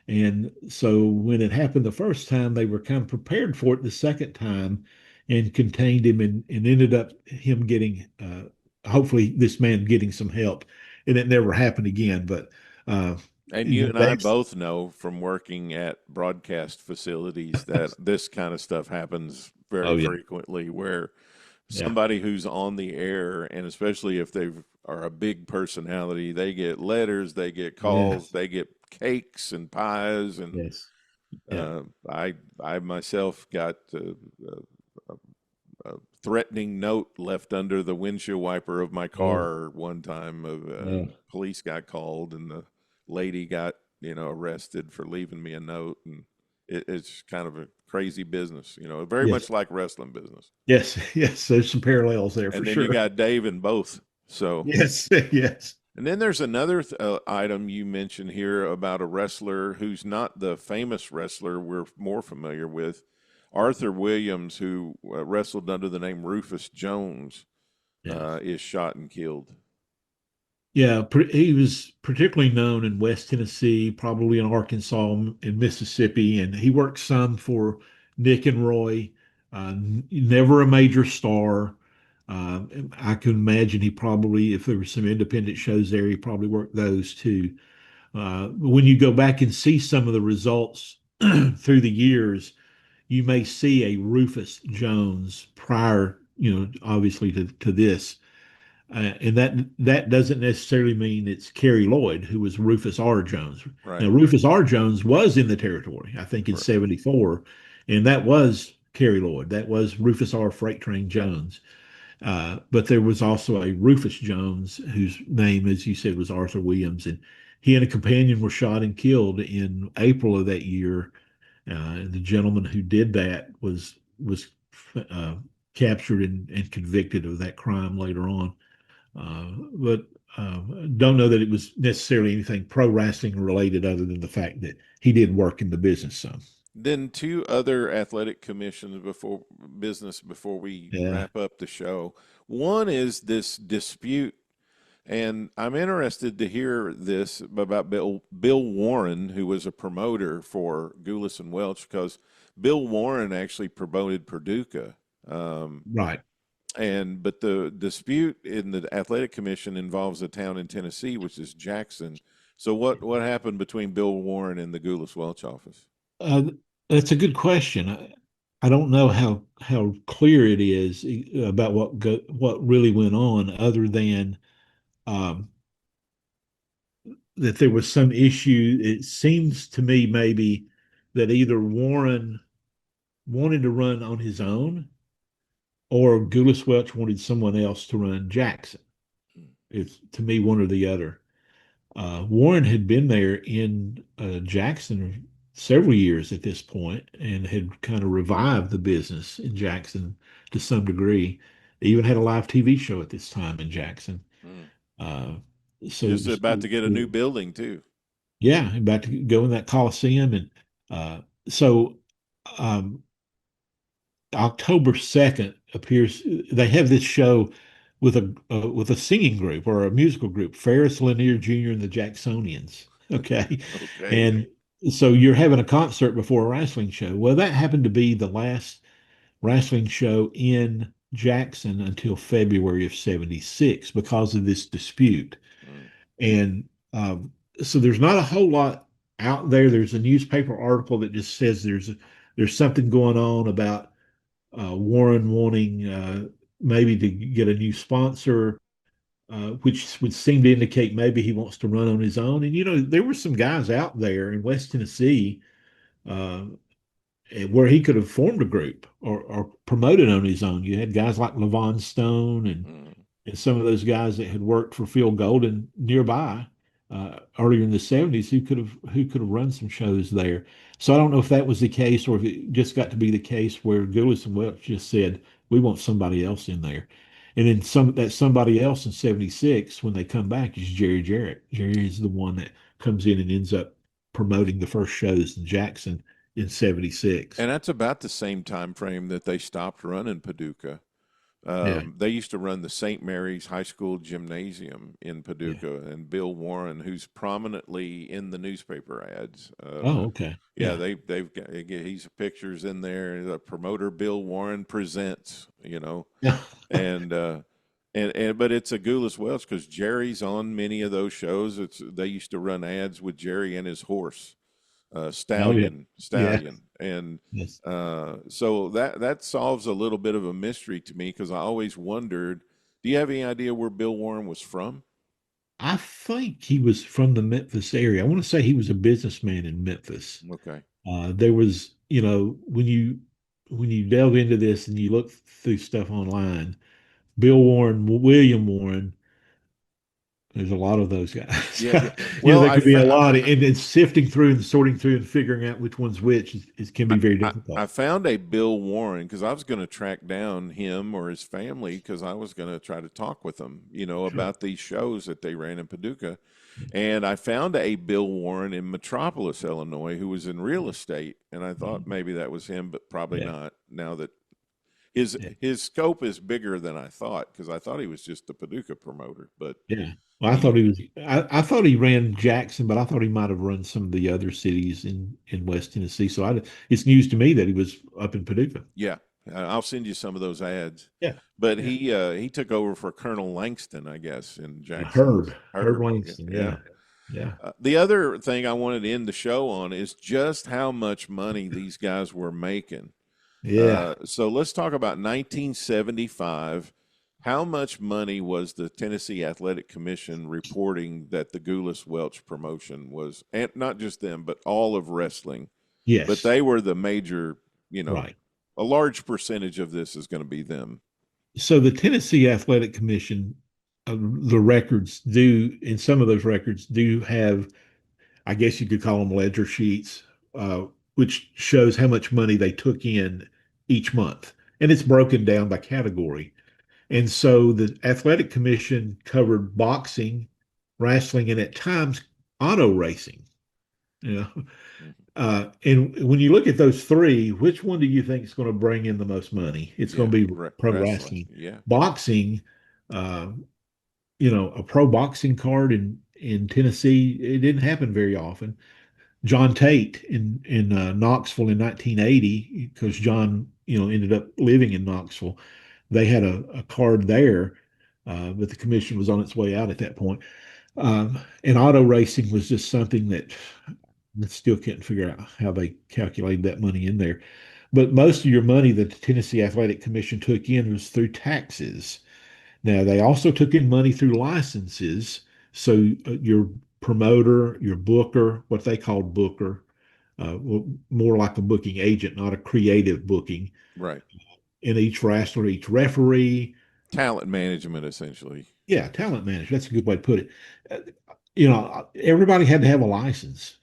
And so when it happened the first time, they were kind of prepared for it the second time and contained him, and ended up him getting, hopefully, this man getting some help. And it never happened again. But And you and I both know from working at broadcast facilities that this kind of stuff happens Oh, very yeah. frequently, where Yeah. somebody who's on the air, and especially if they are a big personality, they get letters, they get calls, Yes. they get cakes and pies, and Yes. Yeah. I myself got a threatening note left under the windshield wiper of my car one time. Police got called, and the lady got arrested for leaving me a note, and it's kind of a crazy business, very Yes. much like wrestling business. Yes. Yes. There's some parallels there for And then sure. you got Dave in both. So Yes. Yes. and then there's another item you mentioned here about a wrestler who's not the famous wrestler we're more familiar with, Arthur Williams, who wrestled under the name Rufus Jones, Yeah. is shot and killed. Yeah, he was particularly known in West Tennessee, probably in Arkansas and Mississippi, and he worked some for Nick and Roy. Never a major star. I can imagine he probably, if there were some independent shows there, he probably worked those too. When you go back and see some of the results through the years, you may see a Rufus Jones prior, obviously to this. And that doesn't necessarily mean it's Kerry Lloyd, who was Rufus R. Jones. Right. Now, Rufus R. Jones was in the territory, I think, in Right. 74, and that was Kerry Lloyd. That was Rufus R. Freight Train Jones. But there was also a Rufus Jones, whose name, as you said, was Arthur Williams, and he and a companion were shot and killed in April of that year. The gentleman who did that was captured and convicted of that crime later on. But don't know that it was necessarily anything pro wrestling related, other than the fact that he did work in the business some. Then two other athletic commissions before we wrap up the show. One is this dispute, and I'm interested to hear this about Bill Warren, who was a promoter for Gulas-Welch, because Bill Warren actually promoted Paducah. Right. But the dispute in the athletic commission involves a town in Tennessee, which is Jackson. So what happened between Bill Warren and the Gulas-Welch office? Uh, that's a good question. I don't know how clear it is about what really went on, other than um, that there was some issue. It seems to me maybe that either Warren wanted to run on his own, or Gulas-Welch wanted someone else to run Jackson. It's to me one or the other. Warren had been there in Jackson several years at this point and had kind of revived the business in Jackson to some degree. They even had a live TV show at this time in Jackson. Mm. Uh, so Just about to get a new building too. Yeah, about to go in that Coliseum, and so um, October 2nd appears. They have this show with a singing group or a musical group, Ferris Lanier Jr. and the Jacksonians. Okay, Okay. and so you're having a concert before a wrestling show. Well, that happened to be the last wrestling show in Jackson until February of '76 because of this dispute. Mm. And so there's not a whole lot out there. There's a newspaper article that just says there's something going on about Warren wanting maybe to get a new sponsor, which would seem to indicate maybe he wants to run on his own. And there were some guys out there in West Tennessee uh, where he could have formed a group or promoted on his own. You had guys like Levon Stone and some of those guys that had worked for Phil Golden nearby earlier in the '70s who could have run some shows there. So I don't know if that was the case or if it just got to be the case where Gulas and Welch just said we want somebody else in there, and then somebody else in '76 when they come back is Jerry Jarrett. Jerry is the one that comes in and ends up promoting the first shows in Jackson in '76. And that's about the same time frame that they stopped running Paducah. Yeah. They used to run the St. Mary's High School Gymnasium in Paducah, and Bill Warren, who's prominently in the newspaper ads. Oh, okay. Yeah, they've got he's pictures in there. The promoter Bill Warren presents, Yeah. and but it's a Gulas-Welch because Jerry's on many of those shows. They used to run ads with Jerry and his horse. Stallion, and Yes. so that solves a little bit of a mystery to me because I always wondered. Do you have any idea where Bill Warren was from? I think he was from the Memphis area. I want to say he was a businessman in Memphis. Okay. There was, when you delve into this and you look through stuff online, Bill Warren, William Warren, there's a lot of those guys. Yeah. Well, there could be a lot, and then sifting through and sorting through and figuring out which one's which can be very difficult. I found a Bill Warren because I was going to track down him or his family because I was going to try to talk with them, about these shows that they ran in Paducah. And I found a Bill Warren in Metropolis, Illinois, who was in real estate. And I thought maybe that was him, but probably not now that his scope is bigger than I thought because I thought he was just the Paducah promoter. But yeah. Well, I thought he was. I thought he ran Jackson, but I thought he might have run some of the other cities in West Tennessee. So it's news to me that he was up in Paducah. Yeah, I'll send you some of those ads. Yeah, but he took over for Colonel Langston, I guess, in Jackson. Herb Langston. Yeah. The other thing I wanted to end the show on is just how much money these guys were making. Yeah. So let's talk about 1975. How much money was the Tennessee Athletic Commission reporting that the Gulas-Welch promotion was, and not just them, but all of wrestling? Yes. But they were the major, right. A large percentage of this is going to be them. So the Tennessee Athletic Commission, the records and some of those records do have, I guess you could call them ledger sheets, which shows how much money they took in each month. And it's broken down by category. And so the athletic commission covered boxing, wrestling, and at times auto racing. And when you look at those three, which one do you think is going to bring in the most money? It's going to be pro wrestling. Yeah. Boxing, a pro boxing card in Tennessee, it didn't happen very often. John Tate in Knoxville in 1980, because John, ended up living in Knoxville. They had a card there, but the commission was on its way out at that point. And auto racing was just something that I still can't figure out how they calculated that money in there. But most of your money that the Tennessee Athletic Commission took in was through taxes. Now, they also took in money through licenses. So your promoter, your booker, what they called booker, well, more like a booking agent, not a creative booking. Right. And each wrestler, each referee. Talent management, essentially. Yeah, talent management. That's a good way to put it. Everybody had to have a license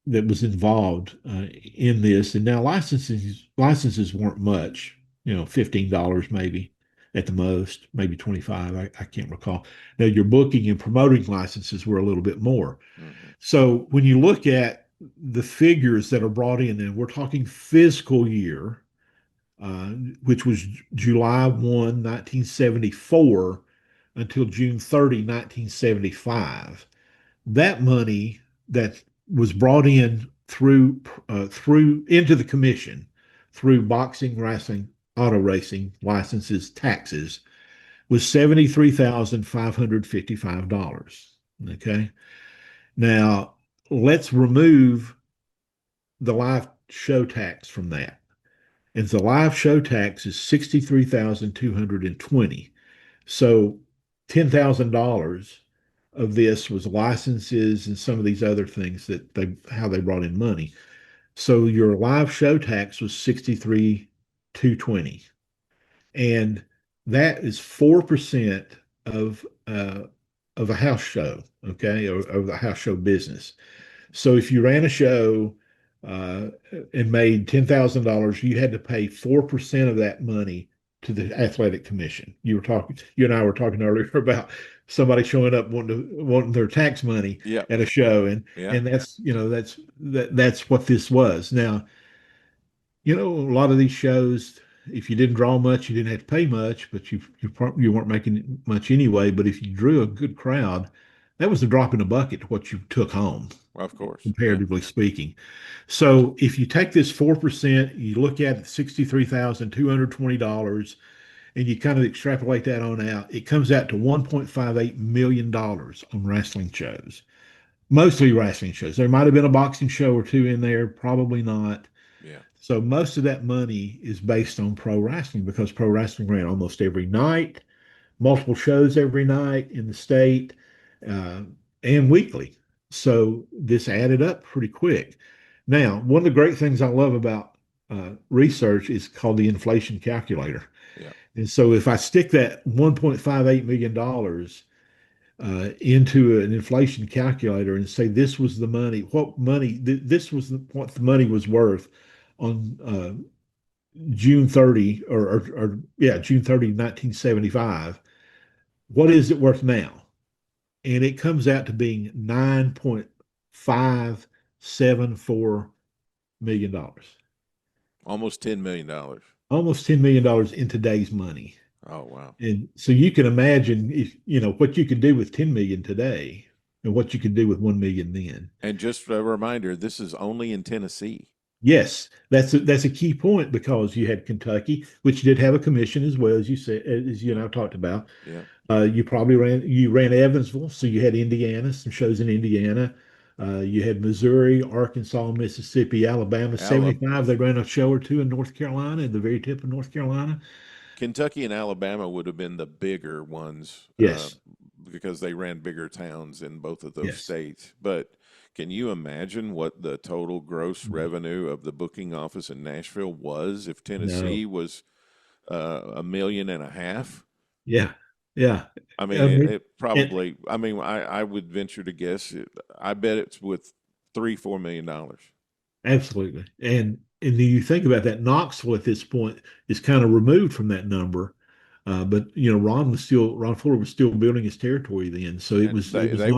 that was involved in this. And now licenses weren't much, $15 maybe at the most, maybe 25. I can't recall. Now your booking and promoting licenses were a little bit more. Mm-hmm. So when you look at the figures that are brought in, and we're talking fiscal year, which was July 1, 1974 until June 30, 1975. That money that was brought in through into the commission through boxing, wrestling, auto racing, licenses, taxes was $73,555. Okay. Now let's remove the live show tax from that. And the live show tax is $63,220. So $10,000 of this was licenses and some of these other things that how they brought in money. So your live show tax was 63,220. And that is 4% of a house show, okay, or the house show business. So if you ran a show and made $10,000, you had to pay 4% of that money to the athletic commission. You and I were talking earlier about somebody showing up wanting their tax money at a show, and that's that's what this was. Now, a lot of these shows, if you didn't draw much, you didn't have to pay much, but you weren't making much anyway. But if you drew a good crowd, that was a drop in the bucket to what you took home. Of course, comparatively speaking. So if you take this 4%, you look at it, $63,220, and you kind of extrapolate that on out, it comes out to $1.58 million on wrestling shows, mostly wrestling shows. There might have been a boxing show or two in there, probably not. Yeah. So most of that money is based on pro wrestling because pro wrestling ran almost every night, multiple shows every night in the state, and weekly. So this added up pretty quick. Now, one of the great things I love about research is called the inflation calculator. Yeah. And so if I stick that $1.58 million into an inflation calculator and say this was the money, what the money was worth on June 30 June 30, 1975, what is it worth now? And it comes out to being $9.574 million. Almost $10 million. Almost $10 million in today's money. Oh, wow. And so you can imagine what you could do with 10 million today and what you could do with 1 million then. And just a reminder, this is only in Tennessee. Yes, that's a key point because you had Kentucky, which did have a commission as well, as you said, as you and I talked about. Yeah. You ran Evansville, so you had Indiana, some shows in Indiana. You had Missouri, Arkansas, Mississippi, Alabama. 75, they ran a show or two in North Carolina, at the very tip of North Carolina. Kentucky and Alabama would have been the bigger ones. Yes. Because they ran bigger towns in both of those states. But can you imagine what the total gross revenue of the booking office in Nashville was if Tennessee was $1.5 million? Yeah. Yeah. I mean, it probably, I would venture to guess, I bet it's with $3-4 million. Absolutely. And you think about that, Knoxville at this point is kind of removed from that number. But Ron Fuller was still building his territory then, so it was. They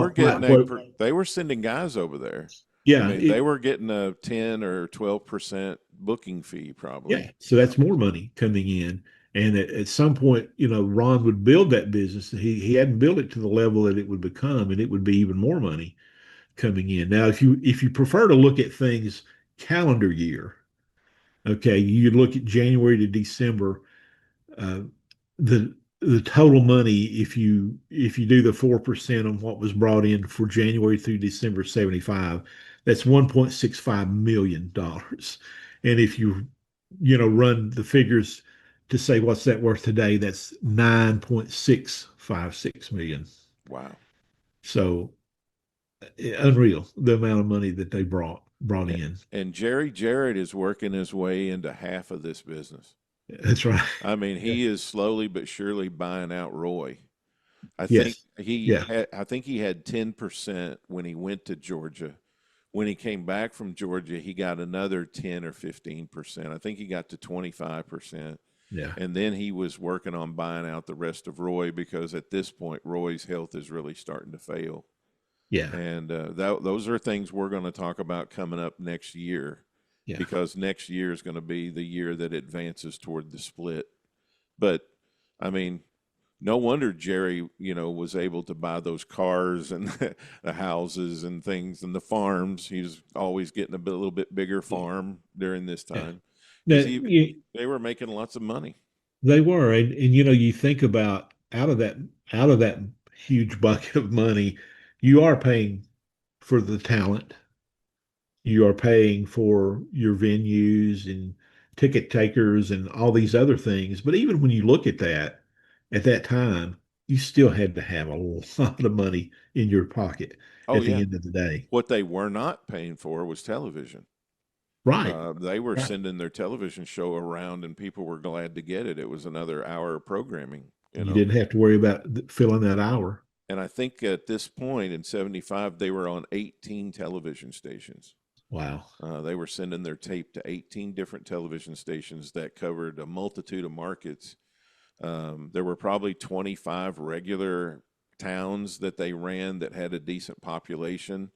were sending guys over there. Yeah, they were getting a 10 or 12% booking fee, probably. Yeah, so that's more money coming in, and at some point, Ron would build that business. He hadn't built it to the level that it would become, and it would be even more money coming in. Now, if you prefer to look at things calendar year, okay, you look at January to December. The the total money, if you do the 4% on what was brought in for January through December 75, that's $1.65 million. And if run the figures to say what's that worth today, that's 9.656 million. Wow. So unreal, the amount of money that they brought in. And Jerry Jarrett is working his way into half of this business. That's right. I mean, he is slowly but surely buying out Roy. I Yes. think he had 10% when he went to Georgia. When he came back from Georgia, he got another 10 or 15%. I think he got to 25%. Yeah. And then he was working on buying out the rest of Roy, because at this point, Roy's health is really starting to fail. Yeah. And those are things we're going to talk about coming up next year. Yeah. Because next year is going to be the year that advances toward the split. But, I mean, no wonder Jerry, was able to buy those cars and the houses and things and the farms. He's always getting a little bit bigger farm during this time. Now, They were making lots of money. They were, and you think about out of that huge bucket of money, you are paying for the talent. You are paying for your venues and ticket takers and all these other things. But even when you look at that, at that time, you still had to have a lot of money in your pocket at the end of the day. What they were not paying for was television. Right. They were sending their television show around, and people were glad to get it. It was another hour of programming. You didn't have to worry about filling that hour. And I think at this point in 75, they were on 18 television stations. Wow. They were sending their tape to 18 different television stations that covered a multitude of markets. There were probably 25 regular towns that they ran that had a decent population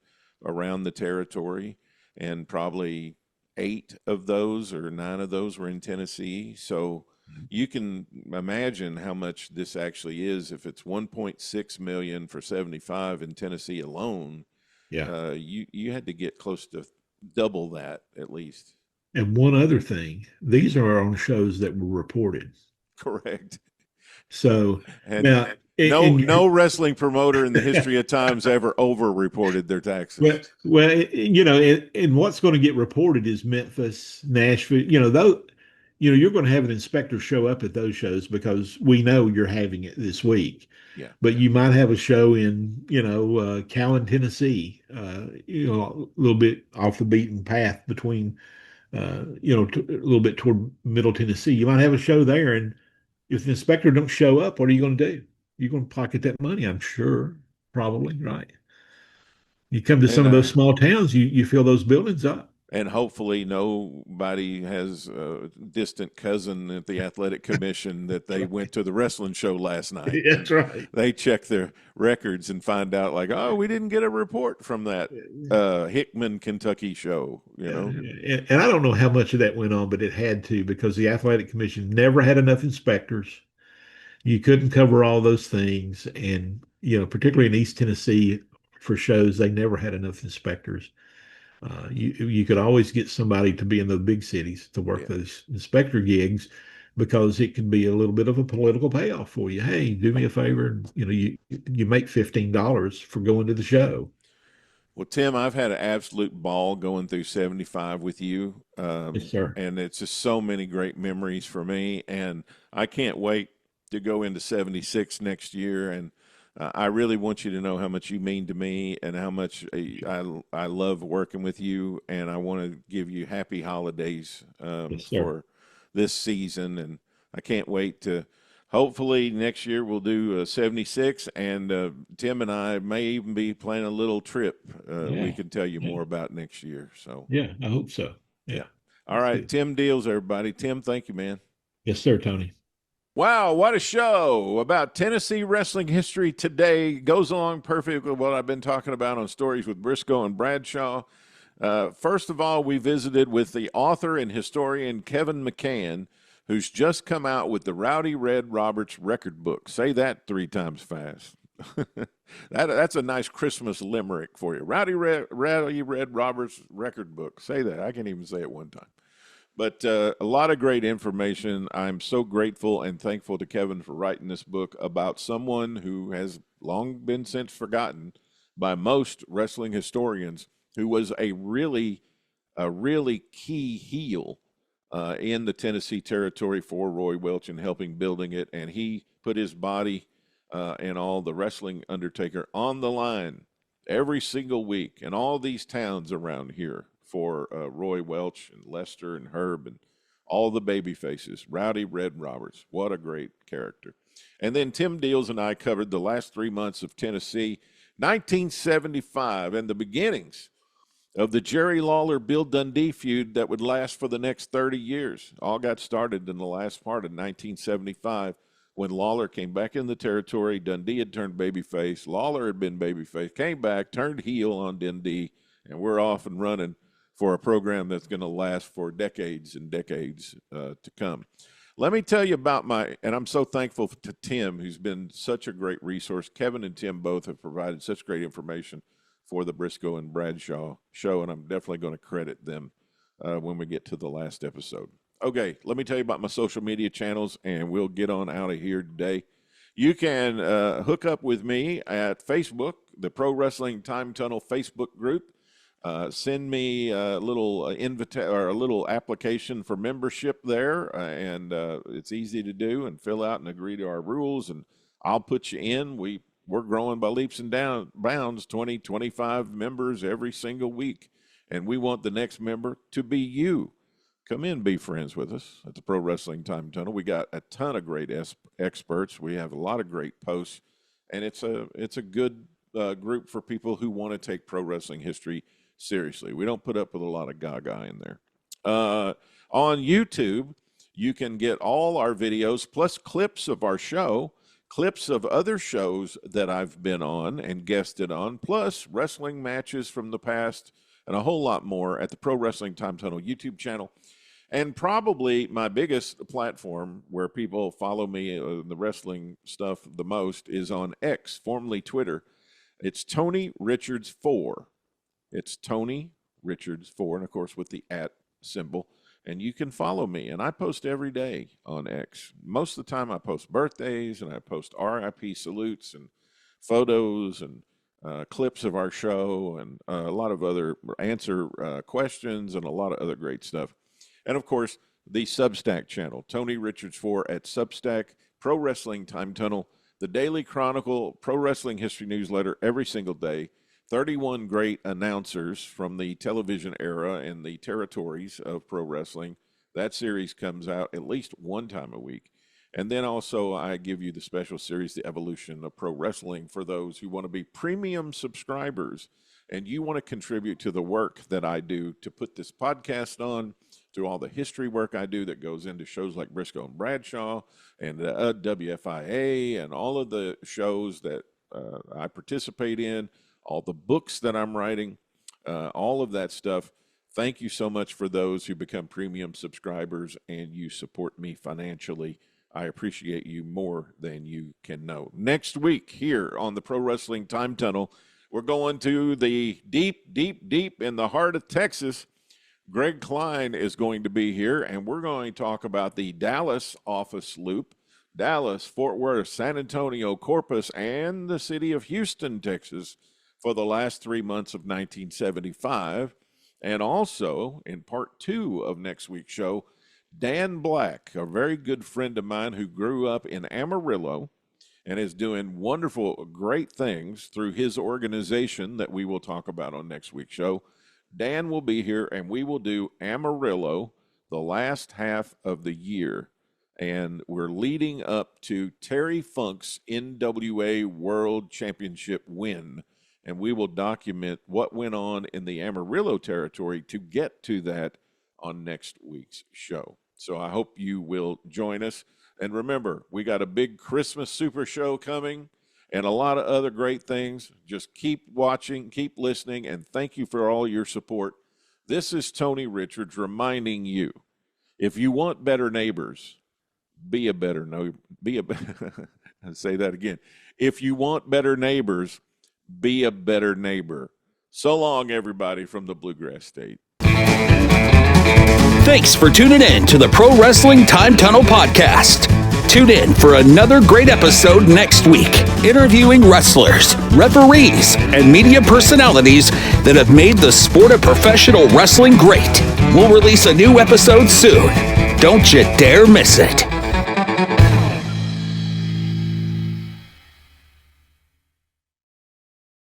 around the territory, and probably 8 of those or 9 of those were in Tennessee. So you can imagine how much this actually is. If it's 1.6 million for 75 in Tennessee alone, you had to get close to double that at least. And one other thing, these are on shows that were reported. Correct. So and now, no wrestling promoter in the history of times ever over-reported their taxes. Well, and what's going to get reported is Memphis, Nashville. You're going to have an inspector show up at those shows because we know you're having it this week. Yeah. But you might have a show in, Cowan, Tennessee, a little bit off the beaten path between, a little bit toward Middle Tennessee. You might have a show there, and if the inspector don't show up, what are you going to do? You're going to pocket that money, I'm sure, probably, right? You come to some of those small towns, you fill those buildings up. And hopefully nobody has a distant cousin at the athletic commission that they went to the wrestling show last night. That's right. They check their records and find out we didn't get a report from that Hickman, Kentucky show, And I don't know how much of that went on, but it had to, because the athletic commission never had enough inspectors. You couldn't cover all those things. And, particularly in East Tennessee for shows, they never had enough inspectors. You could always get somebody to be in the big cities to work those inspector gigs, because it can be a little bit of a political payoff for you. Hey, do me a favor, and you make $15 for going to the show. Well, Tim, I've had an absolute ball going through 75 with you. Yes, sir. And it's just so many great memories for me, and I can't wait to go into 76 next year. And I really want you to know how much you mean to me and how much I love working with you, and I want to give you happy holidays for this season. And I can't wait to hopefully next year we'll do 76, and Tim and I may even be planning a little trip we can tell you more about next year. So yeah, I hope so. Yeah. All right, Tim Dills, everybody. Tim, thank you, man. Yes, sir, Tony. Wow, what a show about Tennessee wrestling history today. Goes along perfectly with what I've been talking about on Stories with Briscoe and Bradshaw. First of all, we visited with the author and historian Kevin McCann, who's just come out with the Rowdy Red Roberts record book. Say that 3 times fast. That's a nice Christmas limerick for you. Rowdy Red Roberts record book. Say that. I can't even say it one time. But a lot of great information. I'm so grateful and thankful to Kevin for writing this book about someone who has long been since forgotten by most wrestling historians, who was a really key heel in the Tennessee Territory for Roy Welch and helping building it. And he put his body and all the wrestling undertaker on the line every single week in all these towns around here for Roy Welch and Lester and Herb and all the baby faces. Rowdy Red Roberts, what a great character. And then Tim Dills and I covered the last 3 months of Tennessee, 1975, and the beginnings of the Jerry Lawler-Bill Dundee feud that would last for the next 30 years. All got started in the last part of 1975 when Lawler came back in the territory. Dundee had turned babyface. Lawler had been babyface, came back, turned heel on Dundee, and we're off and running for a program that's going to last for decades and decades to come. Let me tell you about and I'm so thankful to Tim, who's been such a great resource. Kevin and Tim both have provided such great information for the Briscoe and Bradshaw show, and I'm definitely going to credit them when we get to the last episode. Okay, let me tell you about my social media channels, and we'll get on out of here today. You can hook up with me at Facebook, the Pro Wrestling Time Tunnel Facebook group. Send me a little a little application for membership there, and it's easy to do and fill out and agree to our rules, and I'll put you in. We're growing by leaps and bounds, 20, 25 members every single week, and we want the next member to be you. Come in, be friends with us at the Pro Wrestling Time Tunnel. We got a ton of great experts. We have a lot of great posts, and it's a good group for people who want to take pro wrestling history seriously. We don't put up with a lot of gaga in there. On YouTube, you can get all our videos plus clips of our show, clips of other shows that I've been on and guested on, plus wrestling matches from the past and a whole lot more at the Pro Wrestling Time Tunnel YouTube channel. And probably my biggest platform where people follow me the wrestling stuff the most is on X, formerly Twitter. It's Tony Richards 4. It's Tony Richards 4, and of course with the @ symbol. And you can follow me, and I post every day on X. Most of the time I post birthdays, and I post RIP salutes and photos and clips of our show, and a lot of other answer questions and a lot of other great stuff. And of course, the Substack channel, Tony Richards 4 at Substack, Pro Wrestling Time Tunnel, the Daily Chronicle Pro Wrestling History newsletter every single day. 31 great announcers from the television era and the territories of pro wrestling. That series comes out at least one time a week. And then also I give you the special series, The Evolution of Pro Wrestling, for those who want to be premium subscribers and you want to contribute to the work that I do to put this podcast on, to all the history work I do that goes into shows like Briscoe and Bradshaw and WFIA and all of the shows that I participate in, all the books that I'm writing, all of that stuff. Thank you so much for those who become premium subscribers and you support me financially. I appreciate you more than you can know. Next week here on the Pro Wrestling Time Tunnel, we're going to the deep, deep, deep in the heart of Texas. Greg Klein is going to be here, and we're going to talk about the Dallas office loop, Dallas, Fort Worth, San Antonio, Corpus, and the city of Houston, Texas, for the last 3 months of 1975. And also, in part 2 of next week's show, Dan Black, a very good friend of mine who grew up in Amarillo and is doing wonderful, great things through his organization that we will talk about on next week's show. Dan will be here, and we will do Amarillo the last half of the year. And we're leading up to Terry Funk's NWA World Championship win. And we will document what went on in the Amarillo territory to get to that on next week's show. So I hope you will join us. And remember, we got a big Christmas super show coming and a lot of other great things. Just keep watching, keep listening, and thank you for all your support. This is Tony Richards reminding you, if you want better neighbors, be a better neighbor. I'll say that again. If you want better neighbors, be a better neighbor. So long, everybody, from the Bluegrass State. Thanks for tuning in to the Pro Wrestling Time Tunnel Podcast. Tune in for another great episode next week, interviewing wrestlers, referees, and media personalities that have made the sport of professional wrestling great. We'll release a new episode soon. Don't you dare miss it.